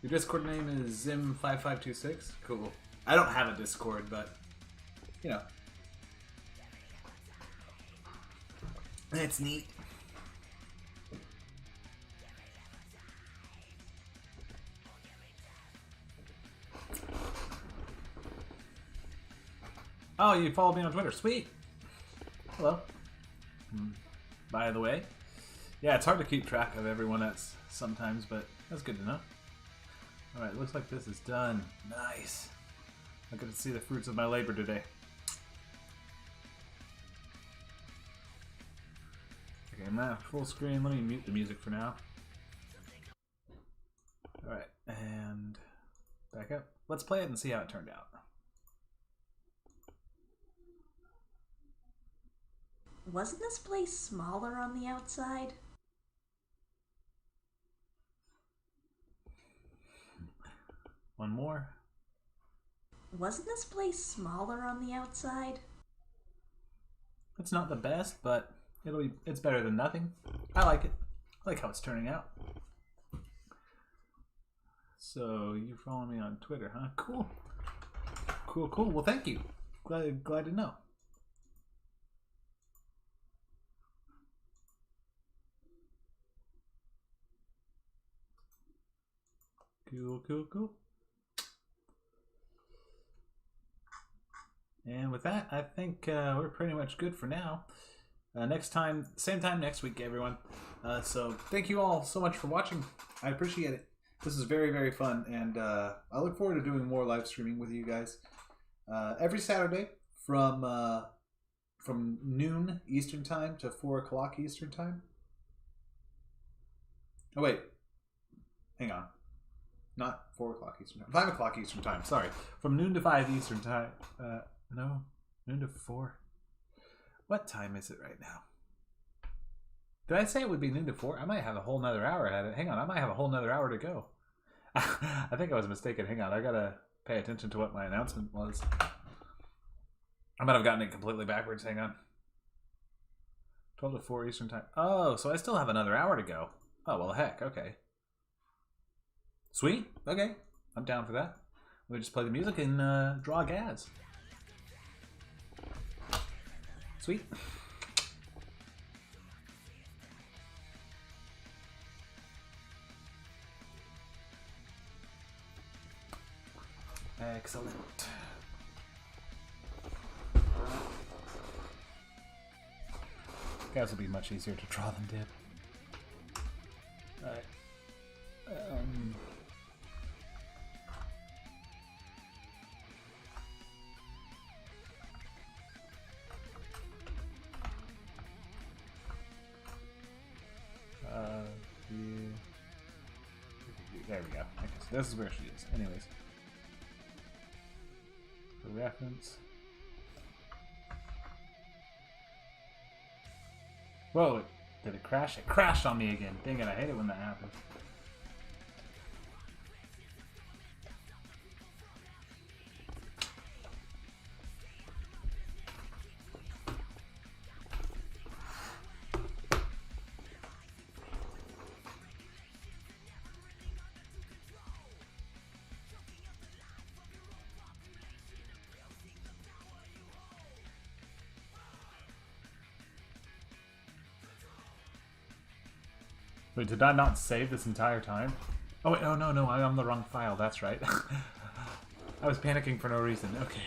Your Discord name is Zim5526? Cool. I don't have a Discord, but, you know. That's neat. Oh, you followed me on Twitter. Sweet. Hello. By the way. Yeah, it's hard to keep track of everyone that's sometimes, but that's good to know. Alright, looks like this is done. Nice. I get to see the fruits of my labor today. Okay, I'm at full screen. Let me mute the music for now. Alright, and back up. Let's play it and see how it turned out. Wasn't this place smaller on the outside? One more. Wasn't this place smaller on the outside? It's not the best, but it's better than nothing. I like it. I like how it's turning out. So you follow me on Twitter, huh? Cool. Cool. Well, thank you. Glad to know. Cool. And with that, I think we're pretty much good for now. Next time, same time next week, everyone. So thank you all so much for watching. I appreciate it. This is very, very fun, and I look forward to doing more live streaming with you guys every Saturday from noon Eastern Time to 4 o'clock Eastern Time. Oh wait, hang on. Not 4 o'clock Eastern Time. 5 o'clock Eastern Time. Sorry, from noon to 5 Eastern Time. No, noon to 4. What time is it right now? Did I say it would be noon to 4? I might have a whole nother hour at it. Hang on, I might have a whole nother hour to go. I think I was mistaken. Hang on, I gotta pay attention to what my announcement was. I might have gotten it completely backwards. Hang on. 12 to 4 Eastern Time. Oh, so I still have another hour to go. Oh, well, heck, okay. Sweet, okay. I'm down for that. We'll just play the music and draw Gaz. Sweet. Excellent. Gaz will be much easier to draw than Dib. Alright. There we go. Okay, so this is where she is. Anyways. For reference. Whoa, did it crash? It crashed on me again. Dang it, I hate it when that happens. Wait, did I not save this entire time? Oh wait, oh no, I'm on the wrong file, that's right. I was panicking for no reason, okay.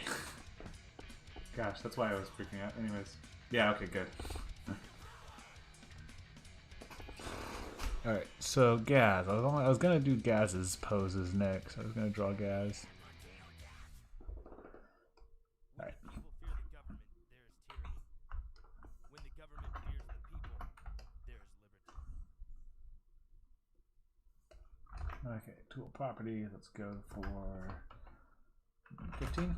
Gosh, that's why I was freaking out. Anyways. Yeah, okay, good. Alright, so Gaz. I was gonna do Gaz's poses next. I was gonna draw Gaz. Alright. Okay, tool property, let's go for 15.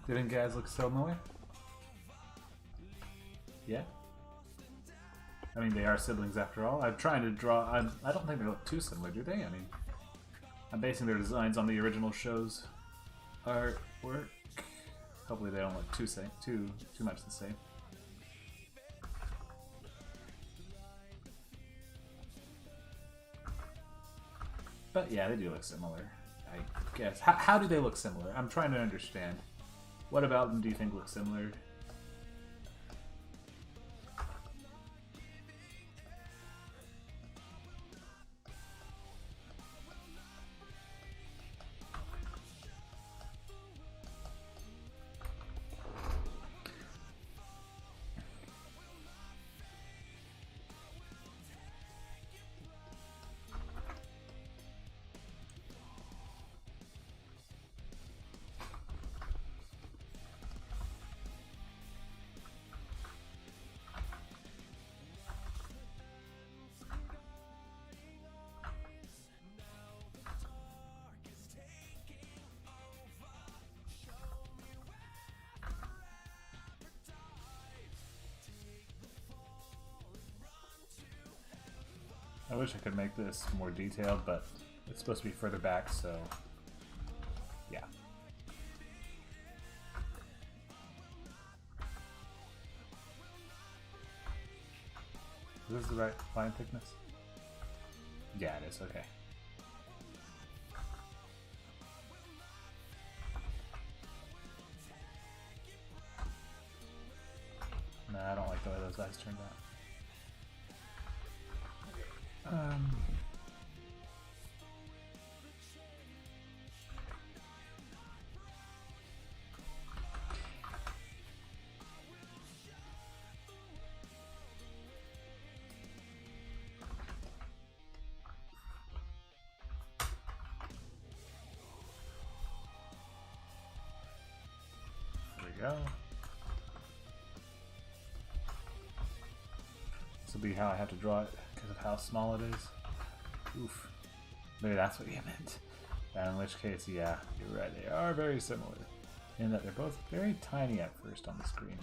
Didn't guys look similar? Yeah? I mean, they are siblings after all. I'm trying to draw... I don't think they look too similar, do they? I mean, I'm basing their designs on the original show's artwork. Hopefully they don't look too much the same. But yeah, they do look similar, I guess. How do they look similar? I'm trying to understand. What about them do you think looks similar? I wish I could make this more detailed, but it's supposed to be further back, so yeah. Is this the right line thickness? Yeah, it is. Okay. Nah, I don't like the way those eyes turned out. There we go. This will be how I have to draw it because of how small it is. Oof. Maybe that's what you meant. In which case, yeah, you're right. They are very similar in that they're both very tiny at first on the screen.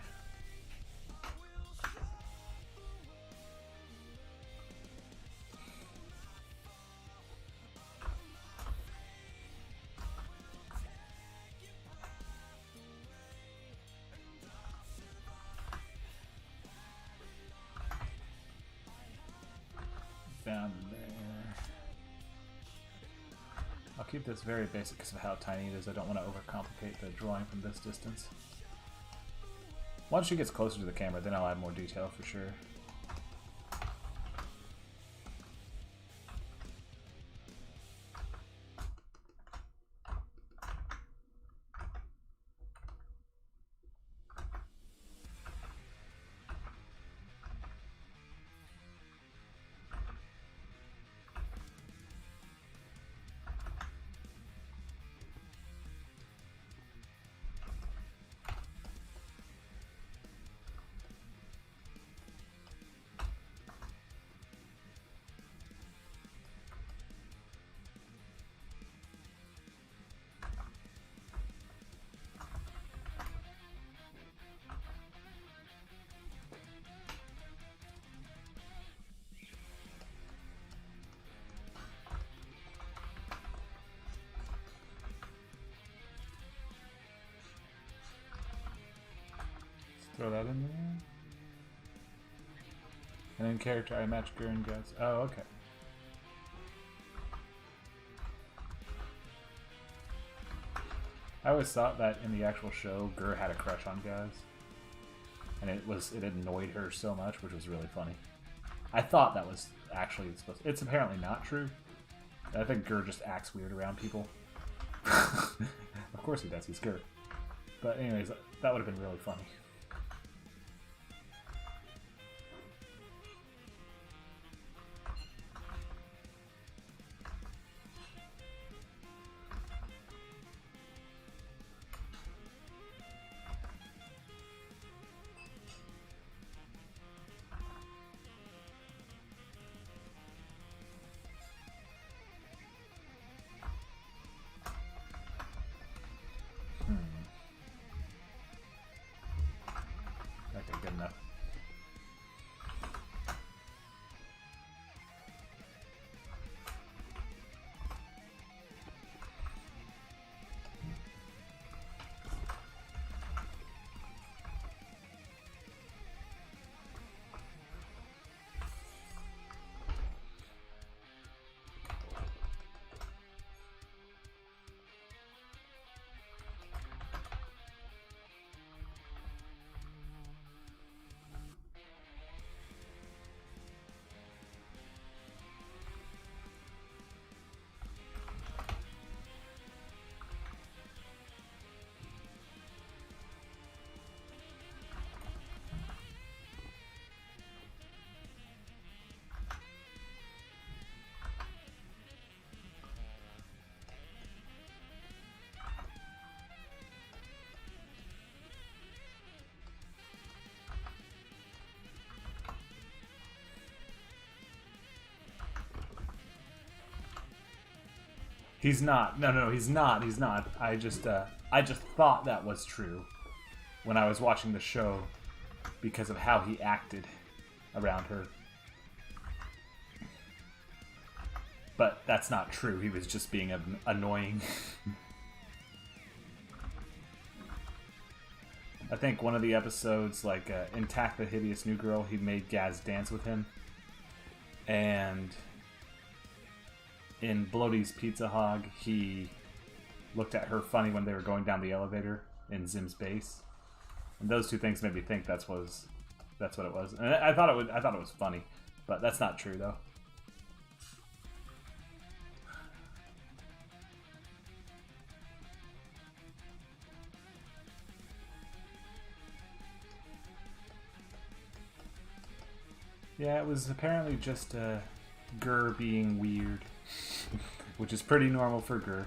Down there. I'll keep this very basic because of how tiny it is. I don't want to overcomplicate the drawing from this distance. Once she gets closer to the camera, then I'll add more detail for sure. Throw that in there. And then character, I match Gurren guys. Oh, okay. I always thought that in the actual show, Gur had a crush on Gaz. And it annoyed her so much, which was really funny. I thought that was actually supposed to, it's apparently not true. I think Gur just acts weird around people. Of course he does, he's Gur. But anyways, that would have been really funny. Okay, good enough. He's not. No, he's not. He's not. I just thought that was true when I was watching the show because of how he acted around her. But that's not true. He was just being annoying. I think one of the episodes, like Intact the Hideous New Girl, he made Gaz dance with him. And in Bloaty's Pizza Hog, he looked at her funny when they were going down the elevator in Zim's base. And those two things made me think that's what it was. And I thought it was funny, but that's not true though. Yeah, it was apparently just Gur being weird, which is pretty normal for Gur.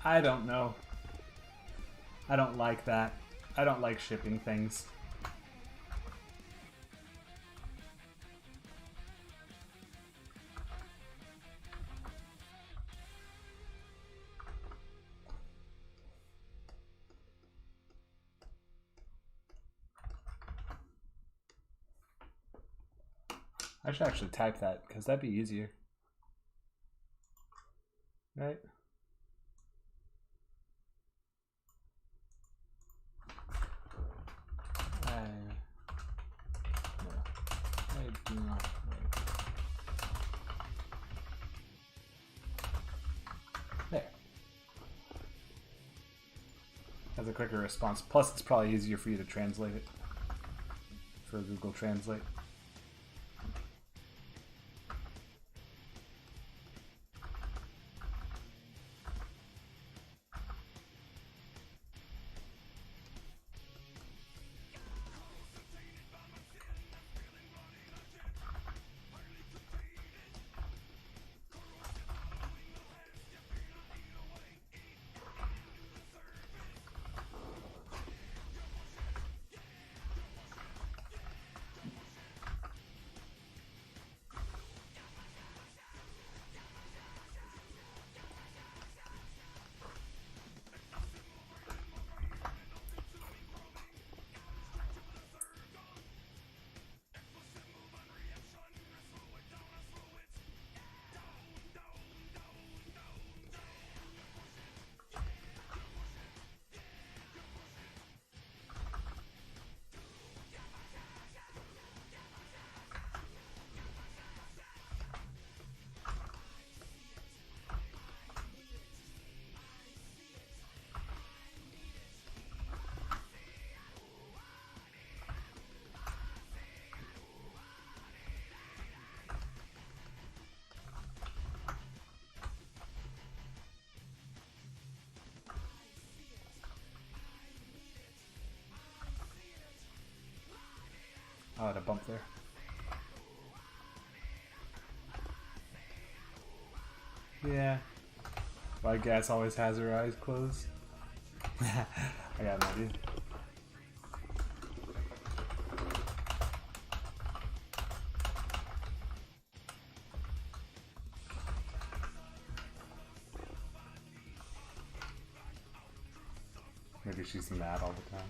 I don't know. I don't like that. I don't like shipping things. I should actually type that, because that'd be easier. Right? I do not like. There. That's a quicker response. Plus, it's probably easier for you to translate it for Google Translate. Oh, I had a bump there. Yeah. Why Gas always has her eyes closed? I got an idea. Maybe she's mad all the time.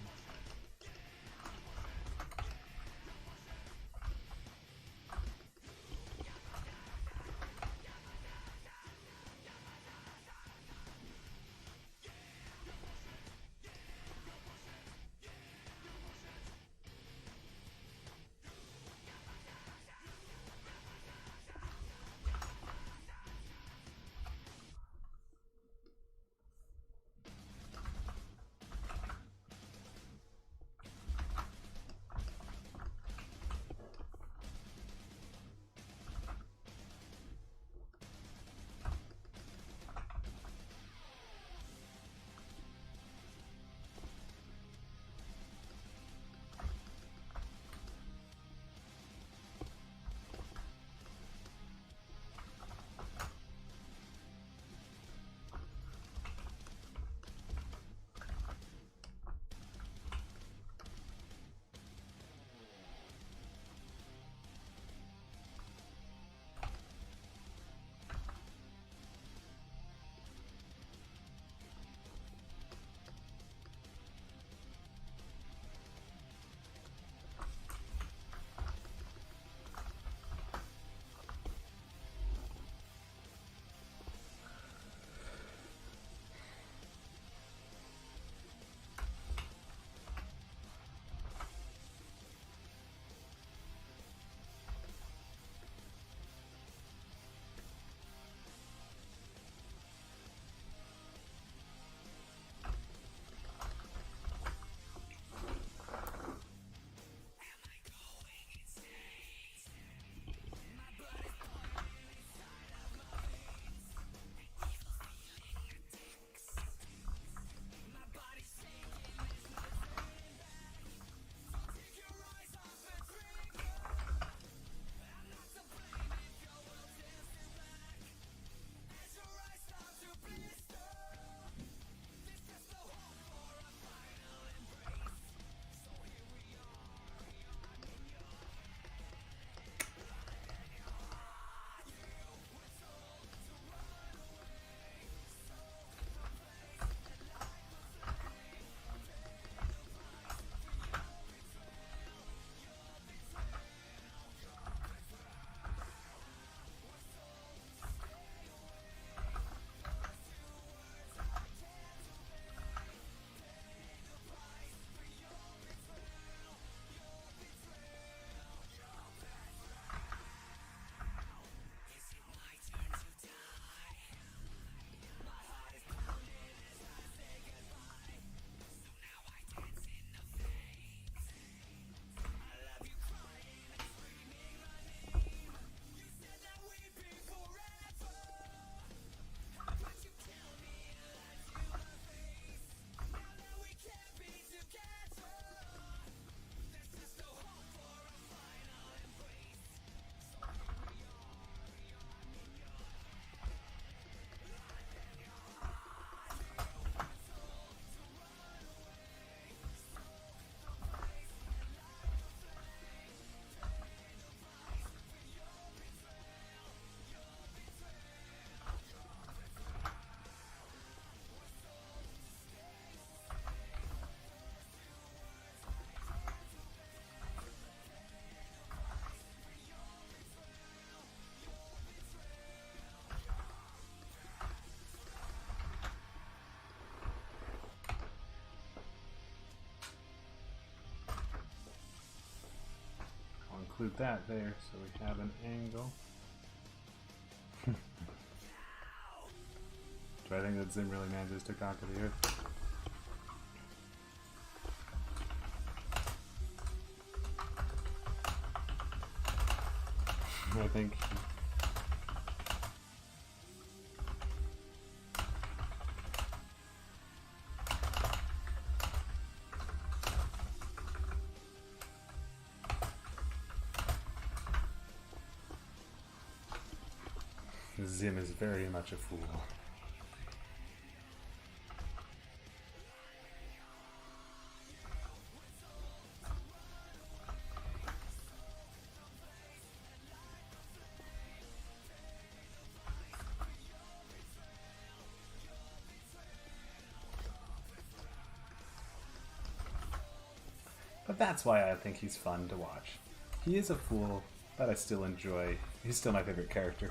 include that there so we have an angle. Do I think that Zim really manages to conquer the Earth? I think Zim is very much a fool. But that's why I think he's fun to watch. He is a fool, but I still enjoy. He's still my favorite character.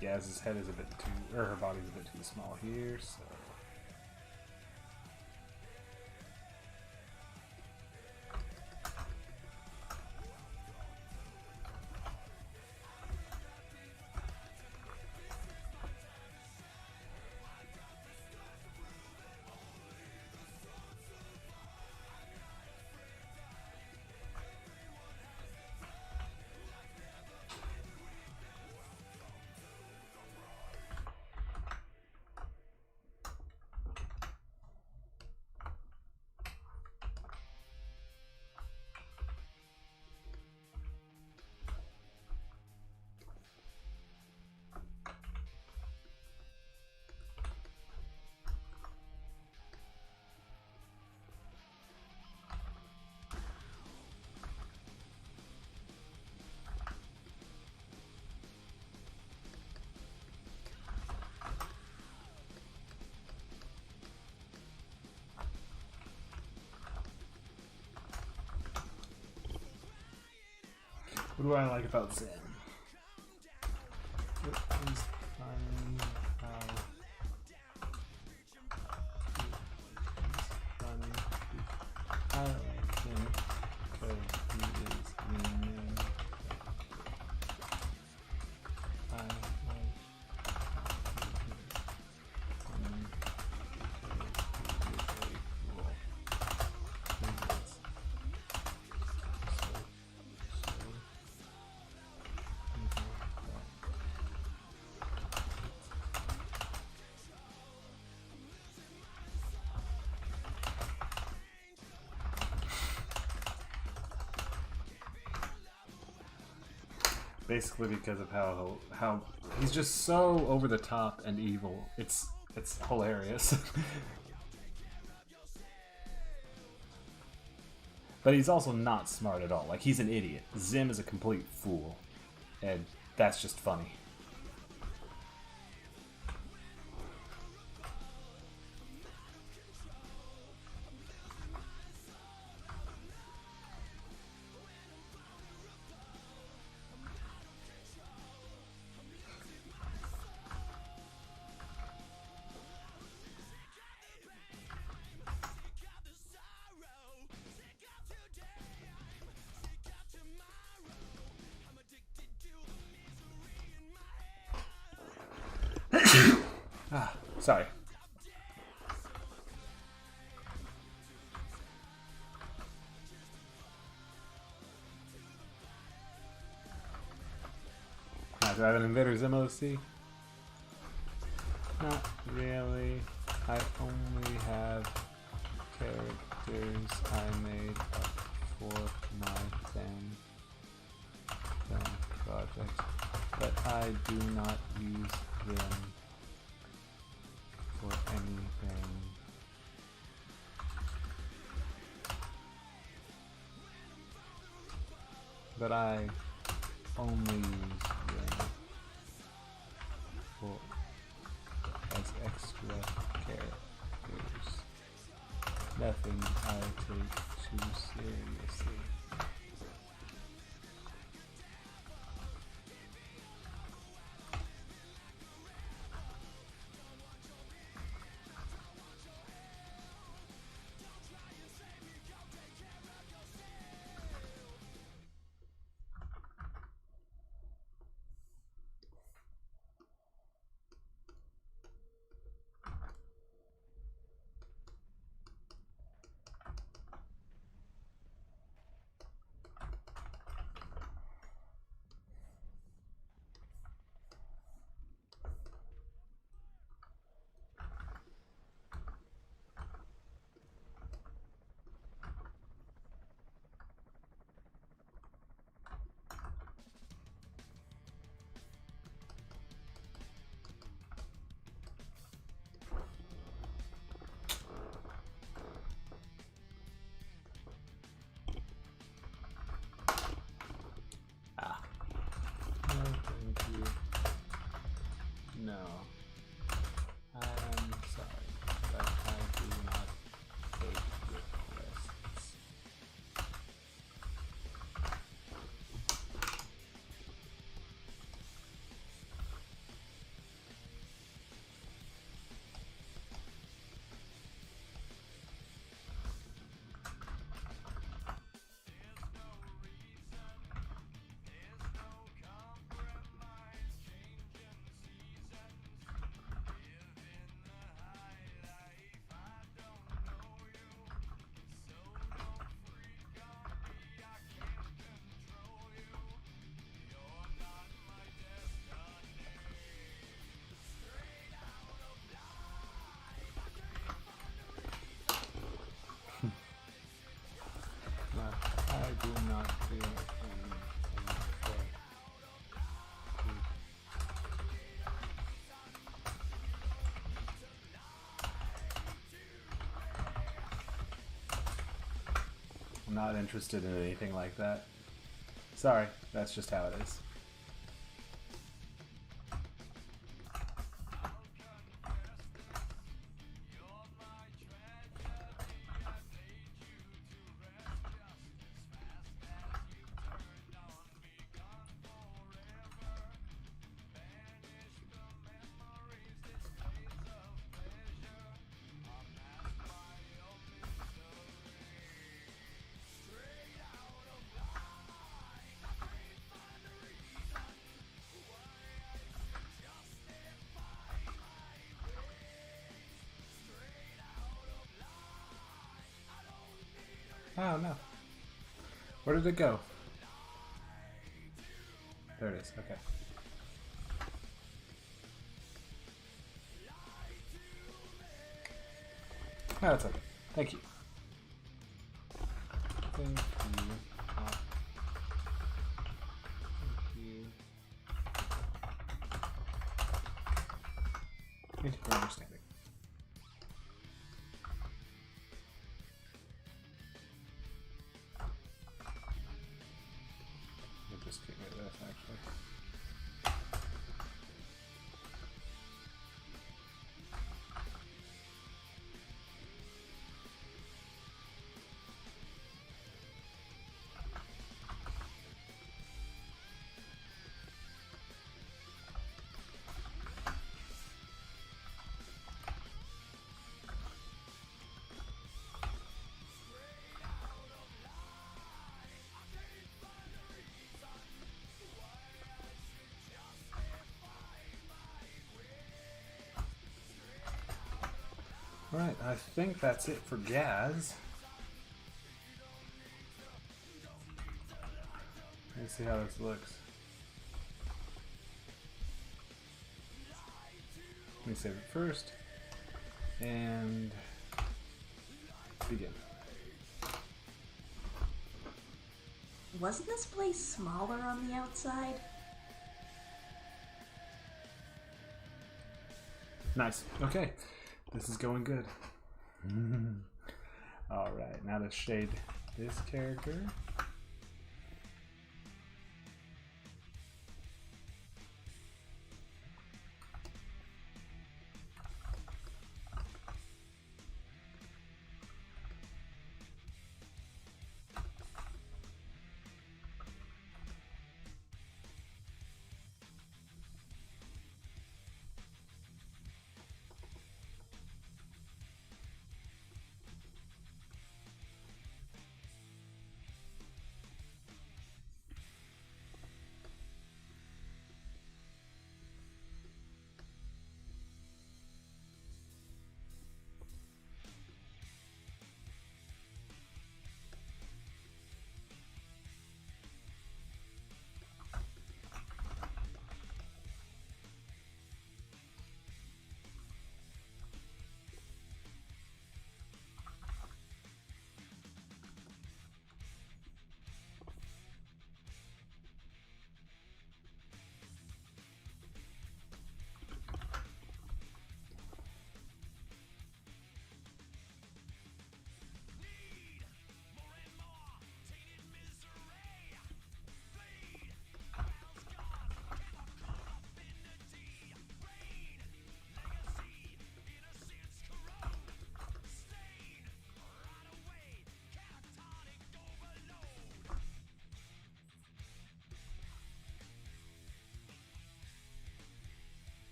Gaz's head is a bit too, or her body's a bit too small here, so. What do I like about Zen? It is funny how I like him because he is mean. I like him because he is really cool. He is basically because of how he's just so over the top and evil. It's hilarious. But he's also not smart at all. Like, he's an idiot. Zim is a complete fool. And that's just funny. Sorry. Do I have an Invader Zim OC? Not really. I only have characters I made up for my fan projects, but I do not use them for anything. But I only use them for as extra characters. Nothing I take too seriously. No. I'm sorry, but I do not take requests. I do not feel anything I'm not interested in anything like that. Sorry, that's just how it is. Oh no. Where did it go? There it is. Okay. Oh, that's okay. Thank you. Thank you. Thank you. Thank you for understanding. We'll just get rid of this actually. Alright, I think that's it for Jazz. Let's see how this looks. Let me save it first. And begin. Wasn't this place smaller on the outside? Nice. Okay. This is going good. Alright, now to shade this character.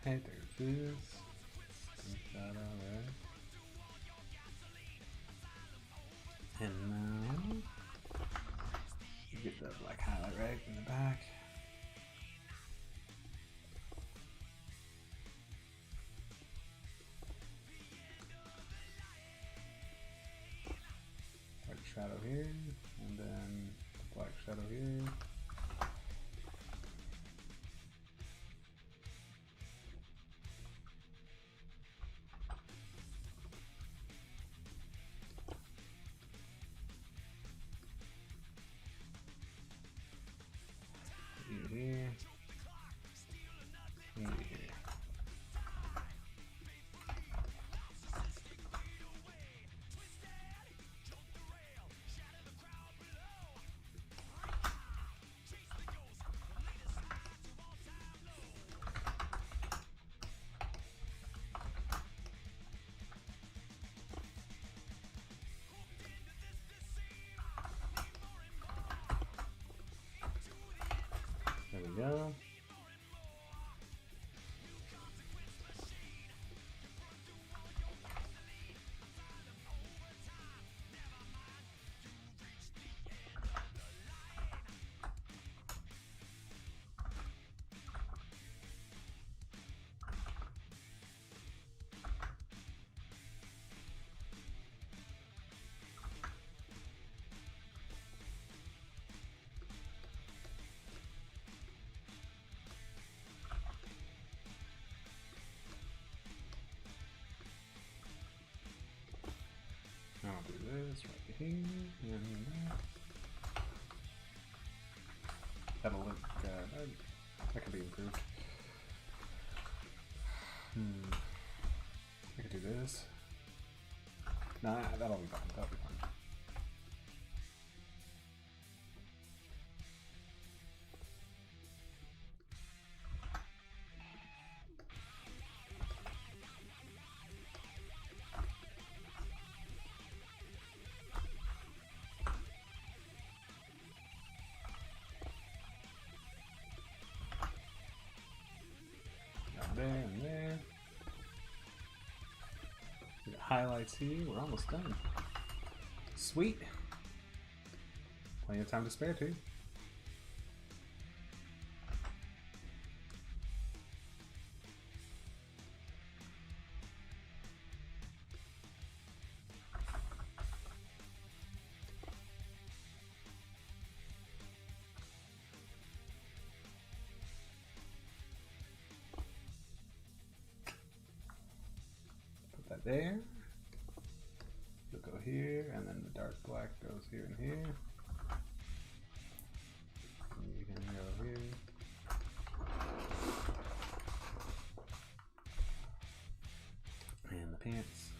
Hey, there's this. That alright. And now you get the black highlight right in the back. White shadow here, and then black shadow here. Here. Here. we go. I'll do this right here, and that'll look, that could be improved. I could do this. Nah, that'll be fine, that'll be fine. There and there. We got highlights here. We're almost done. Sweet. Plenty of time to spare too. There. You'll go here, and then the dark black goes here and here. And you can go here. And the pants.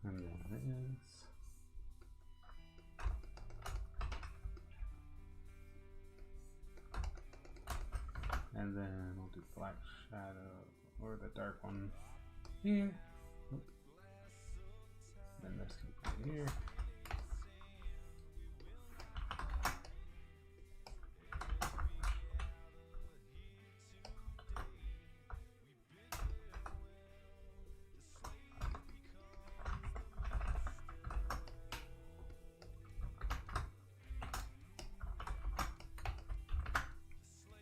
And then this. And then we'll do black shadow or the dark one here. Then this can be here.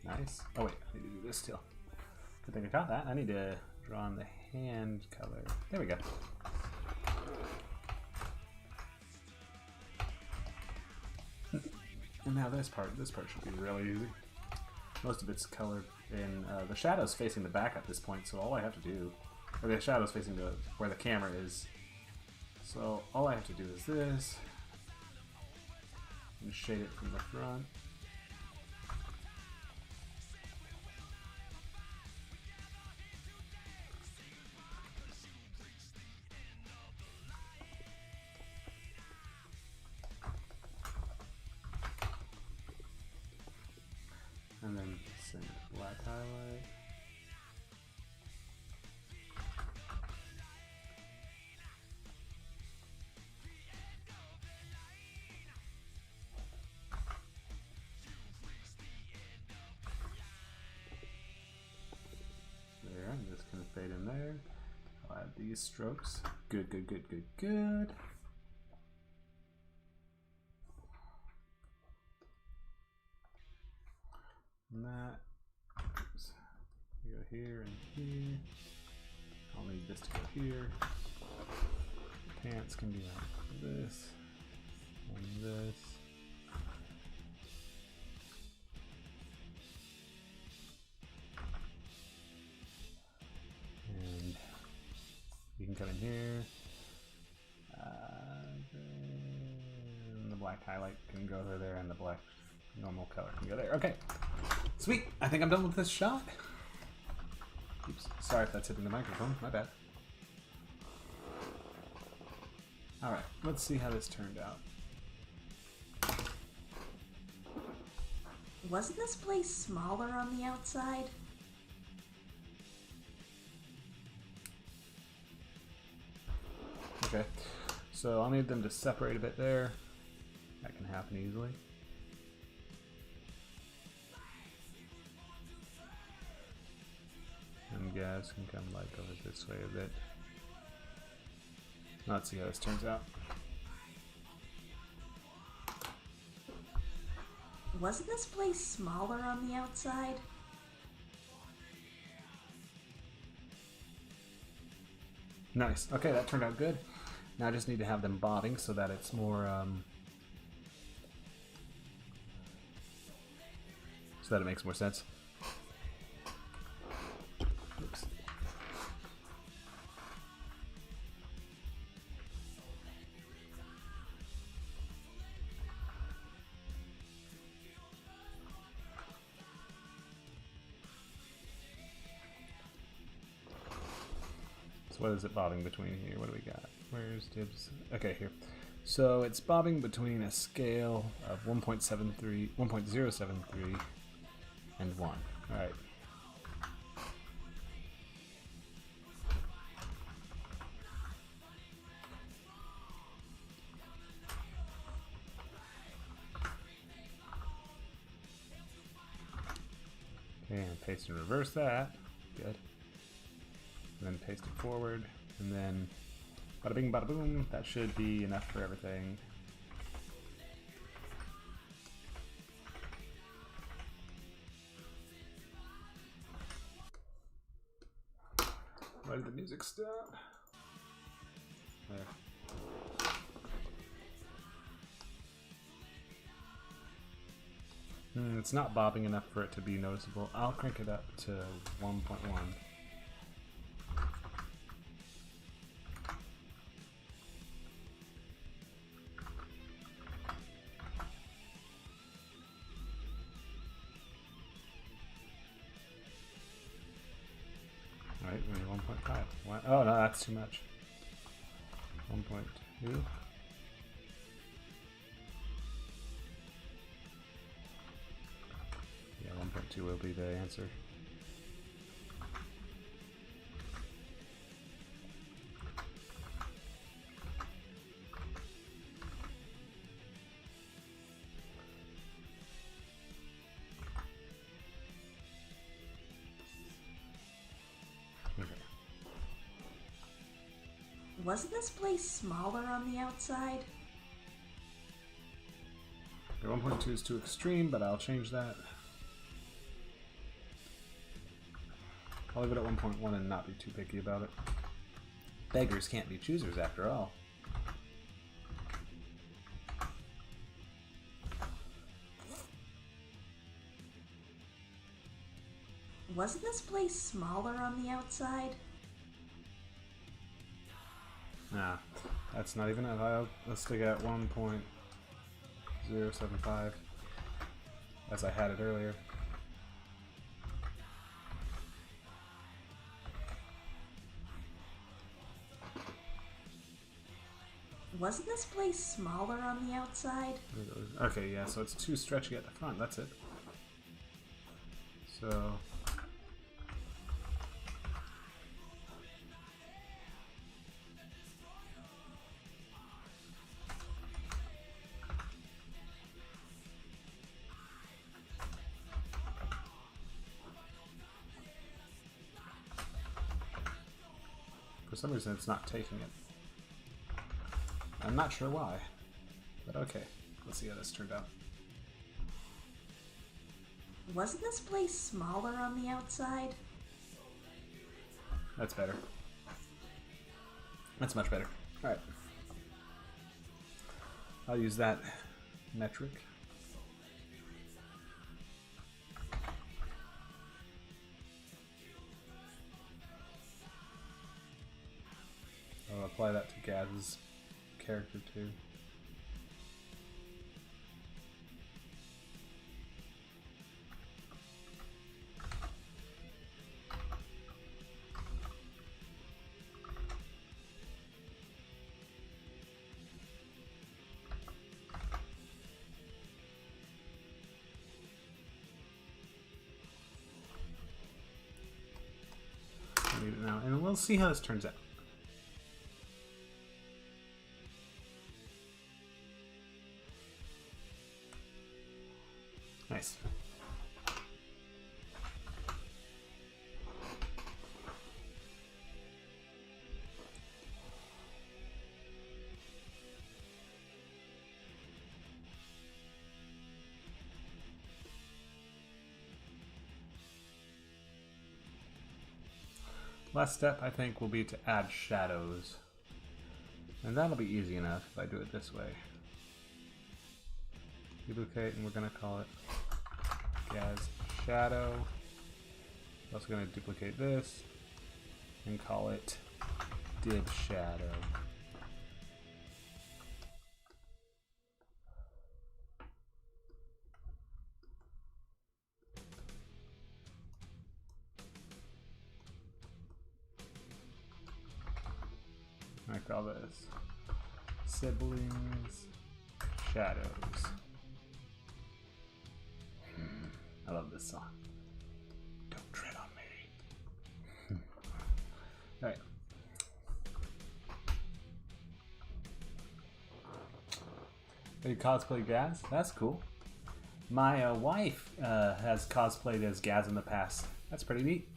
Nice. Oh wait, I need to do this still. Good thing I got that. I need to draw on the hand color. There we go. And now this part should be really easy. Most of it's colored in the shadow's facing the back at this point, so all I have to do, or the shadow's facing where the camera is. So all I have to do is this, and shade it from the front. And then send black highlight. There, I'm just gonna fade in there. I'll add these strokes. Good, good, good, good, good. And that, oops, we go here and here. I'll need this to go here. The pants can be like this and this. And you can come in here. And the black highlight can go over there, and the black normal color can go there. Okay. Sweet, I think I'm done with this shot. Oops, sorry if that's hitting the microphone, my bad. Alright, let's see how this turned out. Wasn't this place smaller on the outside? Okay, so I'll need them to separate a bit there. That can happen easily. And guys can come like over this way a bit. Let's see how this turns out. Wasn't this place smaller on the outside? Nice. Okay, that turned out good. Now I just need to have them bobbing so that it's more, so that it makes more sense. Oops. What is it bobbing between here? What do we got? Where's dibs? Okay, here. So it's bobbing between a scale of 1.73, 1.073 and 1. Alright. Okay, and paste and reverse that. Good. And then paste it forward, and then bada bing bada boom. That should be enough for everything. Why did the music stop? There. It's not bobbing enough for it to be noticeable. I'll crank it up to 1.1. Right, we need 1.5. Oh no, that's too much. 1.2. Yeah, 1.2 will be the answer. Wasn't this place smaller on the outside? Okay, 1.2 is too extreme, but I'll change that. I'll leave it at 1.1 and not be too picky about it. Beggars can't be choosers after all. Wasn't this place smaller on the outside? Nah, that's not even enough. Let's stick at 1.075 as I had it earlier. Wasn't this place smaller on the outside? Okay, yeah, so it's too stretchy at the front, that's it. So... for some reason it's not taking it. I'm not sure why, but okay. Let's see how this turned out. Wasn't this place smaller on the outside? That's better. That's much better. Alright. I'll use that metric. I'll apply that to Gaz's character too. we'll see how this turns out. Nice. Last step, I think, will be to add shadows. And that'll be easy enough if I do it this way. Duplicate, and we're going to call it Gaz Shadow. I'm also going to duplicate this and call it Dib Shadow. I call this Siblings Shadows. I love this song. Don't tread on me. Alright. You cosplay Gaz? That's cool. My wife has cosplayed as Gaz in the past. That's pretty neat.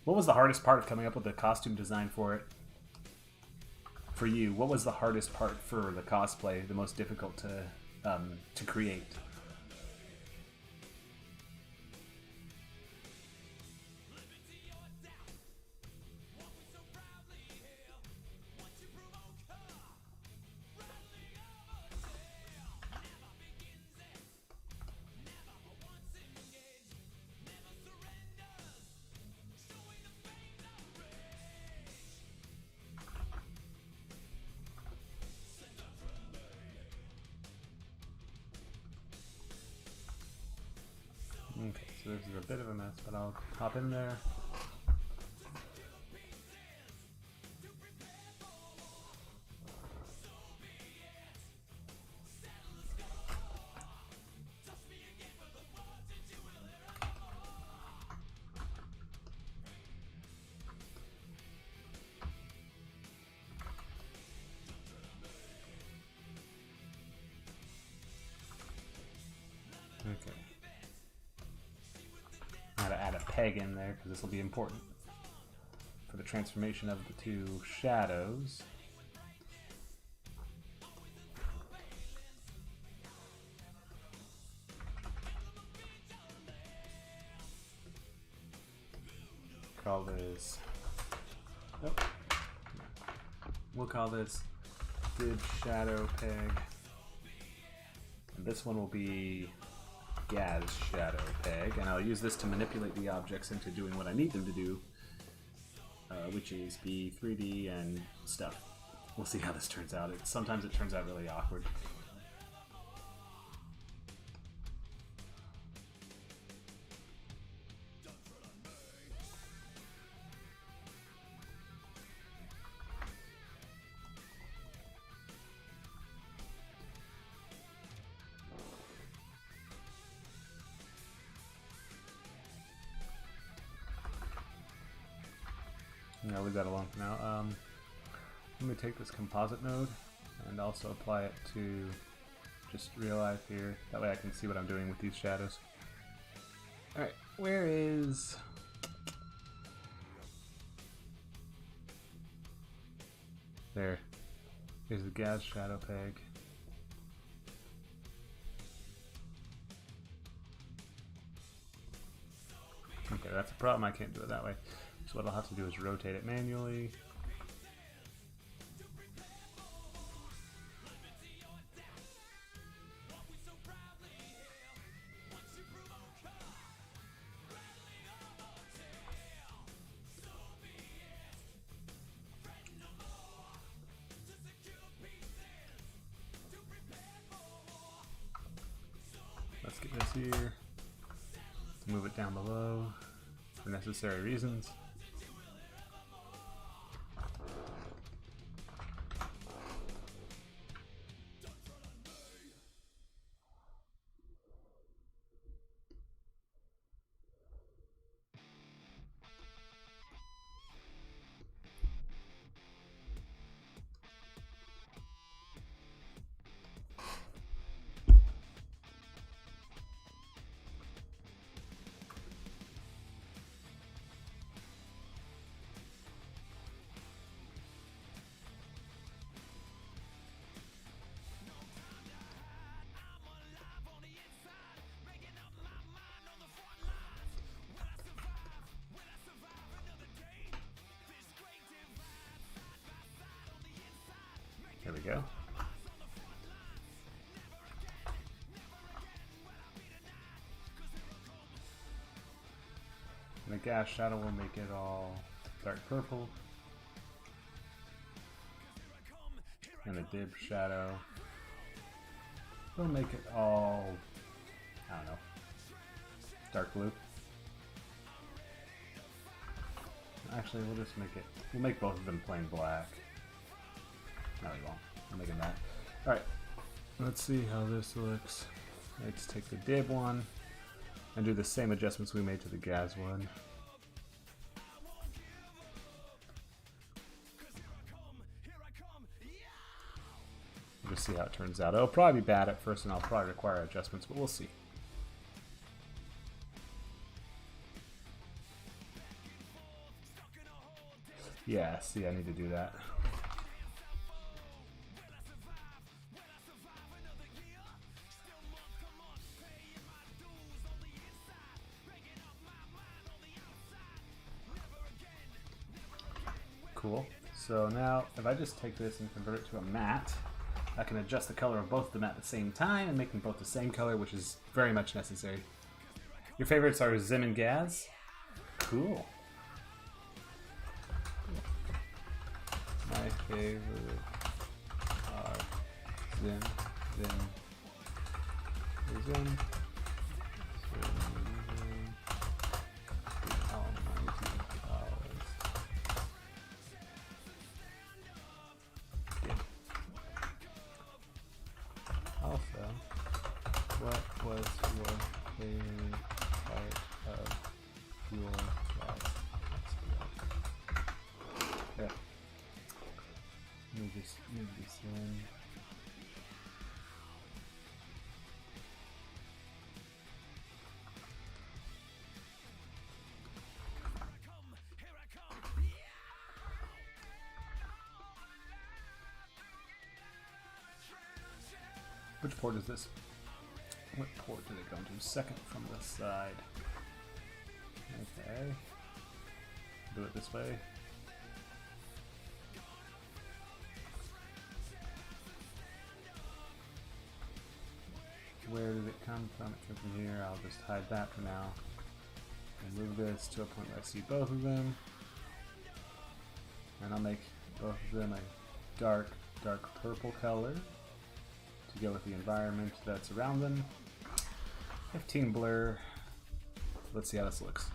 What was the hardest part of coming up with the costume design for it? For you, what was the hardest part for the cosplay, the most difficult to create? Okay, so this is a bit of a mess, but I'll hop in there. Okay. Now to add a peg in there because this will be important for the transformation of the two shadows. Call this. Nope. We'll call this Did Shadow Peg. And this one will be Gaz Shadow Peg, and I'll use this to manipulate the objects into doing what I need them to do, which is be 3D and stuff. We'll see how this turns out. Sometimes it turns out really awkward. I'll leave that alone for now. Let me take this composite node and also apply it to just real life here. That way I can see what I'm doing with these shadows. Alright, where is... There. Here's the Gaz Shadow Peg. Okay, that's a problem. I can't do it that way. So what I'll have to do is rotate it manually. Let's get this here. Move it down below for necessary reasons. go. And the gas shadow will make it all dark purple. And the dib shadow will make it all, I don't know, dark blue. Actually, we'll make both of them plain black. No, we won't. We'll make them that. Alright, let's see how this looks. Let's take the dib one and do the same adjustments we made to the gas one. Just see how it turns out. It'll probably be bad at first and I'll probably require adjustments, but we'll see. Yeah, see, I need to do that. Cool. So now, if I just take this and convert it to a matte, I can adjust the color of both of them at the same time and make them both the same color, which is very much necessary. Your favorites are Zim and Gaz? Cool. My favorite are Zim, Zim, the almighty powers. Yeah. Also, what was your favorite part of your last experience? Yeah. Let me just move this in. Which port is this? What port did it go into? Second from the side. Okay. Do it this way. Where did it come from? It came from here. I'll just hide that for now. And move this to a point where I see both of them. And I'll make both of them a dark purple color to go with the environment that's around them. 15 blur. Let's see how this looks.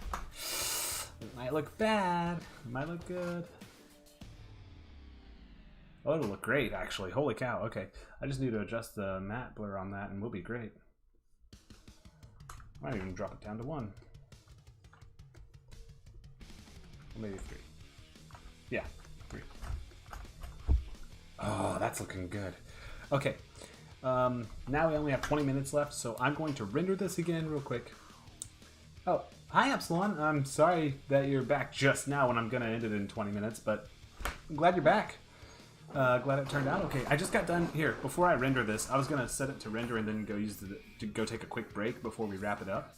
It might look bad. It might look good. Oh, it'll look great, actually. Holy cow. Okay. I just need to adjust the matte blur on that and we'll be great. Might even drop it down to 1. Or maybe 3. Yeah, 3. Oh, that's looking good. Okay. Now we only have 20 minutes left, so I'm going to render this again real quick. Oh, hi Epsilon. I'm sorry that you're back just now when I'm going to end it in 20 minutes, but I'm glad you're back. Glad it turned out okay. I just got done here. Before I render this, I was gonna set it to render and then go take a quick break before we wrap it up.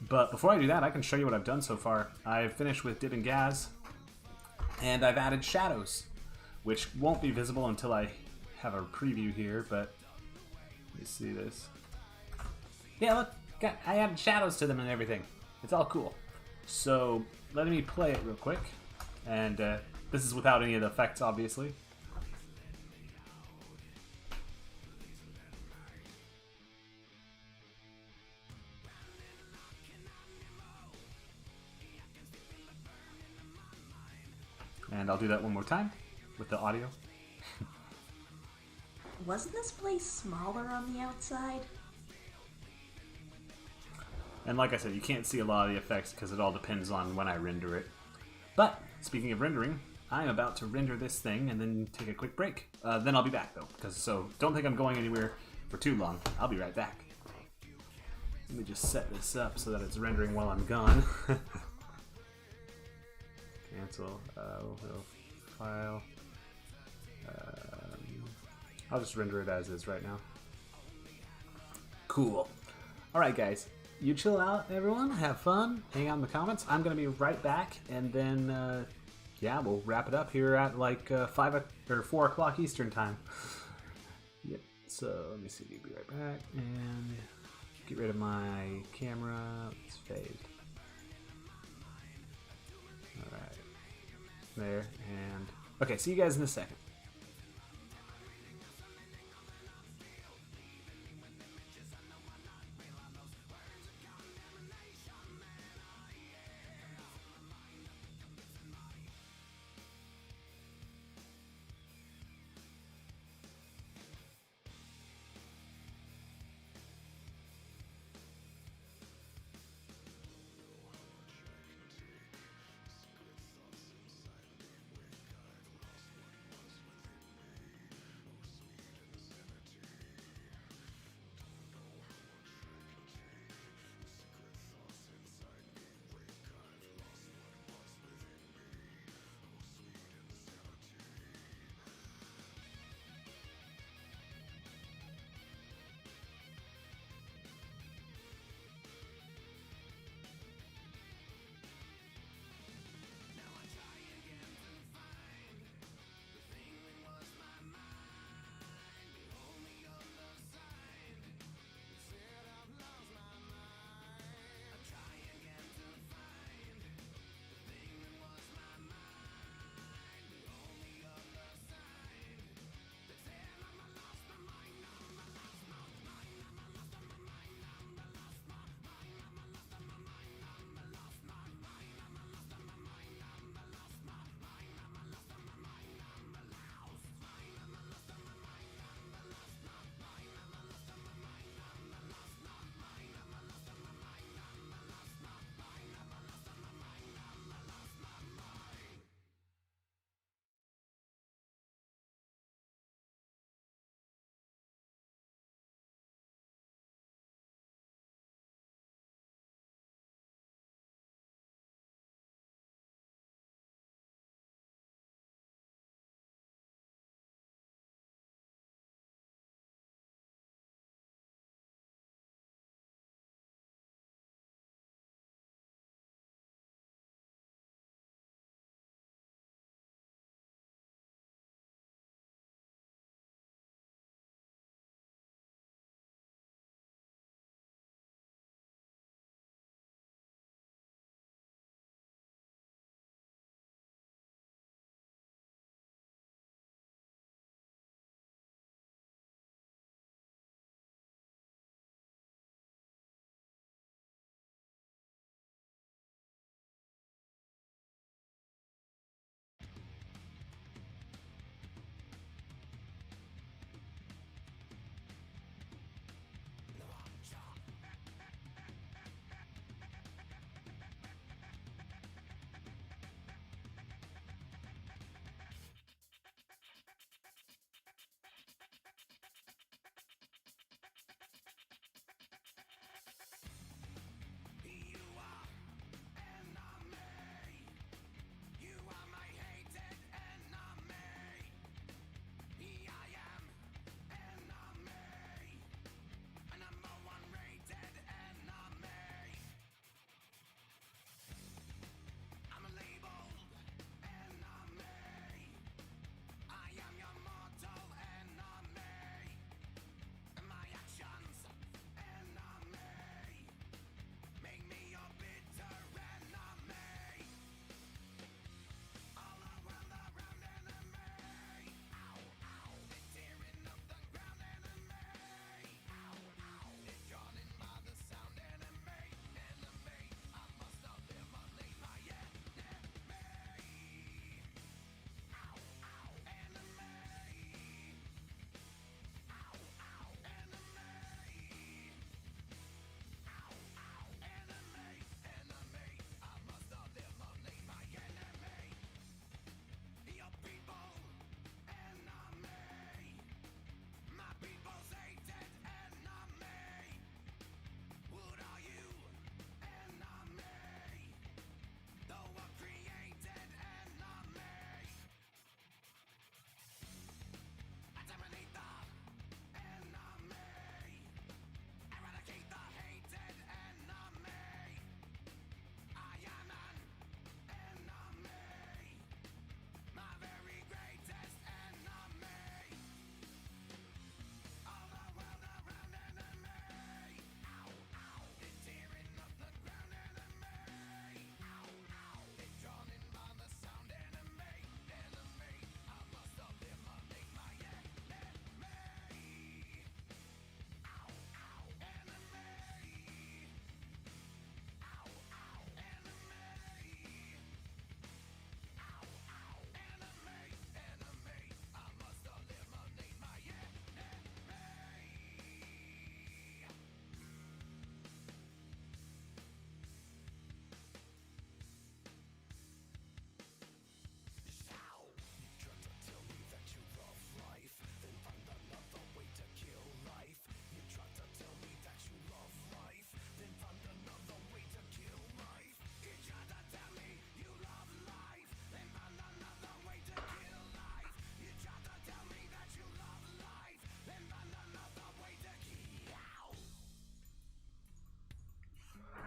But before I do that, I can show you what I've done so far. I've finished with Dib and Gaz, and I've added shadows, which won't be visible until I have a preview here. But let me see this. Yeah, look, I added shadows to them and everything. It's all cool. So let me play it real quick, and this is without any of the effects, obviously. And I'll do that one more time with the audio. Wasn't this place smaller on the outside? And like I said, you can't see a lot of the effects because it all depends on when I render it. But, speaking of rendering, I'm about to render this thing and then take a quick break. Then I'll be back though, so don't think I'm going anywhere for too long. I'll be right back. Let me just set this up so that it's rendering while I'm gone. Cancel, file. I'll just render it as is right now. Cool. Alright guys, you chill out everyone, have fun, hang out in the comments. I'm going to be right back, and then, yeah, we'll wrap it up here at like 4 o'clock Eastern time. So let me see. Be right back and get rid of my camera. It's phased. All right, there and okay. See you guys in a second.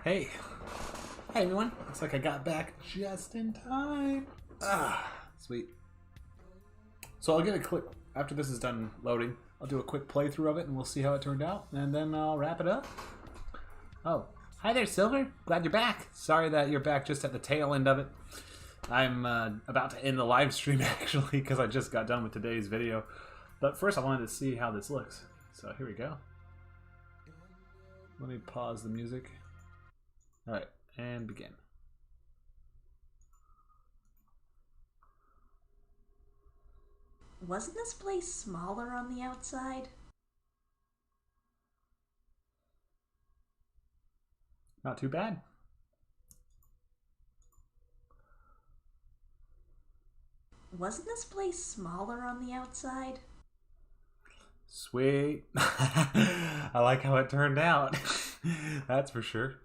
Hey. Hey, everyone. Looks like I got back just in time. Ah, sweet. So I'll get a quick, after this is done loading, I'll do a quick playthrough of it and we'll see how it turned out. And then I'll wrap it up. Oh, hi there, Silver. Glad you're back. Sorry that you're back just at the tail end of it. I'm about to end the live stream, actually, because I just got done with today's video. But first I wanted to see how this looks. So here we go. Let me pause the music. Alright, and begin. Wasn't this place smaller on the outside? Not too bad. Wasn't this place smaller on the outside? Sweet. I like how it turned out. That's for sure.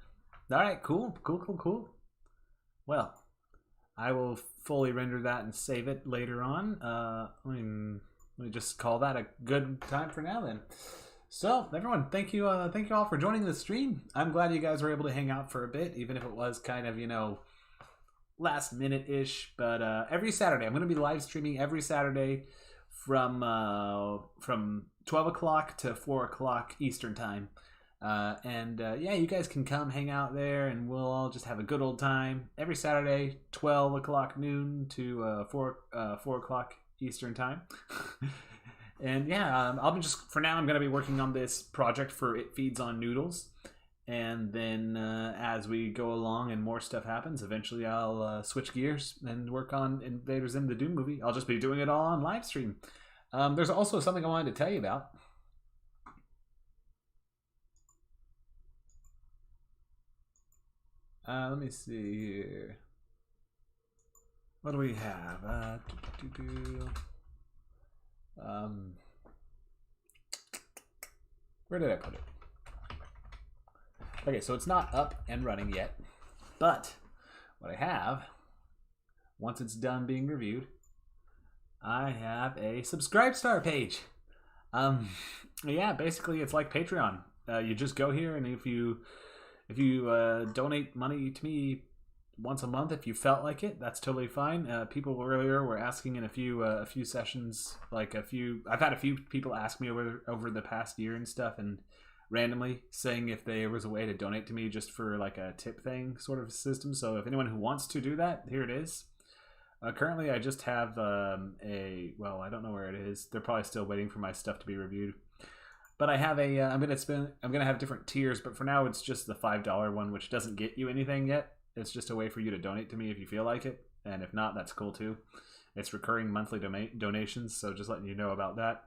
Alright, cool. Cool. Well, I will fully render that and save it later on. Let me just call that a good time for now then. So, everyone, thank you all for joining the stream. I'm glad you guys were able to hang out for a bit, even if it was kind of, last minute-ish. But every Saturday, I'm going to be live streaming every Saturday from 12 o'clock to 4 o'clock Eastern time. Yeah, you guys can come hang out there and we'll all just have a good old time. Every Saturday, 12 o'clock noon to 4 o'clock Eastern time. And yeah, I'll be for now, I'm going to be working on this project for It Feeds on Noodles. And then as we go along and more stuff happens, eventually I'll switch gears and work on Invader Zim the Doom movie. I'll just be doing it all on live stream. There's also something I wanted to tell you about. Let me see here. What do we have? Where did I put it? Okay, so it's not up and running yet, but what I have, once it's done being reviewed, I have a Subscribe Star page. Yeah, basically it's like Patreon. You just go here, and if you donate money to me once a month, if you felt like it, that's totally fine. People earlier were asking in a few sessions, I've had a few people ask me over the past year and stuff, and randomly saying if there was a way to donate to me just for like a tip thing sort of system. So if anyone who wants to do that, here it is. Currently I just have I don't know where it is. They're probably still waiting for my stuff to be reviewed. But I have I'm gonna have different tiers, but for now it's just the $5 one, which doesn't get you anything yet. It's just a way for you to donate to me if you feel like it, and if not, that's cool too. It's recurring monthly donations, so just letting you know about that.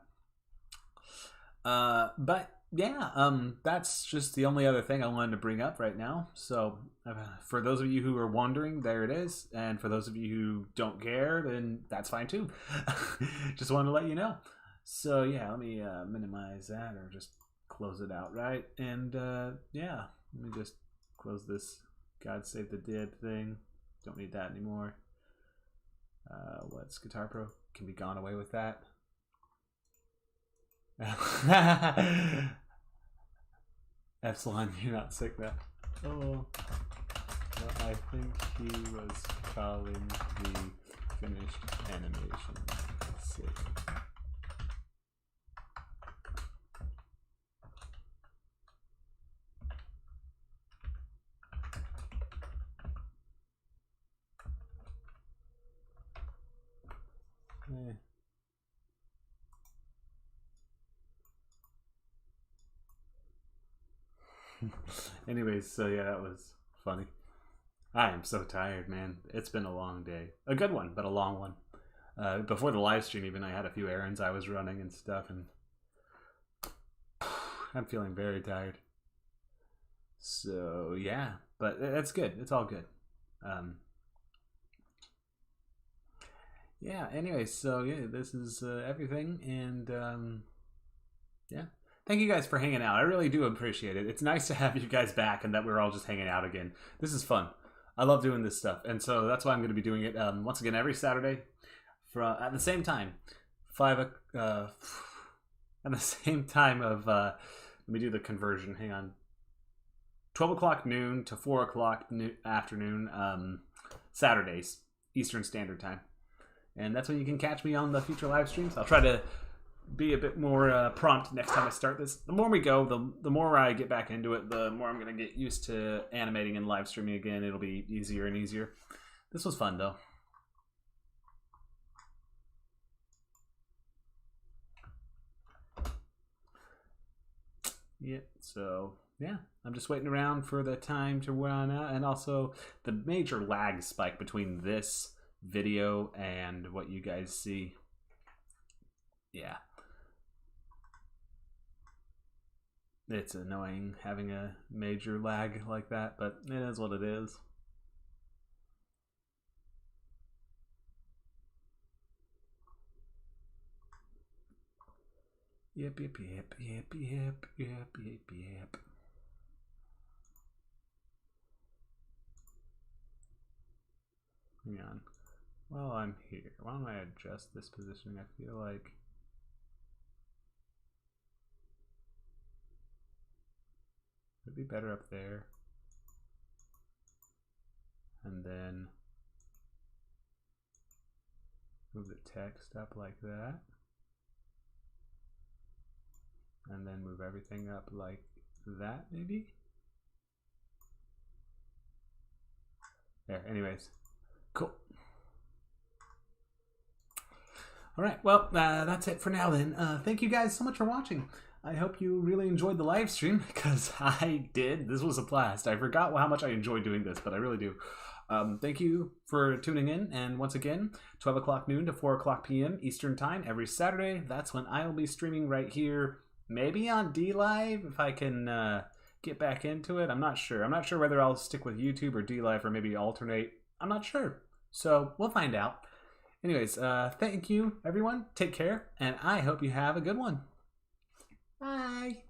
But yeah, that's just the only other thing I wanted to bring up right now. So for those of you who are wondering, there it is, and for those of you who don't care, then that's fine too. Just wanted to let you know. So yeah, let me minimize that or just close it out, right? And yeah, let me just close this God Save the Dead thing. Don't need that anymore. What's Guitar Pro? Can be gone away with that. Epsilon, you're not sick, that. Oh. Well, I think he was calling the finished animation sick. Anyways, so yeah, that was funny. I am so tired, man. It's been a long day. A good one, but a long one. Before the live stream even, I had a few errands I was running and stuff, and I'm feeling very tired. So yeah, but it's good. It's all good. Yeah, anyways, so yeah, this is everything, and yeah. Thank you guys for hanging out. I really do appreciate it. It's nice to have you guys back and that we're all just hanging out again. This is fun. I love doing this stuff, and so that's why I'm going to be doing it once again every Saturday at the same time, at the same time of let me do the conversion. Hang on, 12 o'clock noon to 4 o'clock afternoon, Saturdays, Eastern Standard Time. And that's when you can catch me on the future live streams. I'll try to be a bit more prompt next time I start this. The more we go, the more I get back into it, the more I'm going to get used to animating and live streaming again. It'll be easier and easier. This was fun, though. Yep, so yeah, I'm just waiting around for the time to run out, and also the major lag spike between this video and what you guys see. Yeah. It's annoying having a major lag like that, but it is what it is. Yep. Hang on. While I'm here, why don't I adjust this positioning? I feel like it'd be better up there. And then move the text up like that. And then move everything up like that, maybe? There, anyways. Cool. Alright, well, that's it for now then. Thank you guys so much for watching. I hope you really enjoyed the live stream, because I did. This was a blast. I forgot how much I enjoyed doing this, but I really do. Thank you for tuning in, and once again, 12 o'clock noon to 4 o'clock p.m. Eastern Time every Saturday. That's when I will be streaming right here. Maybe on DLive if I can get back into it. I'm not sure. I'm not sure whether I'll stick with YouTube or DLive or maybe alternate. I'm not sure. So we'll find out. Anyways, thank you, everyone. Take care, and I hope you have a good one. Bye.